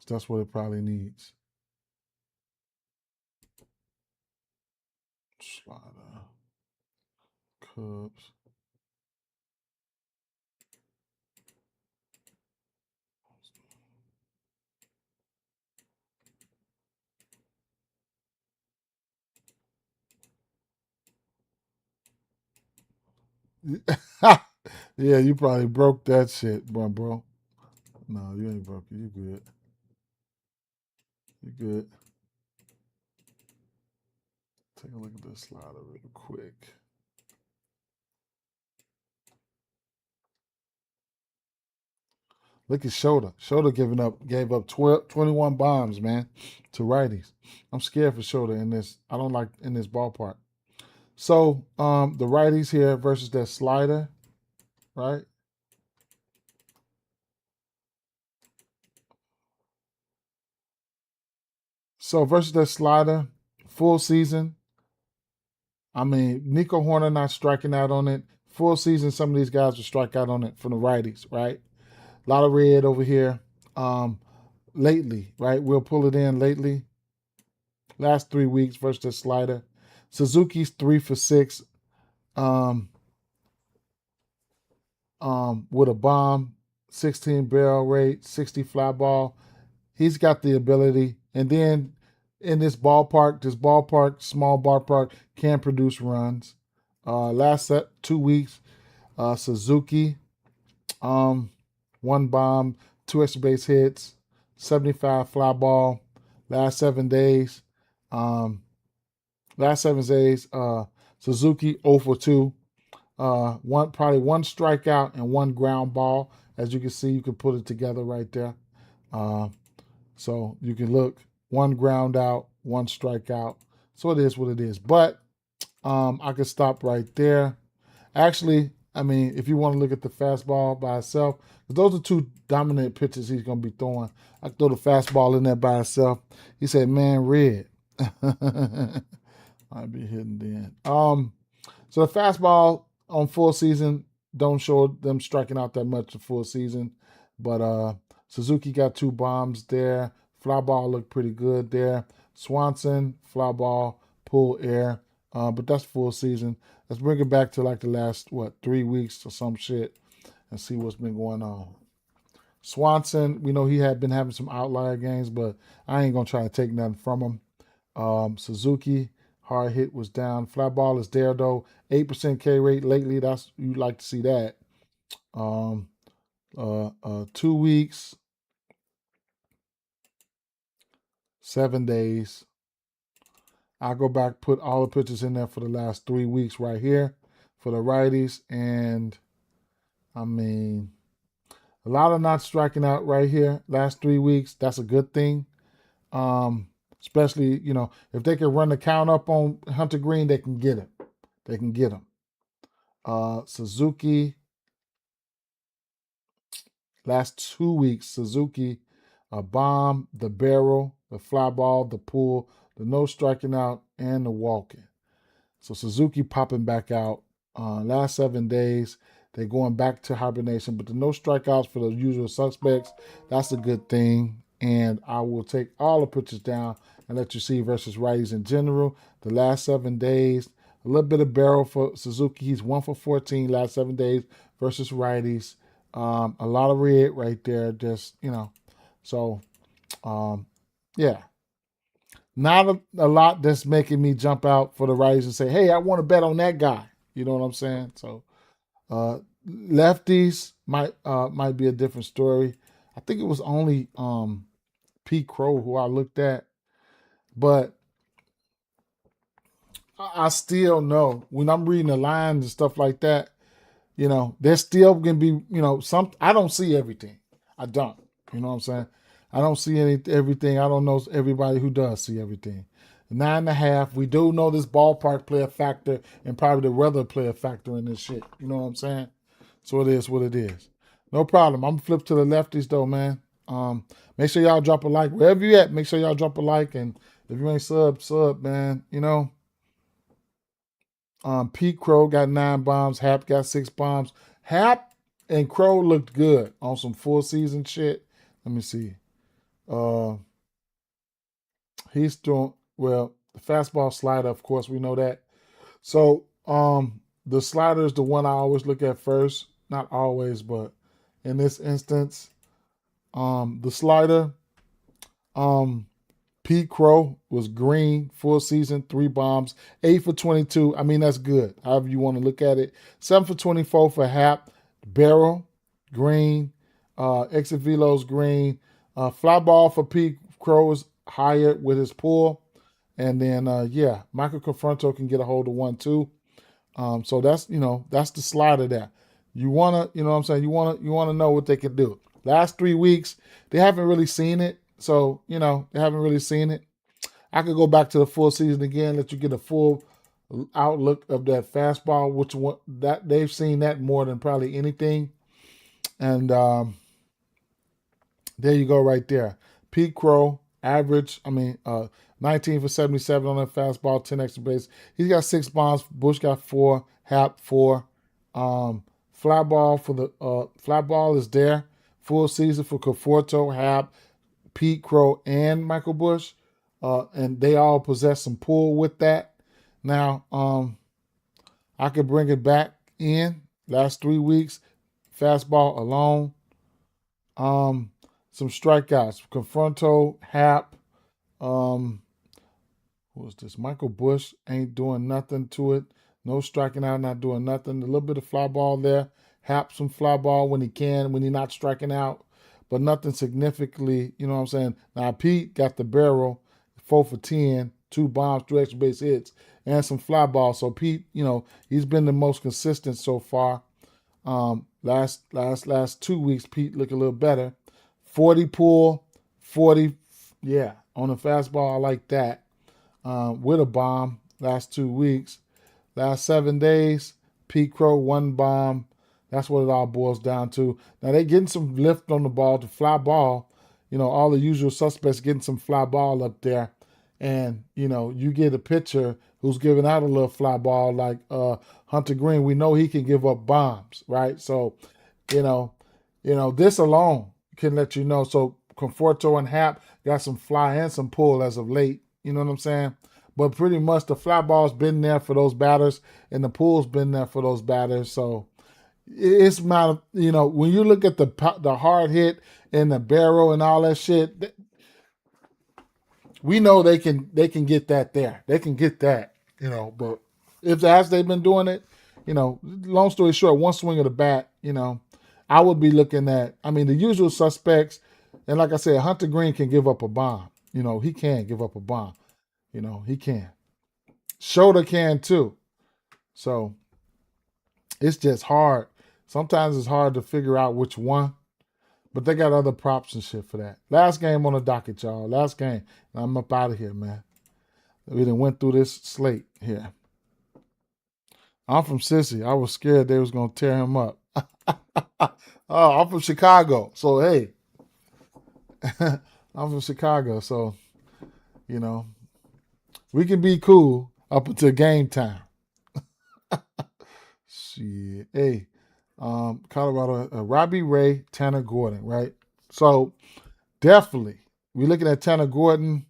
That's what it probably needs. Slider. Cubs. Yeah, you probably broke that shit, bro. No, you ain't broke it. You good. You good. Take a look at this slider real quick. Look at Shoulder. Shoulder gave up 21 bombs, man, to righties. I'm scared for Shoulder in this. I don't like in this ballpark. So the righties here versus that slider, right? So versus that slider, full season. I mean, Nico Horner not striking out on it. Full season, some of these guys will strike out on it from the righties, right? A lot of red over here. Um, lately, right? We'll pull it in lately. Last 3 weeks versus the slider. Suzuki's 3 for 6 um, with a bomb, 16 barrel rate, 60 fly ball. He's got the ability. And then in this ballpark, small ballpark, can produce runs. Last 2 weeks, Suzuki, um, one bomb, 2 extra base hits, 75 fly ball. Last 7 days, um, Suzuki 0 for 2. One strikeout and one ground ball. As you can see, you can put it together right there. Uh, so you can look, one ground out, one strikeout. So it is what it is. But I could stop right there. Actually, I mean, if you want to look at the fastball by itself, those are two dominant pitches he's going to be throwing. I could throw the fastball in there by itself. He said, man, red. I'd be hitting then. So the fastball on full season don't show them striking out that much the full season, but Suzuki got 2 bombs there. Fly ball looked pretty good there. Swanson fly ball pull air, but that's full season. Let's bring it back to like the last 3 weeks or some shit and see what's been going on. Swanson, we know he had been having some outlier games, but I ain't gonna try to take nothing from him. Suzuki, hard hit was down. Fly ball is there though. 8% K rate lately. That's you like to see that. 2 weeks, 7 days. I'll go back, put all the pitchers in there for the last 3 weeks right here for the righties. And I mean, a lot of not striking out right here last 3 weeks. That's a good thing. Especially, if they can run the count up on Hunter Green, they can get him. They can get him. Suzuki, last 2 weeks, Suzuki, a bomb, the barrel, the fly ball, the pull, the no striking out, and the walking. So Suzuki popping back out. Last 7 days, they're going back to hibernation, but the no strikeouts for the usual suspects, that's a good thing. And I will take all the pitches down and let you see versus righties in general. The last 7 days, a little bit of barrel for Suzuki. He's 1 for 14 last 7 days versus righties. A lot of red right there. Just, so, yeah. Not a lot that's making me jump out for the righties and say, hey, I want to bet on that guy. You know what I'm saying? So, lefties might be a different story. I think it was only Pete Crow who I looked at, but I still know when I'm reading the lines and stuff like that. There's still gonna be some. I don't see everything. I don't. You know what I'm saying? I don't see everything. I don't know everybody who does see everything. 9.5. We do know this ballpark play a factor, and probably the weather play a factor in this shit. You know what I'm saying? So it is what it is. No problem. I'm gonna flip to the lefties though, man. Make sure y'all drop a like wherever you at. Make sure y'all drop a like, and if you ain't sub, man. Pete Crow got 9 bombs. Hap got 6 bombs. Hap and Crow looked good on some full season shit. Let me see. Uh, he's throwing the fastball slider. Of course, we know that. So the slider is the one I always look at first. Not always, but in this instance, the slider. Um, Pete Crow was green, full season, 3 bombs, 8 for 22. I mean, that's good, however you want to look at it. 7 for 24 for Hap. Barrel, green. Exit Velo's green. Fly ball for Pete Crow is higher with his pull. And then, Michael Confronto can get a hold of 1, too. So that's the slider there. You wanna, what I'm saying, you wanna know what they can do. Last 3 weeks, they haven't really seen it. So, they haven't really seen it. I could go back to the full season again, let you get a full outlook of that fastball, which one that they've seen that more than probably anything. And there you go right there. Pete Crow, average, 19 for 77 on that fastball, 10 extra base. He's got 6 bombs. Bush got 4. Hap 4. Fly ball for the fly ball is there. Full season for Conforto, Hap, Pete Crow, and Michael Bush. And they all possess some pull with that. Now, I could bring it back in. Last 3 weeks, fastball alone. Some strikeouts. Confronto, Hap, who was this? Michael Bush ain't doing nothing to it. No striking out, not doing nothing. A little bit of fly ball there. Hap some fly ball when he can, when he's not striking out. But nothing significantly, you know what I'm saying? Now, Pete got the barrel, 4 for 10, 2 bombs, 2 extra base hits, and some fly ball. So Pete, he's been the most consistent so far. Last 2 weeks, Pete looked a little better. 40 pull, 40, on the fastball. I like that. With a bomb last 2 weeks. Last 7 days, Pete Crow, 1 bomb. That's what it all boils down to. Now they're getting some lift on the ball to fly ball. All the usual suspects getting some fly ball up there. And, you get a pitcher who's giving out a little fly ball like Hunter Green. We know he can give up bombs, right? So, this alone can let you know. So Conforto and Hap got some fly and some pull as of late. You know what I'm saying? But pretty much the fly ball's been there for those batters and the pull's been there for those batters. So it's not, when you look at the hard hit and the barrel and all that shit, we know they can get that there. They can get that, but if as they've been doing it, long story short, one swing of the bat, I would be looking at, the usual suspects. And like I said, Hunter Green can give up a bomb. He can give up a bomb. He can. Schroeder can too. So it's just hard. Sometimes it's hard to figure out which one. But they got other props and shit for that. Last game on the docket, y'all. Last game. I'm up out of here, man. We done went through this slate here. I'm from Sissy. I was scared they was going to tear him up. I'm from Chicago. So, hey. I'm from Chicago. So, we can be cool up until game time. Shit. Hey. Colorado, Robbie Ray, Tanner Gordon, right? So definitely, we're looking at Tanner Gordon.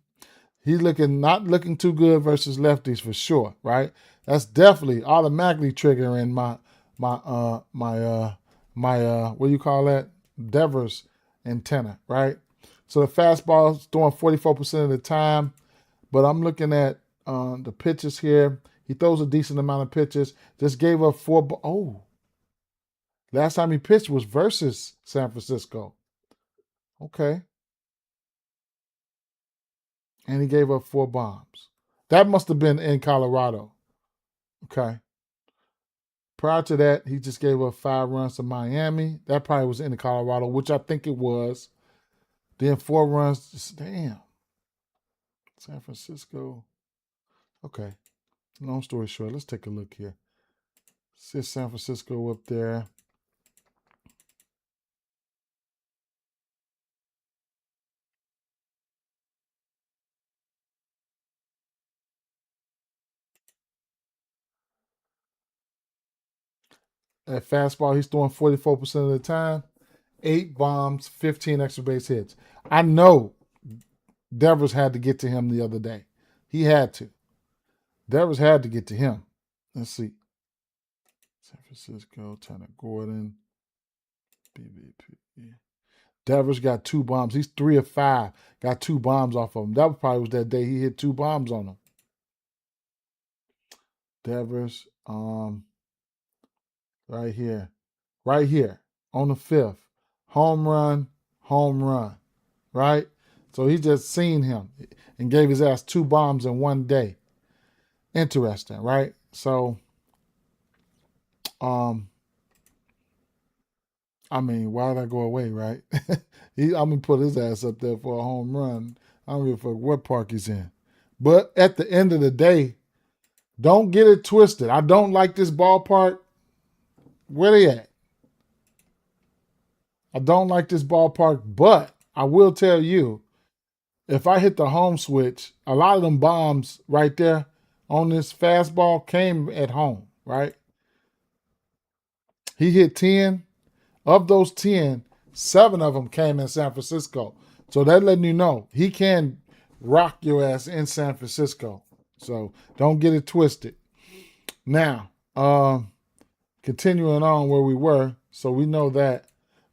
He's not looking too good versus lefties for sure, right? That's definitely automatically triggering my what do you call that? Devers antenna, right? So the fastball is throwing 44% of the time, but I'm looking at the pitches here. He throws a decent amount of pitches. Just gave up 4. Last time he pitched was versus San Francisco. Okay. And he gave up 4 bombs. That must have been in Colorado. Okay. Prior to that, he just gave up 5 runs to Miami. That probably was in Colorado, which I think it was. Then 4 runs. Damn. San Francisco. Okay. Long story short, let's take a look here. See San Francisco up there. At fastball, he's throwing 44% of the time. 8 bombs, 15 extra base hits. I know Devers had to get to him the other day. He had to. Devers had to get to him. Let's see. San Francisco, Tanner Gordon, BBP. Devers got 2 bombs. He's 3 of 5. Got 2 bombs off of him. That probably was that day he hit 2 bombs on him. Devers, right here. Right here on the 5th. Home run, right? So he just seen him and gave his ass 2 bombs in one day. Interesting, right? So, I mean, why did I go away, right? I'm gonna put his ass up there for a home run. I don't give a fuck what park he's in. But at the end of the day, don't get it twisted. I don't like this ballpark. Where they at? I don't like this ballpark, but I will tell you, if I hit the home switch, a lot of them bombs right there on this fastball came at home, right? He hit 10. Of those 10, 7 of them came in San Francisco. So that letting you know he can rock your ass in San Francisco. So don't get it twisted. Now, continuing on where we were, so we know that.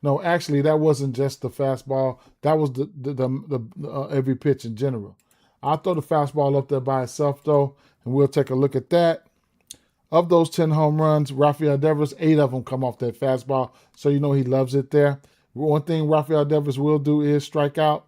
No, actually, that wasn't just the fastball. That was the every pitch in general. I'll throw the fastball up there by itself, though, and we'll take a look at that. Of those 10 home runs, Rafael Devers, 8 of them come off that fastball, so you know he loves it there. One thing Rafael Devers will do is strike out.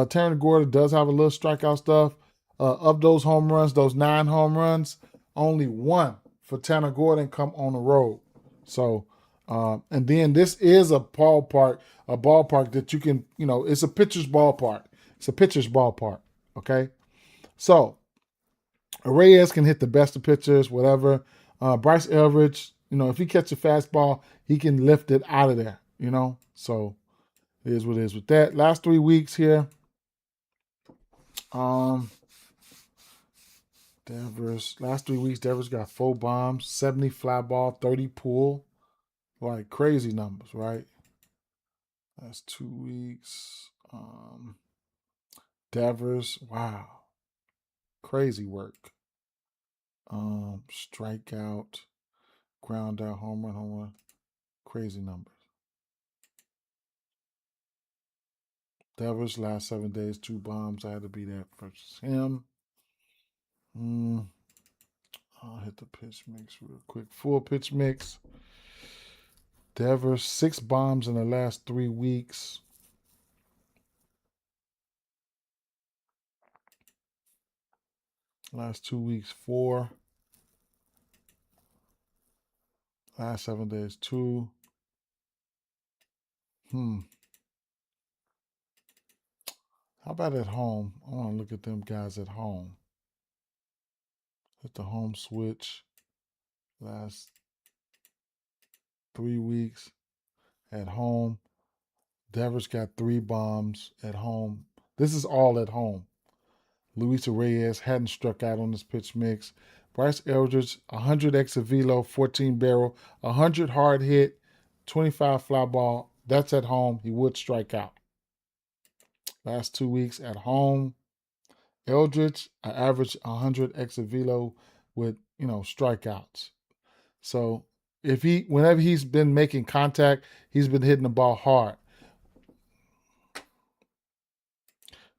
Terry Gordon does have a little strikeout stuff. Of those home runs, those 9 home runs, only 1 for Tanner Gordon come on the road. So, and then this is a ballpark that you can, it's a pitcher's ballpark. It's a pitcher's ballpark, okay? So, Reyes can hit the best of pitchers, whatever. Bryce Elridge, if he catch a fastball, he can lift it out of there, So, it is what it is with that. Last 3 weeks here. Last 3 weeks, Devers got 4 bombs, 70 fly ball, 30 pull. Like crazy numbers, right? Last 2 weeks. Devers, wow. Crazy work. Strikeout, ground out, home run. Crazy numbers. Devers, last 7 days, 2 bombs. I had to be there for him. I'll hit the pitch mix real quick. Full pitch mix. Devers, 6 bombs in the last 3 weeks. Last 2 weeks, 4. Last 7 days, 2. How about at home? I want to look at them guys at home. Hit the home switch. Last 3 weeks at home. Devers got 3 bombs at home. This is all at home. Luis Reyes hadn't struck out on this pitch mix. Bryce Eldridge, 100 exit velo, 14 barrel, 100 hard hit, 25 fly ball. That's at home. He would strike out. Last 2 weeks at home. Eldridge, I averaged 100 exit velo with, strikeouts. So whenever he's been making contact, he's been hitting the ball hard.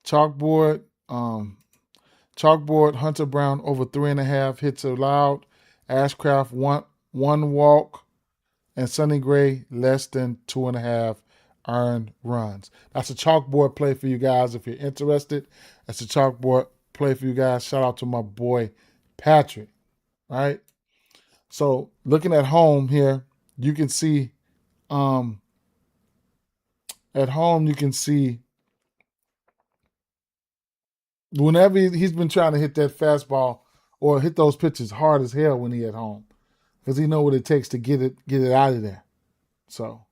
Chalkboard, Hunter Brown over 3.5 hits allowed. Ashcraft one walk, and Sonny Gray less than 2.5 earned runs. That's a chalkboard play for you guys if you're interested. That's a chalkboard play for you guys. Shout out to my boy Patrick. Right? So looking at home here, you can see at home you can see whenever he's been trying to hit that fastball or hit those pitches hard as hell when he at home, because he know what it takes to get it out of there. So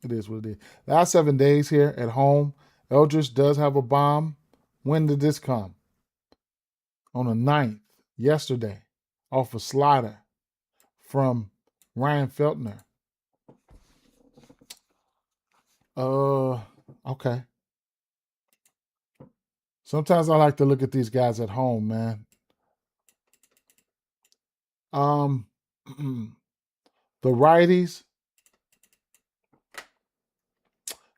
it is what it is. Last 7 days here at home, Eldridge does have a bomb. When did this come? On the 9th, yesterday, off a slider from Ryan Feltner. Okay. Sometimes I like to look at these guys at home, man. The righties,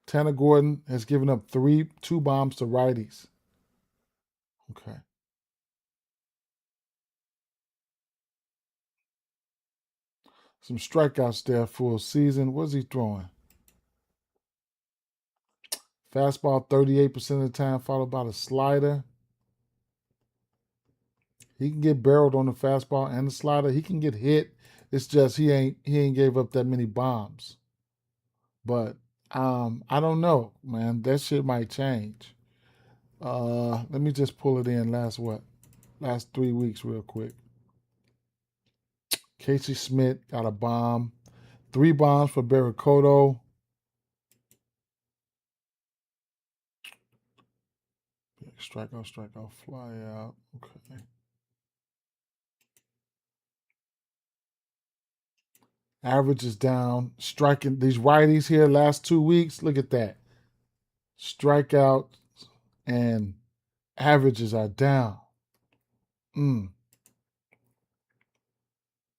Tanner Gordon has given up two bombs to righties. Okay. Some strikeouts there full season. What's he throwing? Fastball 38% of the time, followed by the slider. He can get barreled on the fastball and the slider. He can get hit. It's just he ain't gave up that many bombs. But I don't know, man. That shit might change. Let me just pull it in last 3 weeks real quick. Casey Smith got a bomb. 3 bombs for Barracoto. Strikeout, fly out. Okay. Average is down. Striking these righties here last 2 weeks. Look at that. Strikeout and averages are down.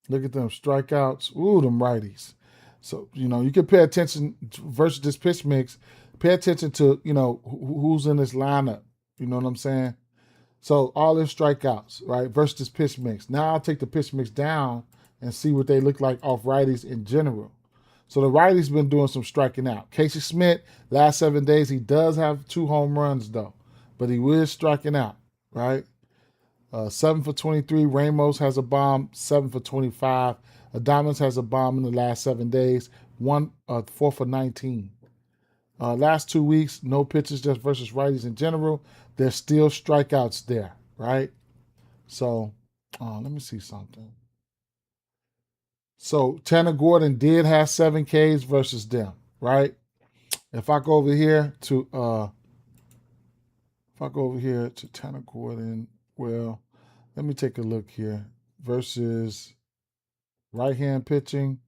Look at them strikeouts. Ooh, them righties. So, you can pay attention versus this pitch mix. Pay attention to, who's in this lineup. You know what I'm saying? So all their strikeouts, right, versus this pitch mix. Now I'll take the pitch mix down and see what they look like off righties in general. So the righty's been doing some striking out. Casey Smith, last 7 days, he does have 2 home runs, though. But he is striking out, right? 7 for 23. Ramos has a bomb, 7 for 25. Adames has a bomb in the last 7 days, 4 for 19. Last 2 weeks, no pitches just versus righties in general. There's still strikeouts there, right? So, let me see something. So Tanner Gordon did have 7 Ks versus them, right? If I go over here to Tanner Gordon, well, let me take a look here. Versus right-hand pitching,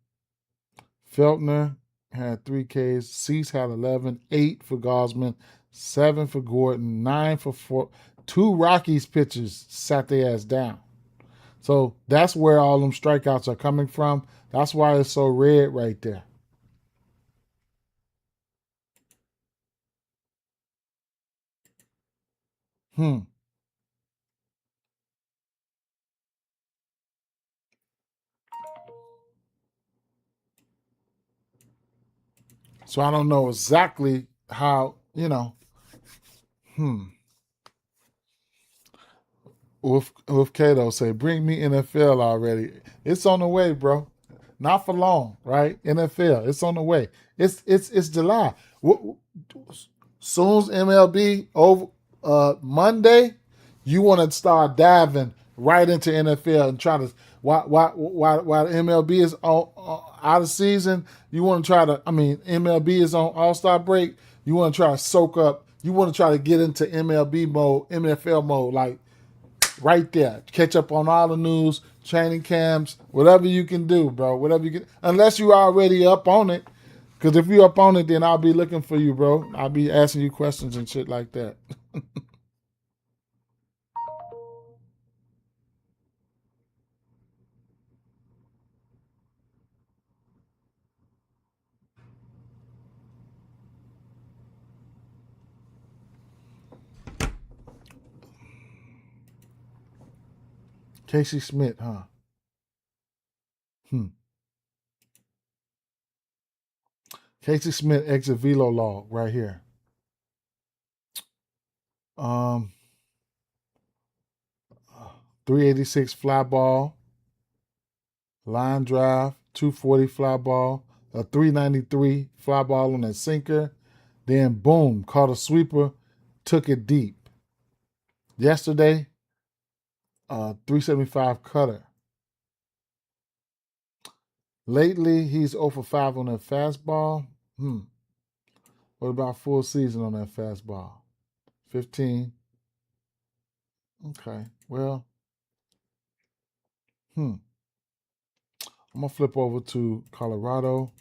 Feltner had 3 Ks. Cease had 11, 8 for Gosman, 7 for Gordon, 9 for 4. 2 Rockies pitchers sat their ass down. So that's where all them strikeouts are coming from. That's why it's so red right there. So I don't know exactly how, Wolf Cato say, bring me NFL already. It's on the way, bro. Not for long, right? NFL, it's on the way. It's July. Soon as MLB over Monday, you want to start diving right into NFL and try to while the MLB is out of season, you want to try to. I mean, MLB is on All-Star break. You want to try to soak up. You want to try to get into MLB mode, NFL mode, like right there. Catch up on all the news, training camps, whatever you can do, bro. Whatever you can, unless you already up on it. Because if you're up on it, then I'll be looking for you, bro. I'll be asking you questions and shit like that. Casey Smith, huh? Casey Smith exit velo log right here. 386 fly ball, line drive, 240 fly ball, a 393 fly ball on that sinker. Then boom, caught a sweeper, took it deep. Yesterday, 375 cutter. Lately, he's 0 for 5 on that fastball. What about full season on that fastball? 15. Okay. Well, I'm going to flip over to Colorado.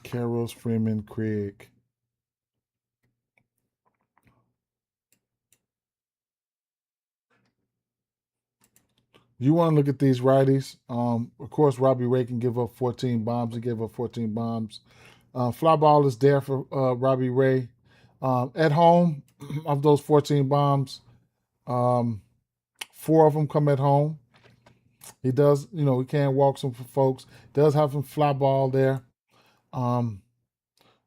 Karros, Freeman, Craig. You want to look at these righties. Of course, Robbie Ray can give up 14 bombs. He gave up 14 bombs. Fly ball is there for Robbie Ray. At home, of those 14 bombs, 4 of them come at home. He does, he can walk some for folks. Does have some fly ball there.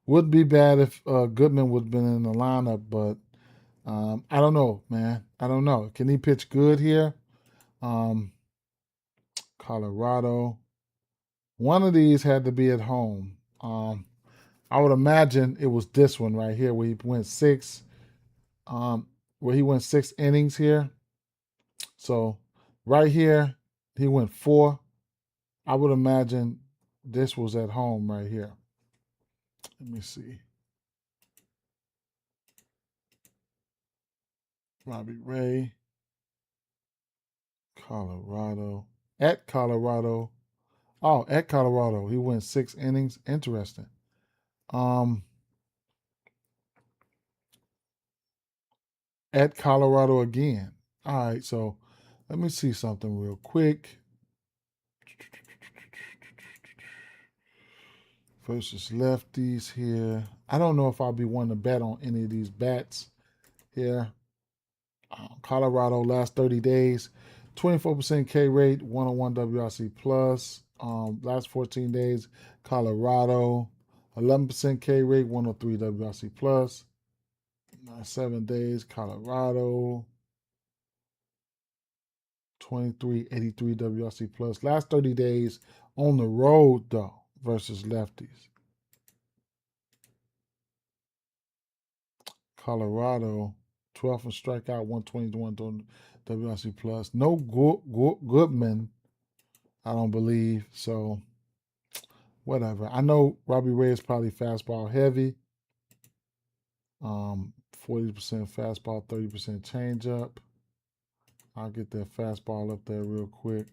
Would be bad if Goodman would have been in the lineup, but I don't know, man. I don't know. Can he pitch good here? Colorado. One of these had to be at home. I would imagine it was this one right here where he went 6. Where he went 6 innings here. So right here, he went 4. I would imagine this was at home right here. Let me see. Robbie Ray, Colorado. At Colorado. Oh, at Colorado. He went 6 innings. Interesting. At Colorado again. All right, so let me see something real quick. Versus lefties here. I don't know if I'll be wanting to bet on any of these bats here. Colorado last 30 days, 24% K rate, 101 WRC plus. Last 14 days, Colorado, 11% K rate, 103 WRC plus. 7 days, Colorado, 2383 WRC plus. Last 30 days on the road though versus lefties. Colorado, 12 and strikeout, 121 WRC plus. No Goodman, I don't believe. So whatever. I know Robbie Ray is probably fastball heavy. 40% fastball, 30% changeup. I'll get that fastball up there real quick.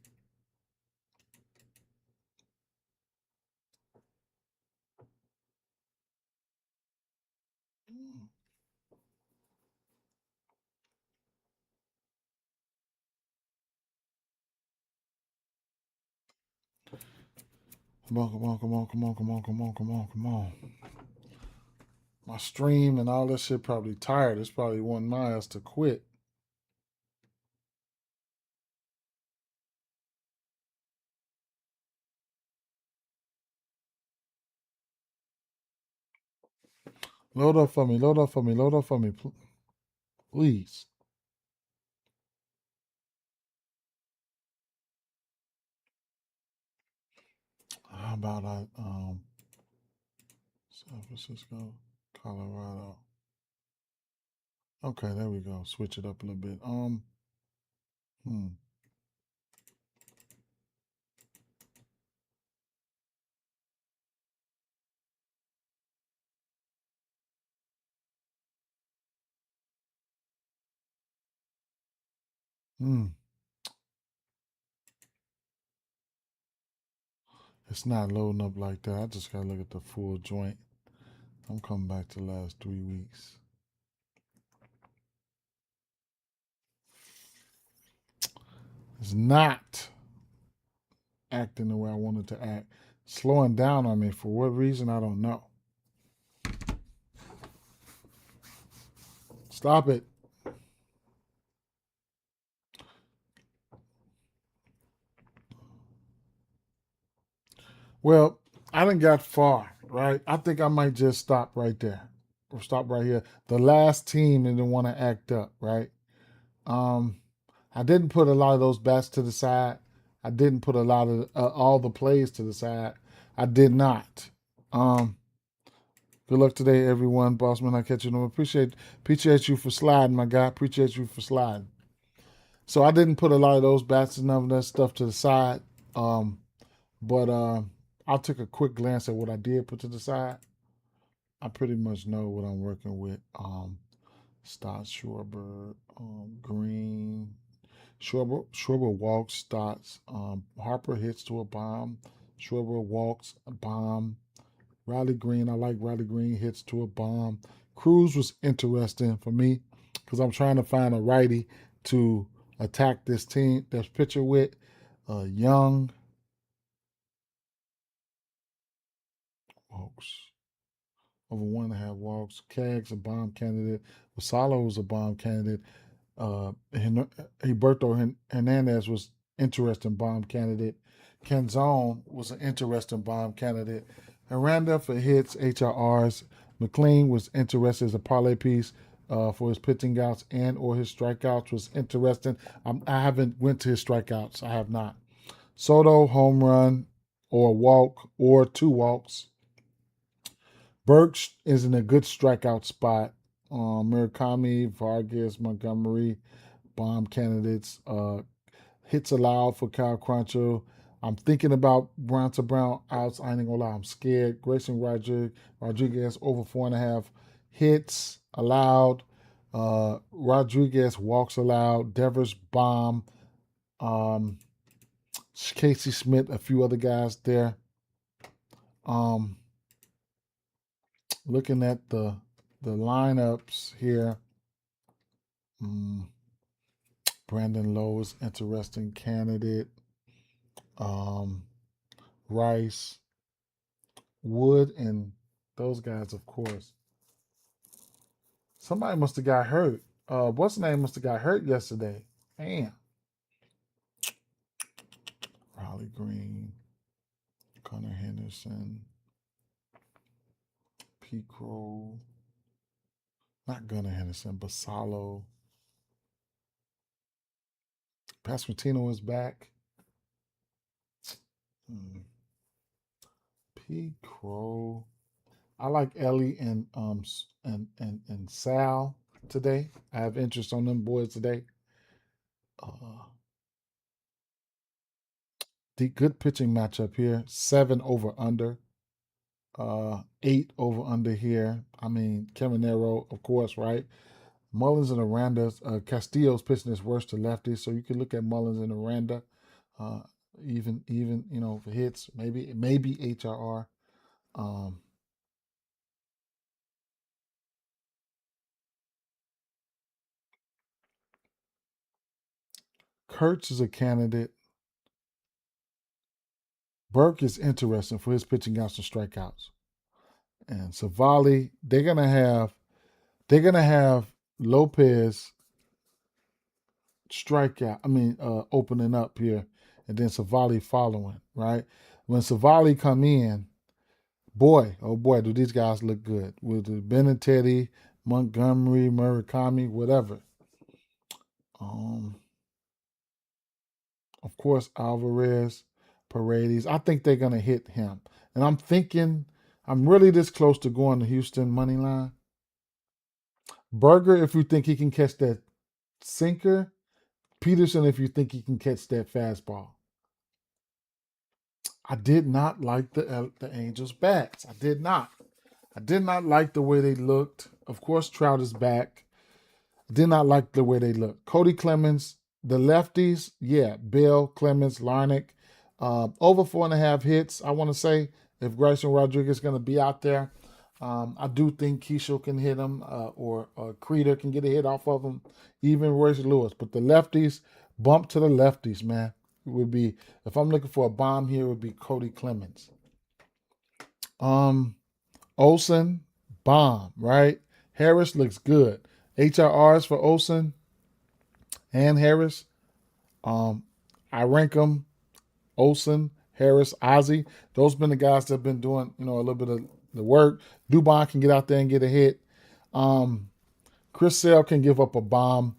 Come on, come on, come on, come on, come on, come on, come on, come on. My stream and all that shit probably tired. It's probably wanting my ass to quit. Load up for me, load up for me, load up for me, please. How about San Francisco, Colorado? Okay, there we go. Switch it up a little bit. Hmm. Hmm. It's not loading up like that. I just gotta look at the full joint. I'm coming back to the last 3 weeks. It's not acting the way I wanted to act. Slowing down on me for what reason, I don't know. Stop it. Well, I didn't got far, right? I think I might just stop right there. Or stop right here. The last team didn't want to act up, right? I didn't put a lot of those bats to the side. I didn't put a lot of all the plays to the side. I did not. Good luck today, everyone. Bossman, I catch you. Appreciate you for sliding, my guy. Appreciate you for sliding. So I didn't put a lot of those bats and none of that stuff to the side. But I took a quick glance at what I did put to the side. I pretty much know what I'm working with. Stott, Schwarber, Green. Schwarber walks, Stotts. Harper hits to a bomb. Schwarber walks, a bomb. Riley Green, I like Riley Green, hits to a bomb. Cruz was interesting for me because I'm trying to find a righty to attack this team, this pitcher with. Young, walks, over 1.5 walks. Keg's a bomb candidate. Vassallo was a bomb candidate. Heriberto Hernandez was interesting bomb candidate. Canzone was an interesting bomb candidate. Aranda for hits, HRRs. McLean was interested as a parlay piece for his pitching outs and or his strikeouts was interesting. I haven't went to his strikeouts. I have not. Soto, home run or walk or 2 walks. Burks is in a good strikeout spot. Murakami, Vargas, Montgomery, bomb candidates. Hits allowed for Kyle Cruncher. I'm thinking about Bronson Brown outs. I ain't gonna lie, I'm scared. Grayson Rodriguez over 4.5 hits allowed. Rodriguez walks allowed. Devers bomb. Casey Smith, a few other guys there. Looking at the lineups here. Brandon Lowe is interesting candidate. Rice, Wood, and those guys, of course. Somebody must have got hurt. What's the name must have got hurt yesterday? Damn. Riley Green, Connor Henderson, Pete Crow, not Gunnar Henderson, Basalo. Pasquantino is back. Pete Crow. I like Ellie and Sal today. I have interest on them boys today. The good pitching matchup here. 7 over under. 8 over under here. I mean, Caminero, of course, right? Mullins and Aranda. Castillo's pitching his worst to lefties, so you can look at Mullins and Aranda. Even for hits, maybe HRR. Kurtz is a candidate. Burke is interesting for his pitching outs and strikeouts. And Savali, they're gonna have Lopez strikeout. Opening up here, and then Savali following. Right when Savali come in, boy, oh boy, do these guys look good with Benintendi, Montgomery, Murakami, whatever. Of course, Alvarez, Paredes. I think they're gonna hit him, and I'm thinking I'm really this close to going to Houston money line. Berger, if you think he can catch that sinker. Peterson, if you think he can catch that fastball. I did not like the Angels' bats. I did not. I did not like the way they looked. Of course, Trout is back. I did not like the way they looked. Cody Clemens, the lefties, yeah, Bill, Clemens, Larnick, over 4.5 hits. I want to say if Grayson Rodriguez is going to be out there, I do think Keishel can hit him, or Creeder can get a hit off of him, even Royce Lewis. But the lefties, bump to the lefties, man. It would be, if I'm looking for a bomb here, it would be Cody Clemens. Olsen, bomb, right? Harris looks good. HRRs for Olsen and Harris. I rank them Olsen, Harris, Ozzie. Those have been the guys that have been doing, a little bit of the work. Dubon can get out there and get a hit. Chris Sale can give up a bomb.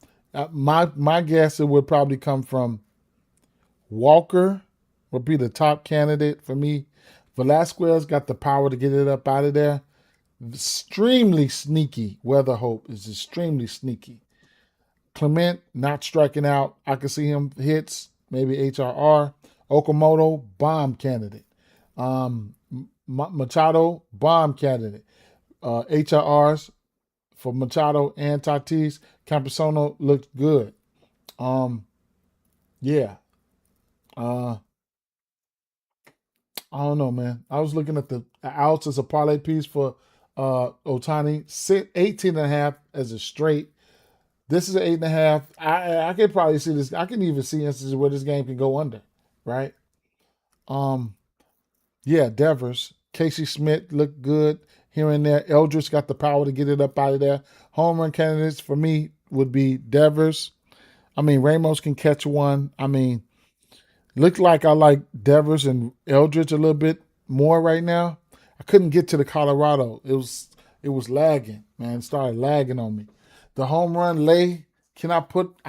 My guess, it would probably come from Walker, would be the top candidate for me. Velasquez got the power to get it up out of there. Extremely sneaky. Weather Hope is extremely sneaky. Clement not striking out. I can see him hits, maybe HRR. Okamoto, bomb candidate. Machado, bomb candidate. HRRs for Machado and Tatis. Campusano looked good. Yeah. I don't know, man. I was looking at the outs as a parlay piece for Otani. 18.5 as a straight. This is an 8.5. I can probably see this. I can even see instances where this game can go under, right? Um, yeah, Devers, Casey Smith looked good here and there. Eldridge got the power to get it up out of there. Home run candidates for me would be Devers. I mean, Ramos can catch one. I mean, looked like I like Devers and Eldridge a little bit more right now. I couldn't get to the Colorado. It was lagging, man. It started lagging on me. The home run lay. I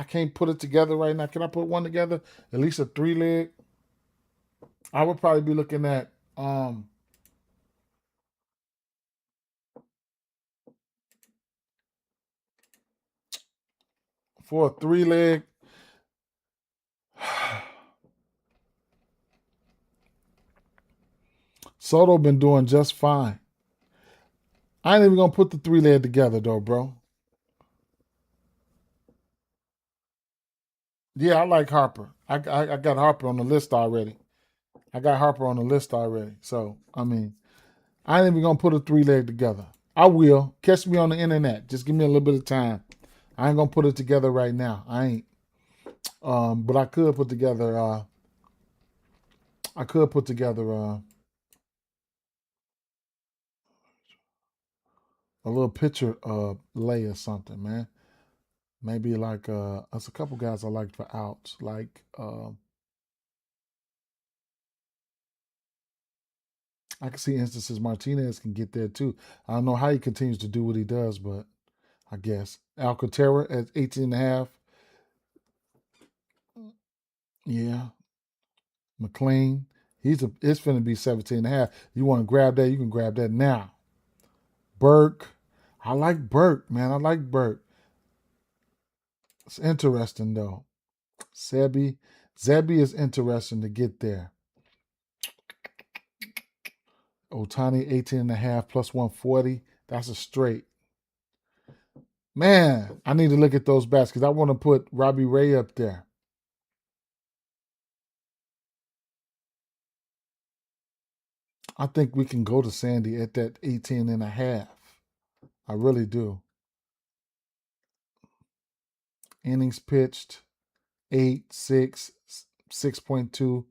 can't put it together right now. Can I put one together? At least a 3 leg. I would probably be looking at for a 3 leg. Soto been doing just fine. I ain't even gonna put the 3 leg together though, bro. Yeah, I like Harper. I got Harper on the list already. I got Harper on the list already. So I mean, I ain't even gonna put a 3 leg together. I will. Catch me on the internet. Just give me a little bit of time. I ain't gonna put it together right now. I ain't. But I could put together. I could put together a little picture lay or something, man. Maybe like there's a couple guys I liked for outs. Like I can see instances Martinez can get there too. I don't know how he continues to do what he does, but I guess Alcantara at 18 and a half. Yeah, McLean. It's finna be 17 and a half. You want to grab that, you can grab that now. Burke. I like Burke, man. I like Burke. It's interesting though. Sebi. Zebi is interesting to get there. Otani 18 and a half plus 140. That's a straight. Man, I need to look at those bats because I want to put Robbie Ray up there. I think we can go to Sandy at that 18 and a half. I really do. Innings pitched 8, 6, 6.2,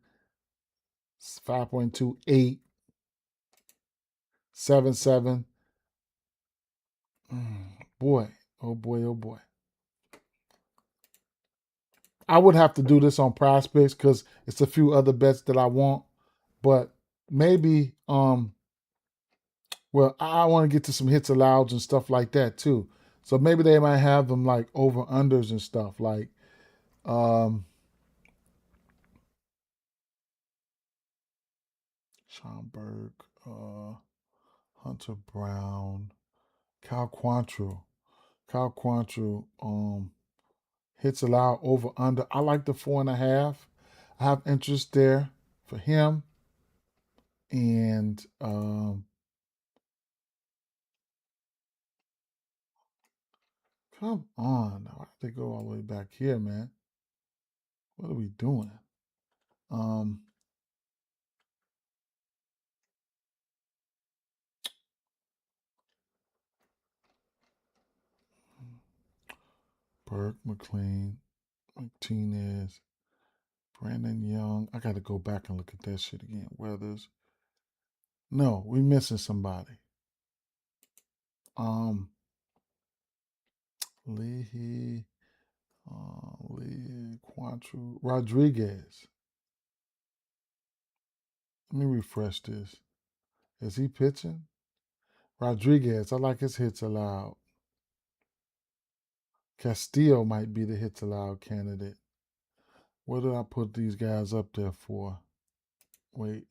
5.2, 8, 7, 7. Boy, oh boy, oh boy. I would have to do this on prospects because it's a few other bets that I want. But maybe, well, I want to get to some hits allowed and stuff like that too. So maybe they might have them like over unders and stuff like um, Schomburg, Hunter Brown, Cal Quantrill. Cal Quantrill, hits allowed over under. I like the 4.5. I have interest there for him. And come on. Why did they go all the way back here, man? What are we doing? Um, Burke, McLean, Martinez, Brandon Young. I got to go back and look at that shit again. Weathers. No, we missing somebody. Um, Leahy, Lee Quantru, Rodriguez. Let me refresh this. Is he pitching? Rodriguez. I like his hits allowed. Castillo might be the hits allowed candidate. What did I put these guys up there for? Wait.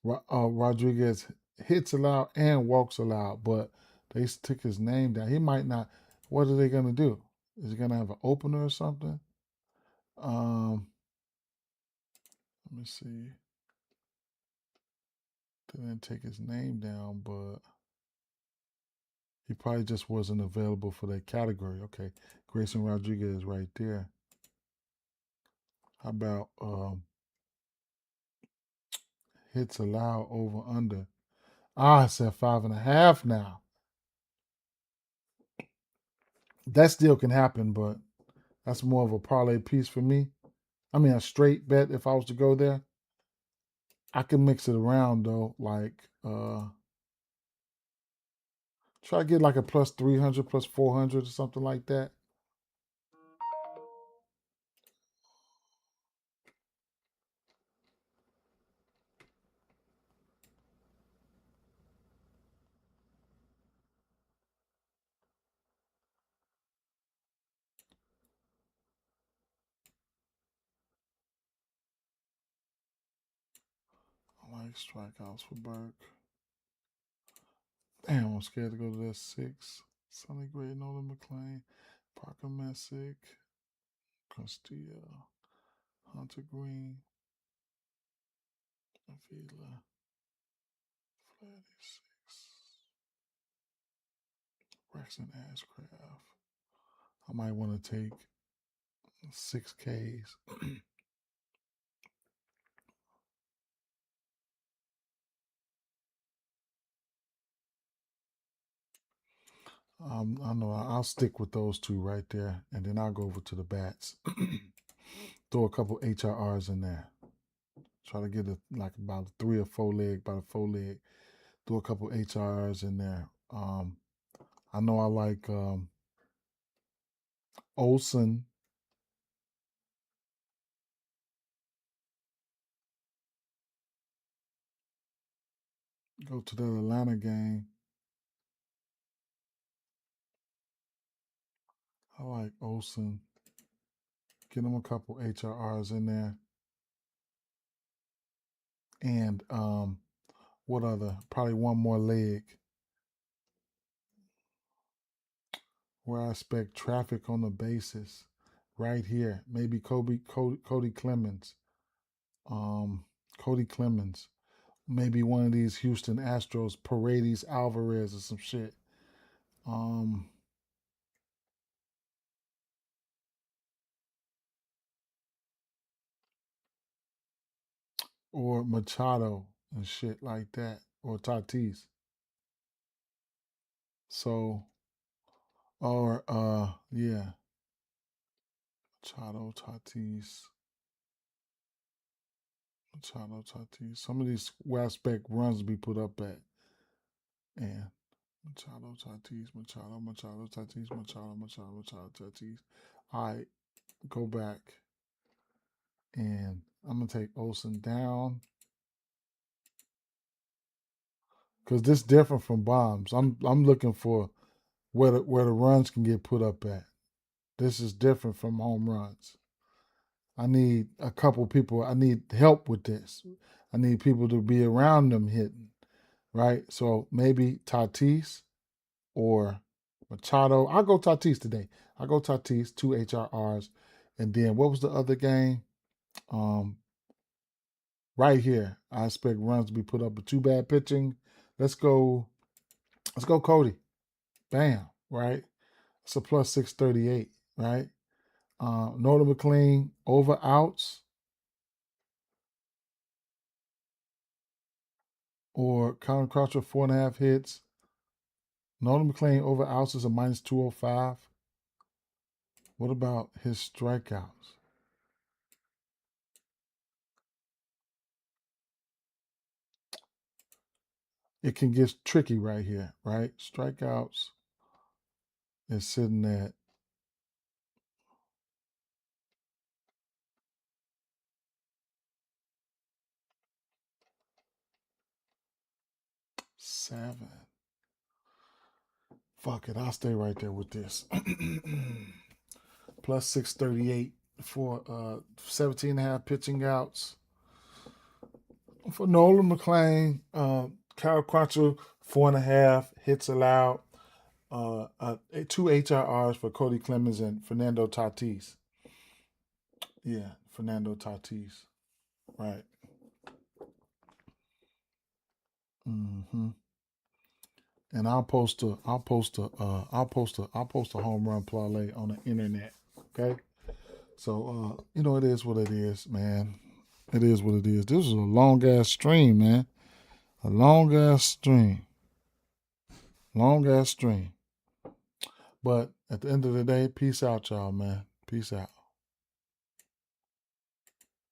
Rodriguez hits allowed and walks allowed, but they took his name down. He might not. What are they going to do? Is he going to have an opener or something? Let me see. They didn't take his name down, but he probably just wasn't available for that category. Okay, Grayson Rodriguez right there. How about hits allowed over under? I said 5.5 now. That still can happen, but that's more of a parlay piece for me. I mean, a straight bet if I was to go there. I can mix it around though, like try to get like a plus 300, plus 400 or something like that. I like strikeouts for Burke. Damn, I'm scared to go to that 6. Sonny Gray, Nolan McClain, Parker Messick, Castillo, Hunter Green, Avila, Flatty 6, Braxton Ashcraft. I might want to take 6 Ks. I know I'll stick with those two right there, and then I'll go over to the bats. Throw a couple HRRs in there. Try to get like about 3 or 4 leg, about a 4 leg. Throw a couple HRRs in there. I know I like Olsen. Go to the Atlanta game. I like Olsen. Get him a couple HRRs in there. And what other? Probably one more leg where I expect traffic on the bases. Right here. Maybe Cody Clemens. Cody Clemens. Maybe one of these Houston Astros, Paredes Alvarez or some shit. Or Machado and shit like that. Or Tatis. So, or yeah. Machado, Tatis. Machado, Tatis. Some of these where I expect runs be put up at. And Machado, Tatis, Machado, Tatis, Machado, Tatis. All right, go back. And I'm going to take Olsen down. Because this is different from bombs. I'm looking for where the runs can get put up at. This is different from home runs. I need a couple people. I need help with this. I need people to be around them hitting, right? So maybe Tatis or Machado. I'll go Tatis today. I'll go Tatis, 2 HRRs. And then what was the other game? Right here, I expect runs to be put up with 2 bad pitching. Let's go Cody. Bam, right? It's a plus 638, right? Nolan McLean over outs or Colin Croucher 4.5 hits. Nolan McLean over outs is a minus 205. What about his strikeouts? It can get tricky right here, right? Strikeouts is sitting at 7. Fuck it, I'll stay right there with this. Plus 638 for 17.5 pitching outs. For Nolan McLean, Kyle Quantrill, 4.5 hits allowed. 2 HRRs for Cody Clemens and Fernando Tatis. Yeah, Fernando Tatis. Right. Mm-hmm. And I'll post a home run parlay on the internet. Okay. So it is what it is, man. It is what it is. This is a long ass stream, man. A long ass stream. Long ass stream. But At the end of the day, peace out, y'all, man. Peace out.